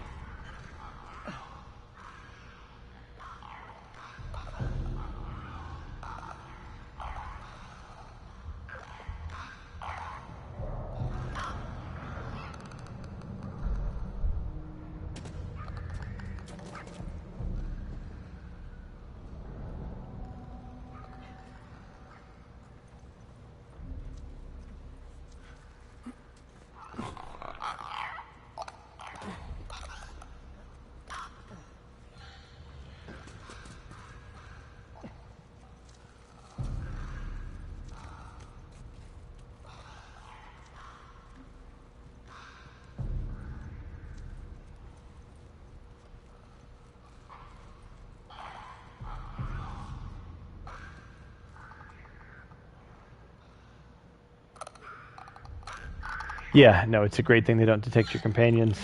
Yeah, no, it's a great thing they don't detect your companions.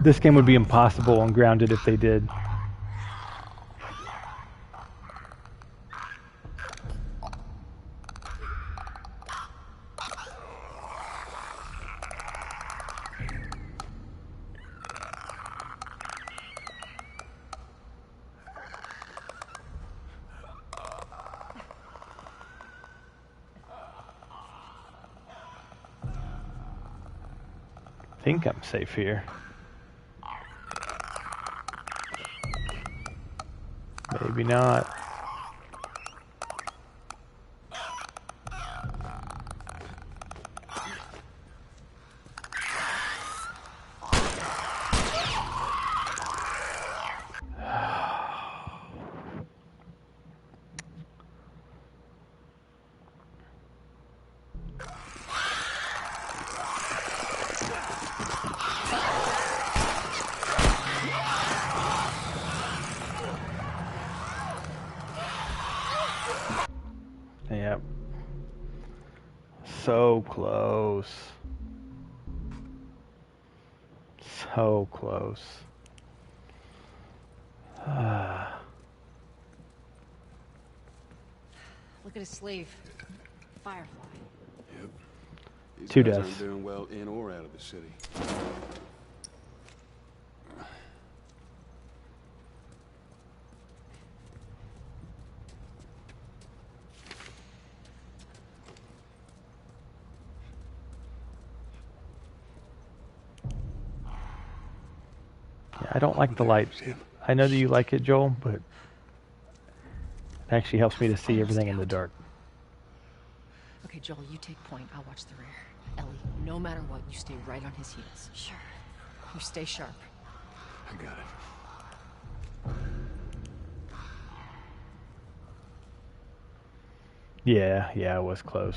This game would be impossible on Grounded if they did. I think I'm safe here. Maybe not. Yep. So close. So close. Look at his sleeve. Firefly. Yep. These Two guys deaths. aren't doing well in or out of the city. Yeah, I don't like the light. I know that you like it, Joel, but it actually helps me to see everything in the dark. Okay, Joel, you take point. I'll watch the rear. Ellie, no matter what, you stay right on his heels. Sure. You stay sharp. I got it. Yeah, it was close.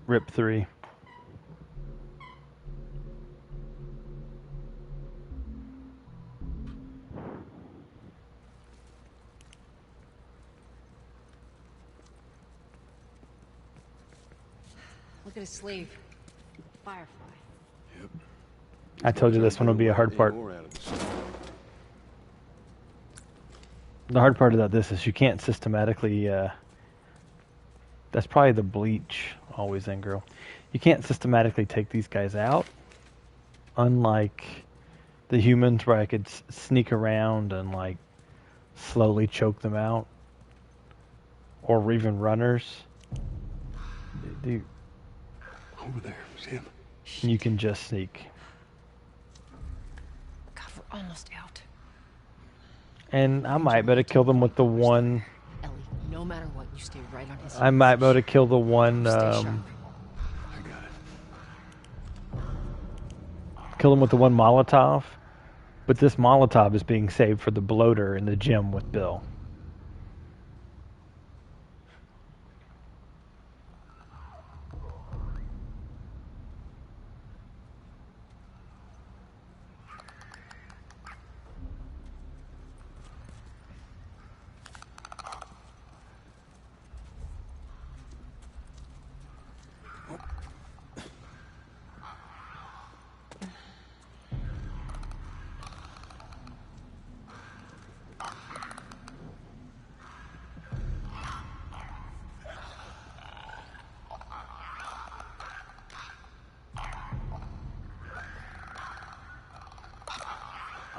Rip 3. Look at his sleeve. Firefly. Yep. I told you this one would be a hard part. The hard part about this is you can't systematically, that's probably the bleach, always in girl. You can't systematically take these guys out, unlike the humans where I could sneak around and like slowly choke them out, or even runners. Over there, Sam. You can just sneak. God, we're almost out. And I might be able to kill them with the one. Ellie, no matter what, you stay right on his I might be able to kill the one. Kill them with the one Molotov. But this Molotov is being saved for the bloater in the gym with Bill.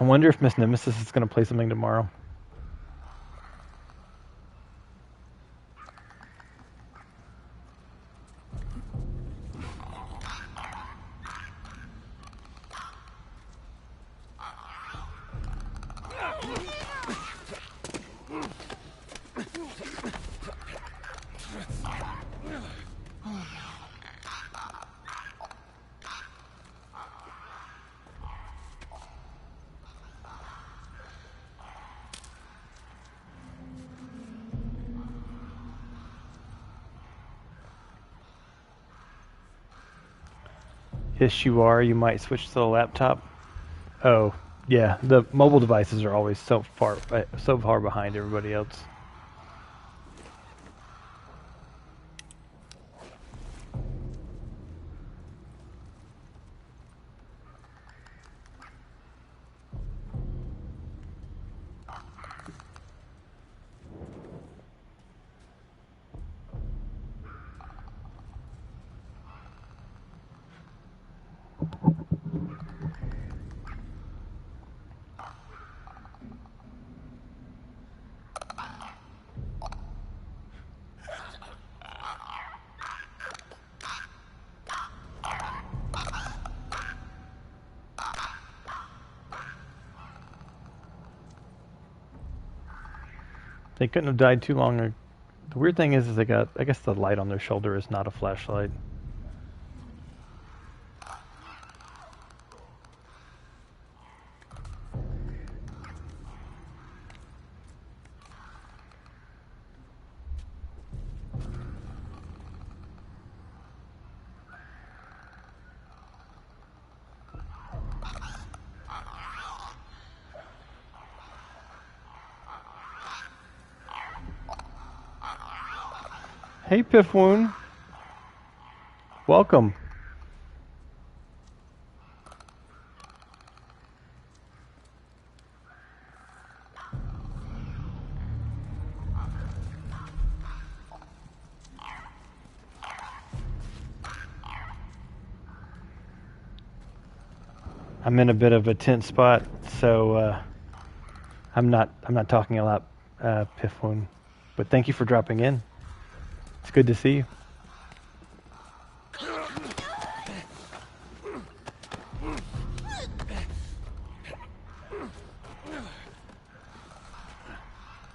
I wonder if Miss Nemesis is going to play something tomorrow. Yes, you are. You might switch to the laptop. Oh, yeah. The mobile devices are always so far behind everybody else. They couldn't have died too long. The weird thing is they got, I guess the light on their shoulder is not a flashlight. Hey, Piffwoon. Welcome. I'm in a bit of a tense spot, so I'm not talking a lot, Piffwoon. But thank you for dropping in. It's good to see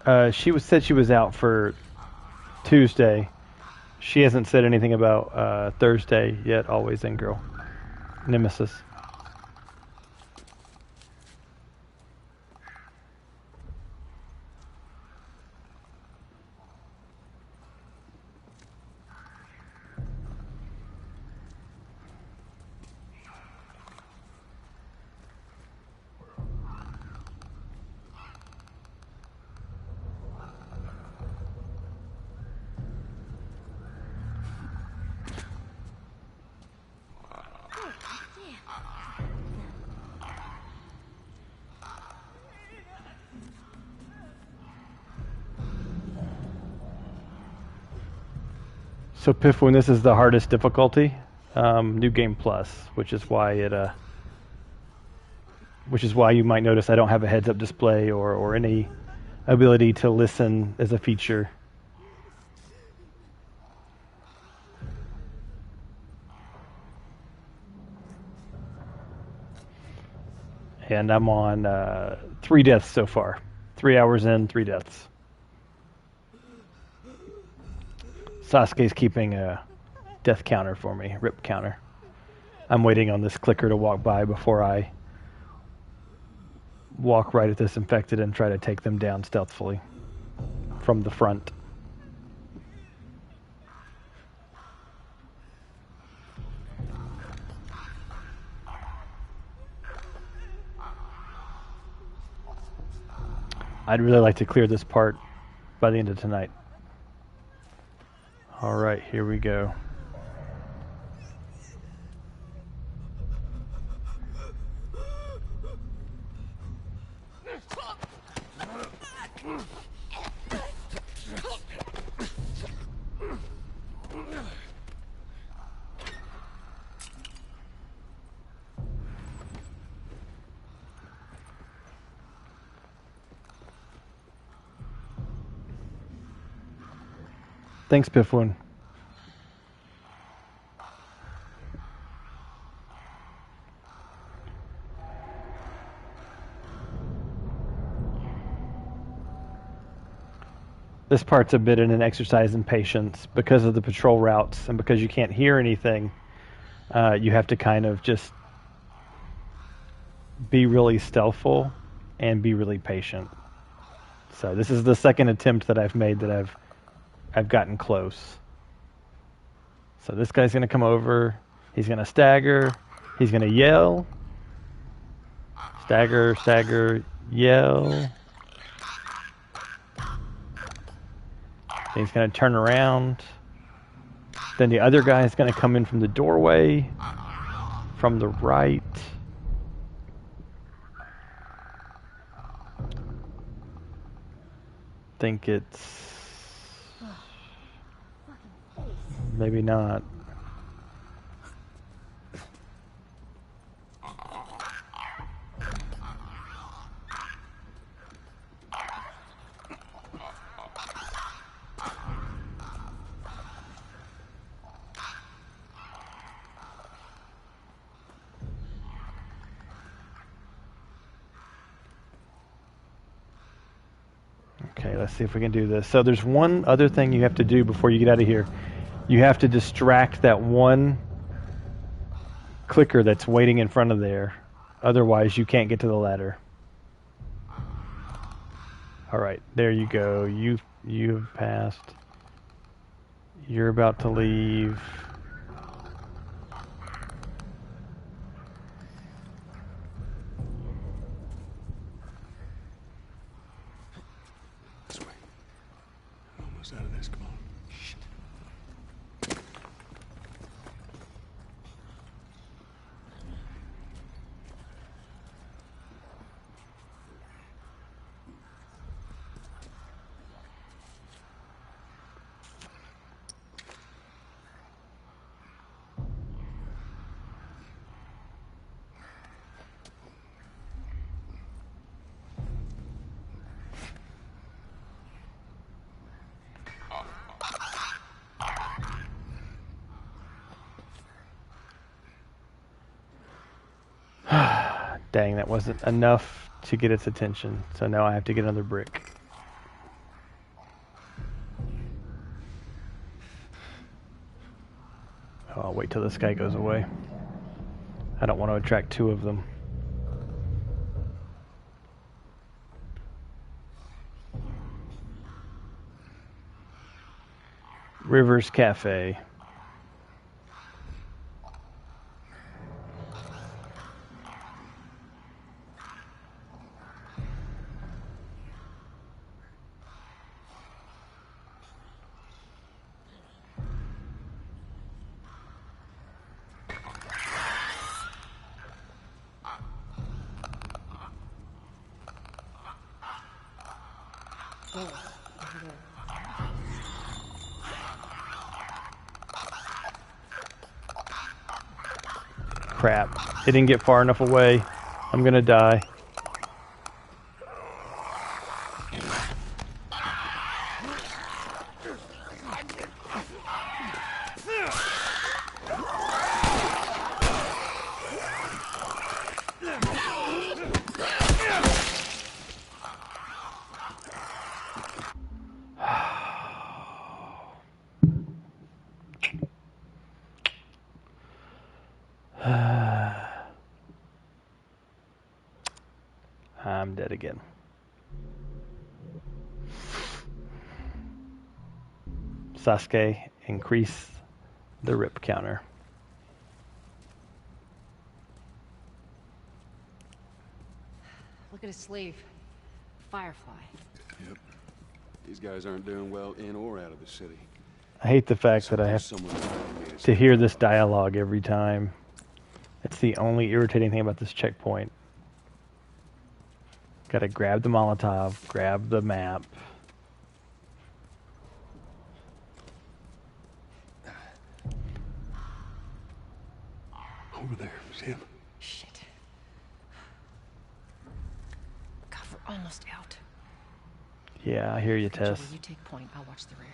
you. She said she was out for Tuesday. She hasn't said anything about Thursday yet. Always in girl. Nemesis. So Piff, when this is the hardest difficulty, New Game Plus, which is why you might notice I don't have a heads-up display or any ability to listen as a feature. And I'm on 3 deaths so far. 3 hours in, 3 deaths. Sasuke's keeping a death counter for me, rip counter. I'm waiting on this clicker to walk by before I walk right at this infected and try to take them down stealthily from the front. I'd really like to clear this part by the end of tonight. All right, here we go. Thanks, Piffwin. This part's a bit in an exercise in patience because of the patrol routes and because you can't hear anything. You have to kind of just be really stealthful and be really patient. So this is the second attempt that I've made that I've gotten close. So this guy's going to come over. He's going to stagger. He's going to yell. Stagger, stagger, yell. Then he's going to turn around. Then the other guy is going to come in from the doorway, from the right. Think it's... maybe not. Okay, let's see if we can do this. So there's one other thing you have to do before you get out of here. You have to distract that one clicker that's waiting in front of there. Otherwise, you can't get to the ladder. All right, there you go. You've passed. You're about to leave. This way. I'm almost out of this. Come on. Shit. Dang, that wasn't enough to get its attention. So now I have to get another brick. Oh, I'll wait till this guy goes away. I don't want to attract 2 of them. Rivers Cafe. crap. It didn't get far enough away. I'm gonna die. I'm dead again. Sasuke, increase the rip counter. Look at his sleeve. Firefly. Yep. These guys aren't doing well in or out of the city. I hate the fact that I have to hear this dialogue every time. It's the only irritating thing about this checkpoint. Gotta grab the Molotov, grab the map. Over there, see him? Shit. God, we're almost out. Yeah, I hear you, Tess. Joey, you take point. I'll watch the rear.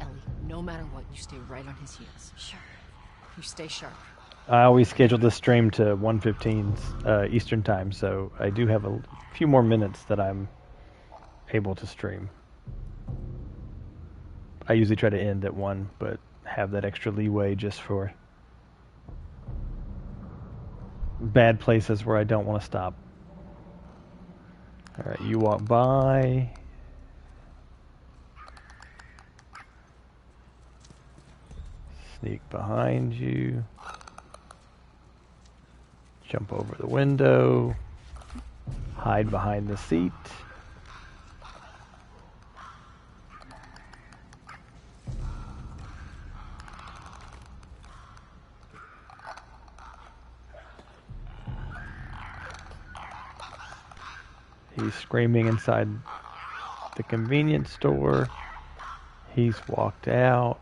Ellie, no matter what, you stay right on his heels. Sure. You stay sharp. I always schedule this stream to 1:15 Eastern time, so I do have a few more minutes that I'm able to stream. I usually try to end at 1, but have that extra leeway just for bad places where I don't want to stop. Alright, you walk by. Sneak behind you. Jump over the window. Hide behind the seat. He's screaming inside the convenience store. He's walked out.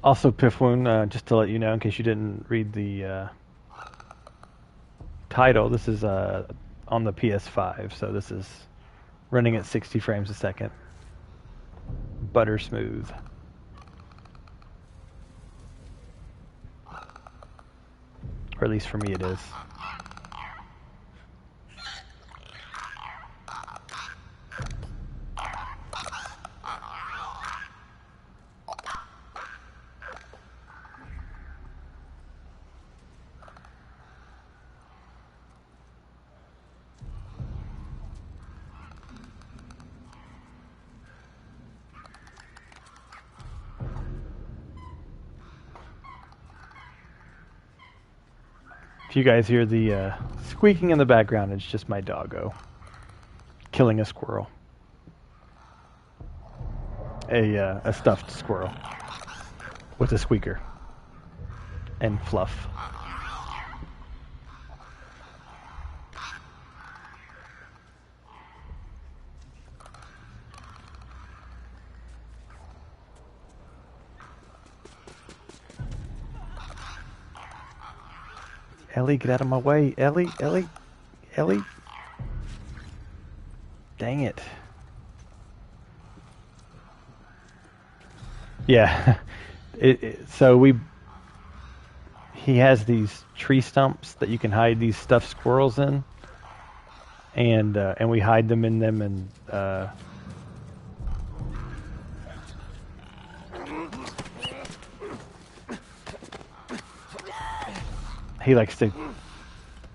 Also, Pifwoon, just to let you know, in case you didn't read the title, this is on the PS5, so this is running at 60 frames a second. Butter smooth. Or at least for me it is. If you guys hear the squeaking in the background, it's just my doggo killing a squirrel. A stuffed squirrel with a squeaker and fluff. Ellie, get out of my way. Ellie. Dang it. Yeah. He has these tree stumps that you can hide these stuffed squirrels in. and we hide them in them, and he likes to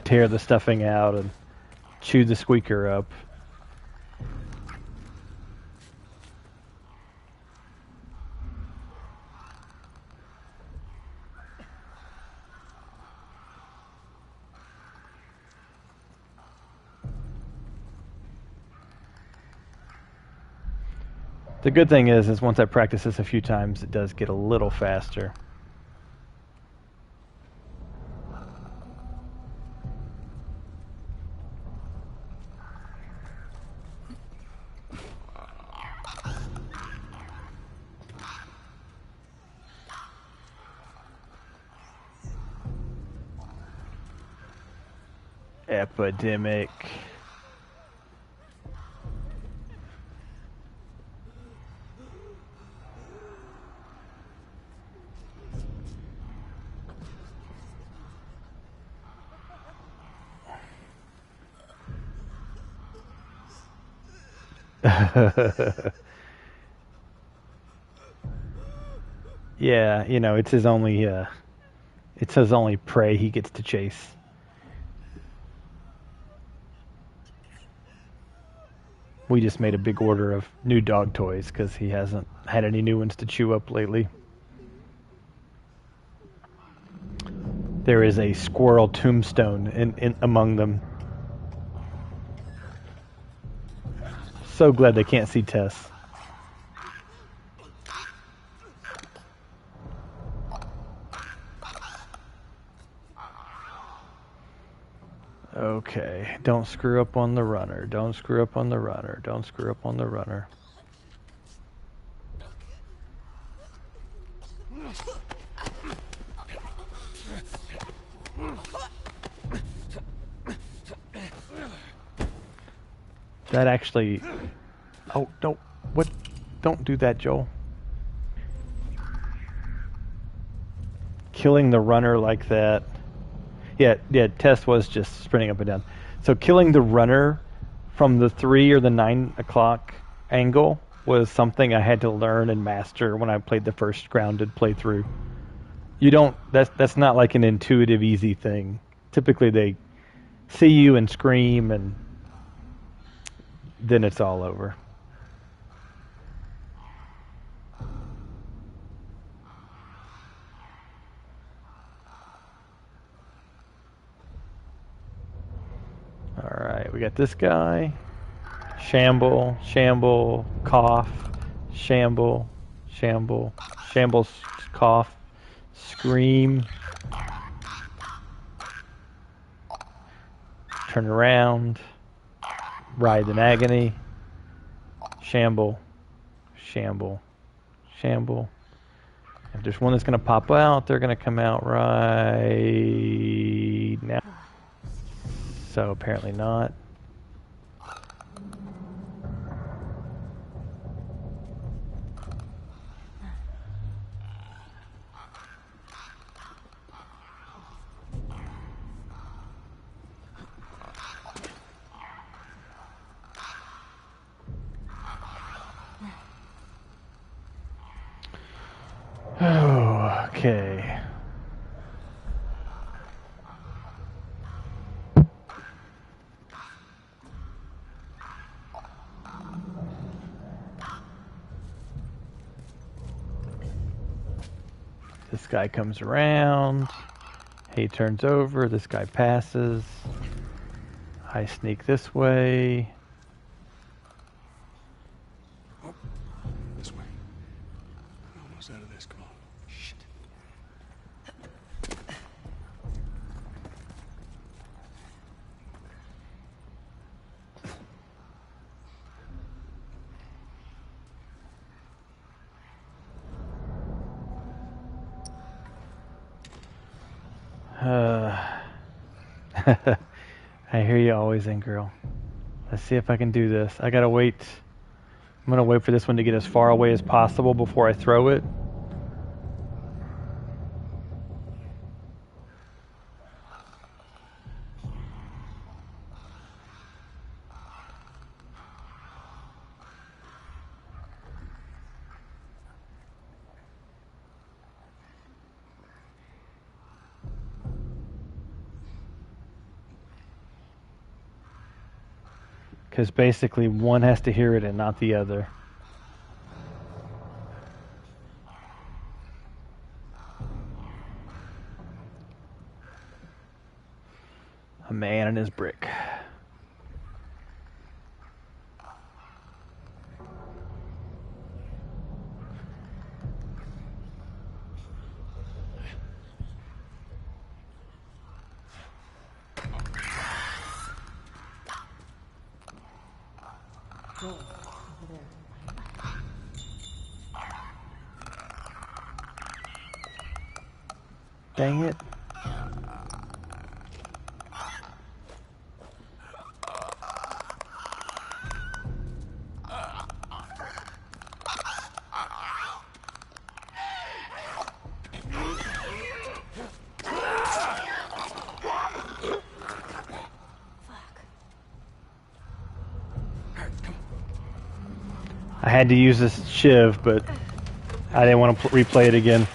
tear the stuffing out and chew the squeaker up. The good thing is once I practice this a few times, it does get a little faster. Epidemic. Yeah, you know, it's his only prey he gets to chase. We just made a big order of new dog toys because he hasn't had any new ones to chew up lately. There is a squirrel tombstone in among them. So glad they can't see Tess. Okay, don't screw up on the runner. Don't screw up on the runner. Don't screw up on the runner. That actually... Oh, don't... What? Don't do that, Joel. Killing the runner like that... Yeah, Tess was just sprinting up and down. So killing the runner from the 3 or the 9 o'clock angle was something I had to learn and master when I played the first grounded playthrough. You don't... That's not like an intuitive, easy thing. Typically they see you and scream and then it's all over. Alright, we got this guy. Shamble, shamble, cough, shamble, shamble, shamble, cough, scream, turn around, writhe in agony, shamble, shamble, shamble. If there's one that's going to pop out, they're going to come out right now. So apparently not. Oh, okay. This guy comes around. He turns over. This guy passes. I sneak this way. Oh, this way. I'm almost out of this. Come on. Shit. I hear you always in, girl. Let's see if I can do this. I gotta wait. I'm gonna wait for this one to get as far away as possible before I throw it. Because basically one has to hear it and not the other. A man and his brick. Joel, over there. Dang it. I had to use this shiv, but I didn't want to replay it again.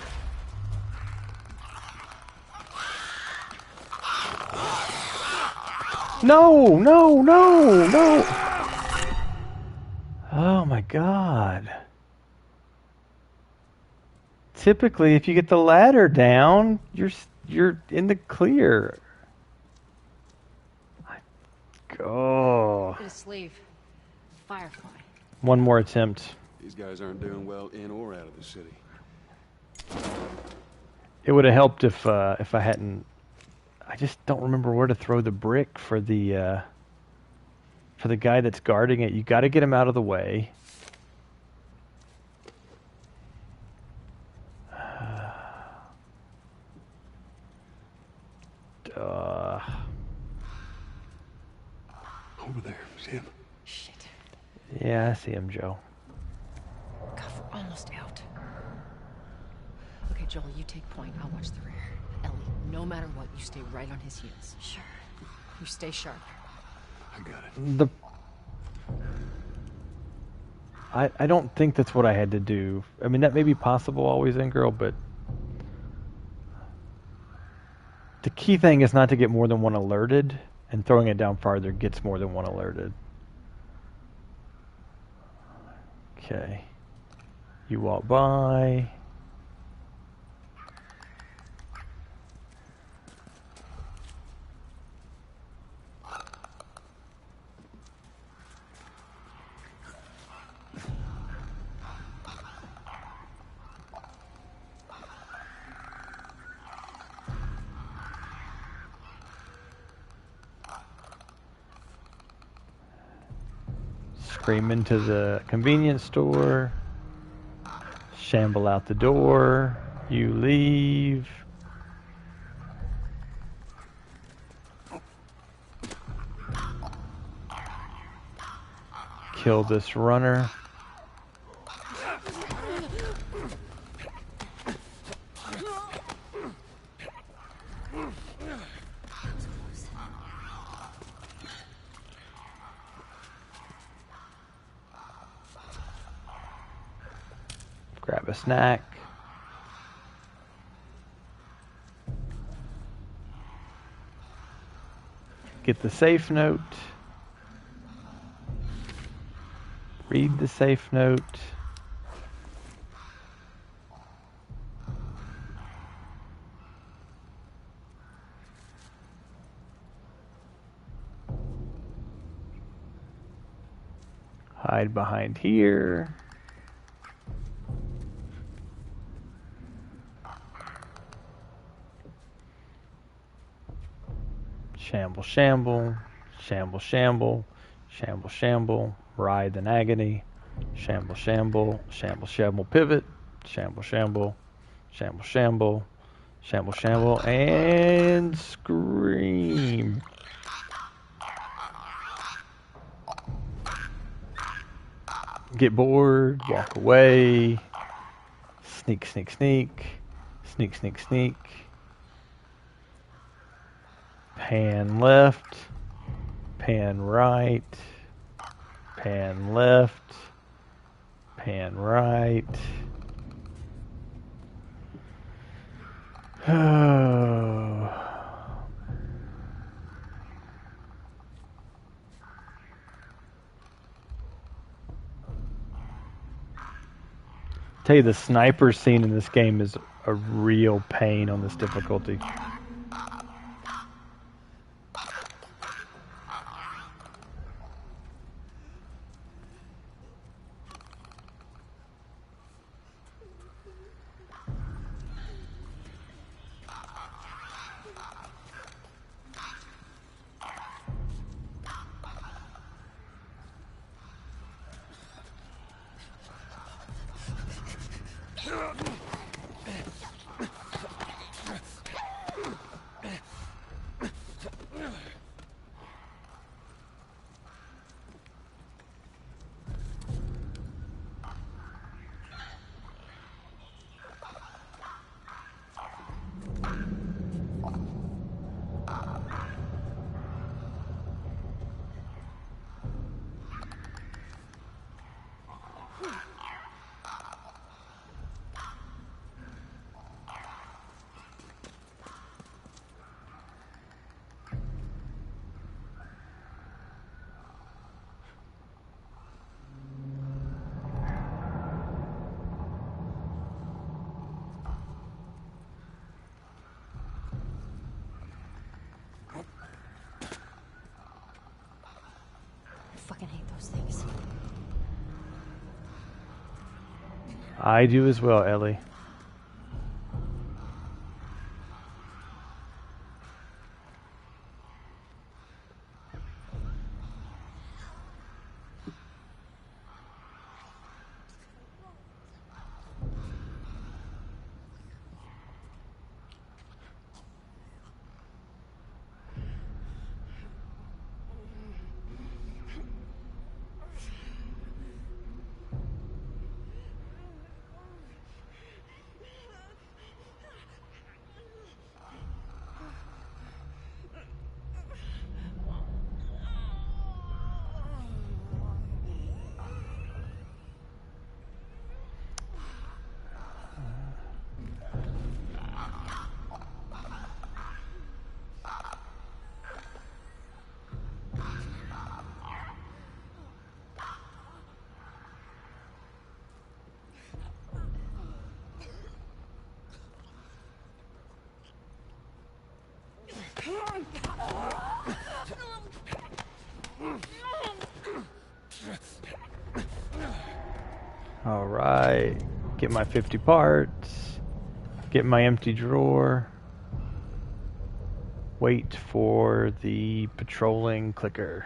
No, no, no, no. Oh my God. Typically, if you get the ladder down, you're in the clear. Oh. Get a sleeve. Firefly. One more attempt. These guys aren't doing well in or out of the city. It would have helped if I hadn't. I just don't remember where to throw the brick for the guy that's guarding it. You got to get him out of the way. Over there, see him? Shit. Yeah, I see him, Joe. God, we're almost out. Okay, Joel, you take point. I'll watch the rear. Ellie, no matter what, you stay right on his heels. Sure. You stay sharp. I got it. I don't think that's what I had to do. I mean, that may be possible always in girl, but the key thing is not to get more than one alerted, and throwing it down farther gets more than one alerted. Okay. You walk by. Scream into the convenience store. Shamble out the door. You leave. Kill this runner. Grab a snack. Get the safe note. Read the safe note. Hide behind here. Shamble, shamble, shamble, shamble, shamble, shamble, writhe in agony, shamble, shamble, shamble, shamble, pivot, shamble, shamble, shamble, shamble, shamble, shamble, and scream. Get bored, walk away, sneak, sneak, sneak, sneak, sneak, sneak. Pan left, pan right, pan left, pan right. Oh. tell you, the sniper scene in this game is a real pain on this difficulty. I fucking hate those things. I do as well, Ellie. Alright, get my 50 parts, get my empty drawer, wait for the patrolling clicker.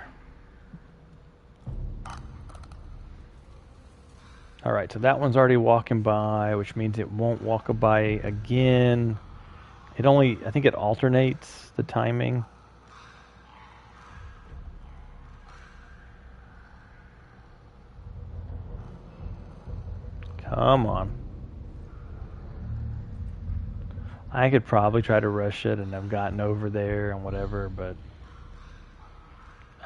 Alright, so that one's already walking by, which means it won't walk by again. It only, I think it alternates the timing. Come on. I could probably try to rush it and have gotten over there and whatever, but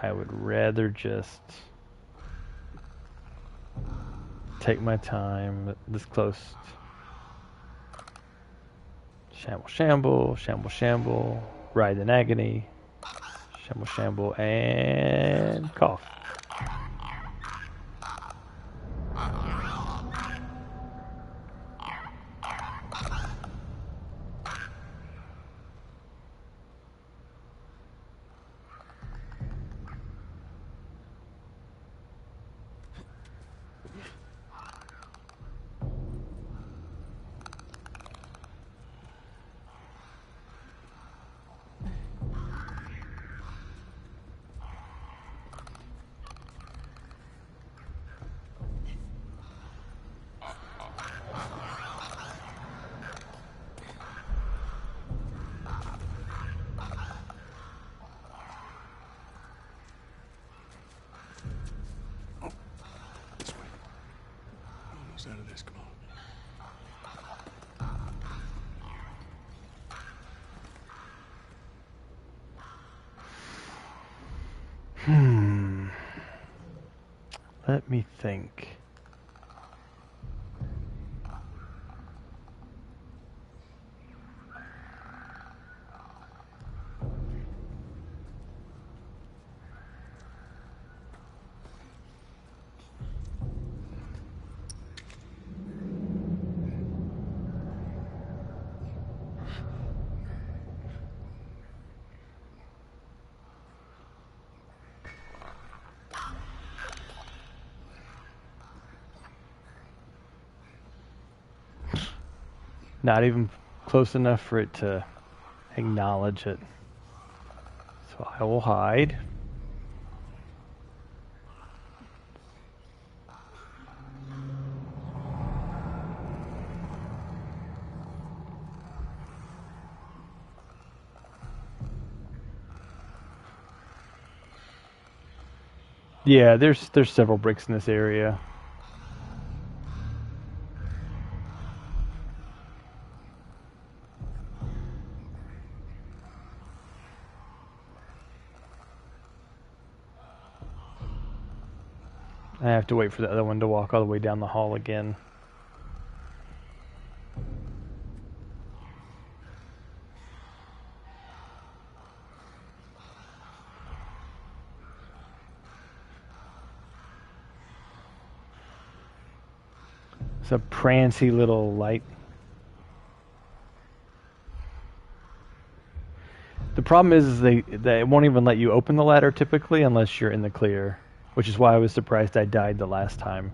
I would rather just take my time this close. Shamble, shamble, shamble, shamble, ride in agony, shamble, shamble, and cough. Out of this, come on. Let me think. Not even close enough for it to acknowledge it. So I will hide. Yeah, there's several bricks in this area. I have to wait for the other one to walk all the way down the hall again. It's a prancy little light. The problem is they won't even let you open the ladder typically unless you're in the clear, which is why I was surprised I died the last time.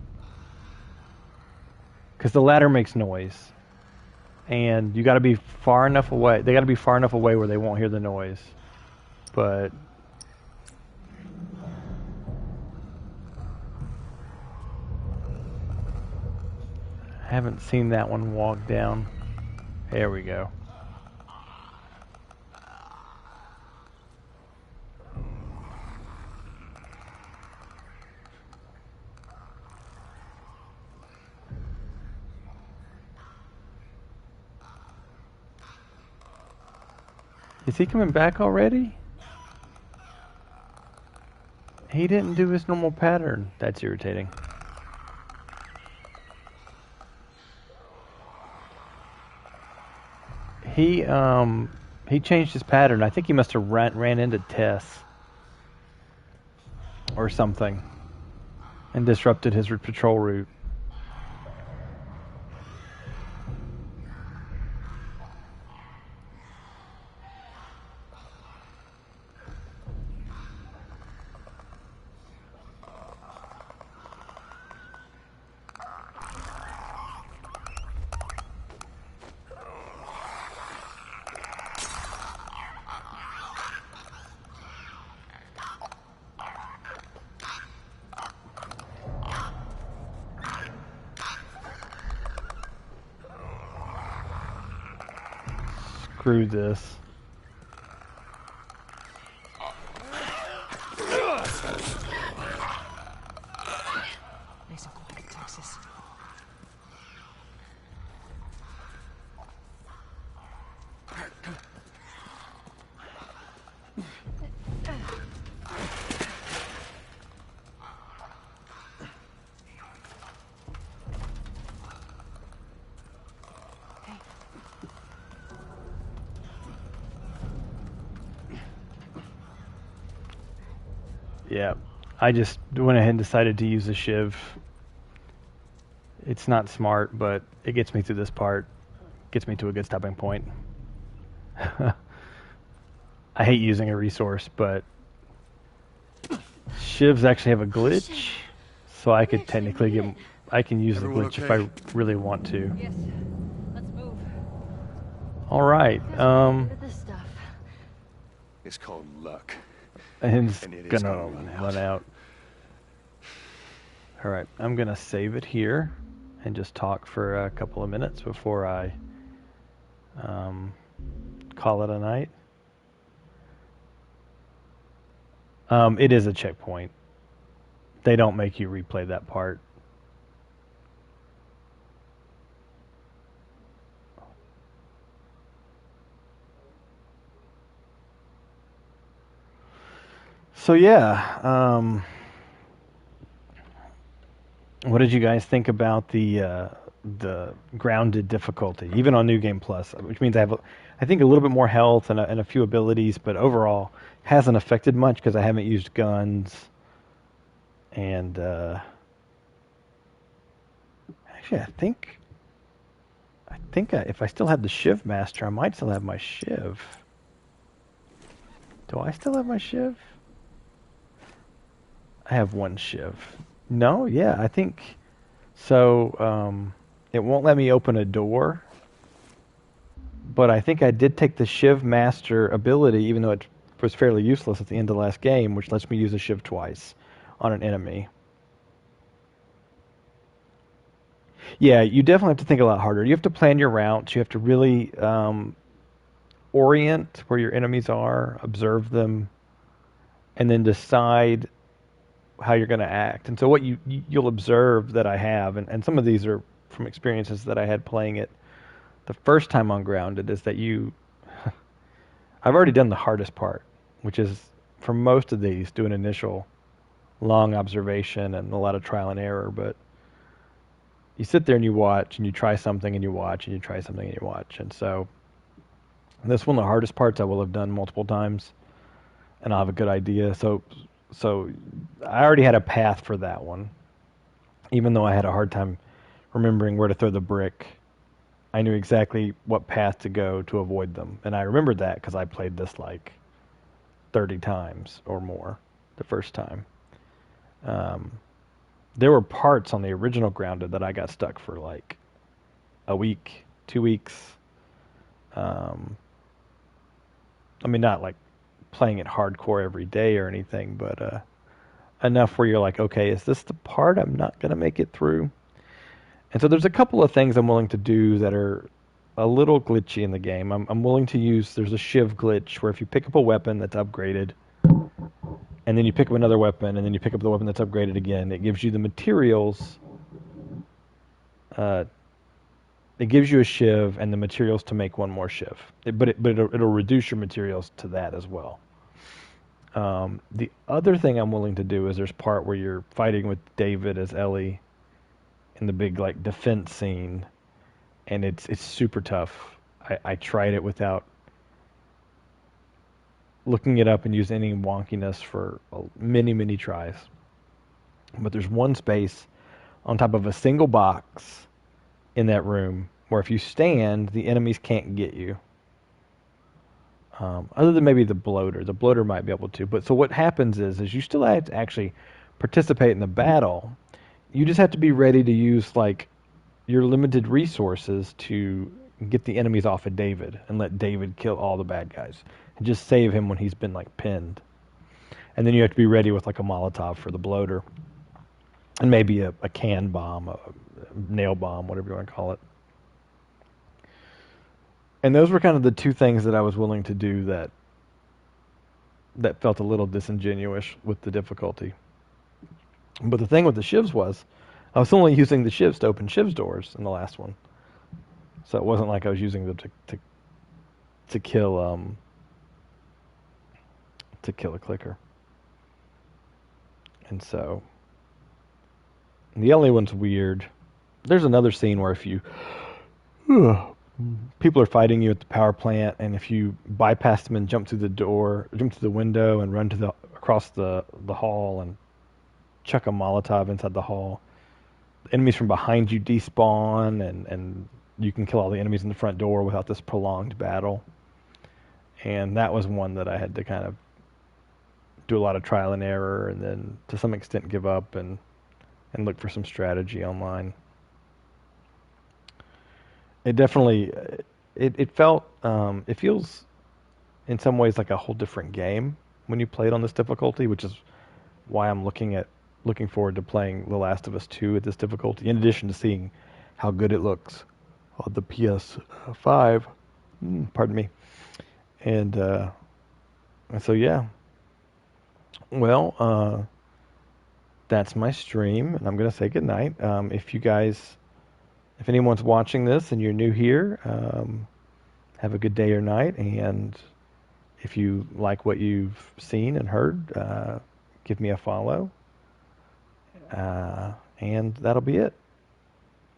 Because the ladder makes noise, and you got to be far enough away. They got to be far enough away where they won't hear the noise. But I haven't seen that one walk down. There we go. Is he coming back already? He didn't do his normal pattern. That's irritating. He changed his pattern. I think he must have ran into Tess or something and disrupted his patrol route. Screw this. Nice and quiet, Texas. Yeah, I just went ahead and decided to use a shiv. It's not smart, but it gets me through this part. Gets me to a good stopping point. I hate using a resource, but shivs actually have a glitch, so I could technically get. I can use Everyone the glitch okay? if I really want to. Yes. Let's move. All right. This stuff. It's called luck. And it's And it is gonna run out. All right, I'm gonna save it here and just talk for a couple of minutes before I call it a night. It is a checkpoint. They don't make you replay that part. So yeah, what did you guys think about the grounded difficulty, even on New Game Plus, which means I have, I think, a little bit more health and a few abilities, but overall hasn't affected much because I haven't used guns. And actually, I think if I still have the Shiv Master, I might still have my Shiv. Do I still have my Shiv? I have one Shiv. No, yeah, I think so. It won't let me open a door but I think I did take the Shiv Master ability, even though it was fairly useless at the end of the last game, which lets me use a Shiv twice on an enemy. Yeah, you definitely have to think a lot harder. You have to plan your routes. You have to really orient where your enemies are, observe them, and then decide how you're going to act. And so what you'll observe that I have, and some of these are from experiences that I had playing it the first time on Grounded, is that I've already done the hardest part, which is for most of these do an initial long observation and a lot of trial and error, but you sit there and you watch and you try something and you watch and you try something and you watch. And so this one of the hardest parts I will have done multiple times and I'll have a good idea. So I already had a path for that one. Even though I had a hard time remembering where to throw the brick, I knew exactly what path to go to avoid them. And I remembered that because I played this like 30 times or more the first time. There were parts on the original Grounded that I got stuck for like a week, 2 weeks. I mean, not like playing it hardcore every day or anything, but enough where you're like, okay, is this the part I'm not going to make it through? And so there's a couple of things I'm willing to do that are a little glitchy in the game. I'm willing to use, there's a Shiv glitch where if you pick up a weapon that's upgraded, and then you pick up another weapon, and then you pick up the weapon that's upgraded again, it gives you the materials. It gives you a Shiv and the materials to make one more Shiv. It'll reduce your materials to that as well. The other thing I'm willing to do is there's part where you're fighting with David as Ellie in the big like defense scene, and it's super tough. I tried it without looking it up and used any wonkiness for many tries. But there's one space on top of a single box in that room where if you stand, the enemies can't get you. Other than maybe the bloater. The bloater might be able to. But so what happens is you still have to actually participate in the battle. You just have to be ready to use like your limited resources to get the enemies off of David and let David kill all the bad guys and just save him when he's been like pinned. And then you have to be ready with like a Molotov for the bloater and maybe a can bomb, a nail bomb, whatever you want to call it. And those were kind of the two things that I was willing to do that felt a little disingenuous with the difficulty. But the thing with the shivs was, I was only using the shivs to open shivs doors in the last one. So it wasn't like I was using them to kill a clicker. And so the Ellie one's weird. There's another scene where if you people are fighting you at the power plant, and if you bypass them and jump through the window and run across the hall and chuck a Molotov inside the hall, the enemies from behind you despawn, and you can kill all the enemies in the front door without this prolonged battle. And that was one that I had to kind of do a lot of trial and error, and then to some extent give up and look for some strategy online. It definitely, it felt, it feels in some ways like a whole different game when you play it on this difficulty, which is why I'm looking forward to playing The Last of Us 2 at this difficulty, in addition to seeing how good it looks on the PS5. Pardon me. And so, yeah. Well, that's my stream, and I'm going to say goodnight. If anyone's watching this and you're new here, have a good day or night. And if you like what you've seen and heard, give me a follow. And that'll be it.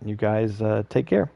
You guys take care.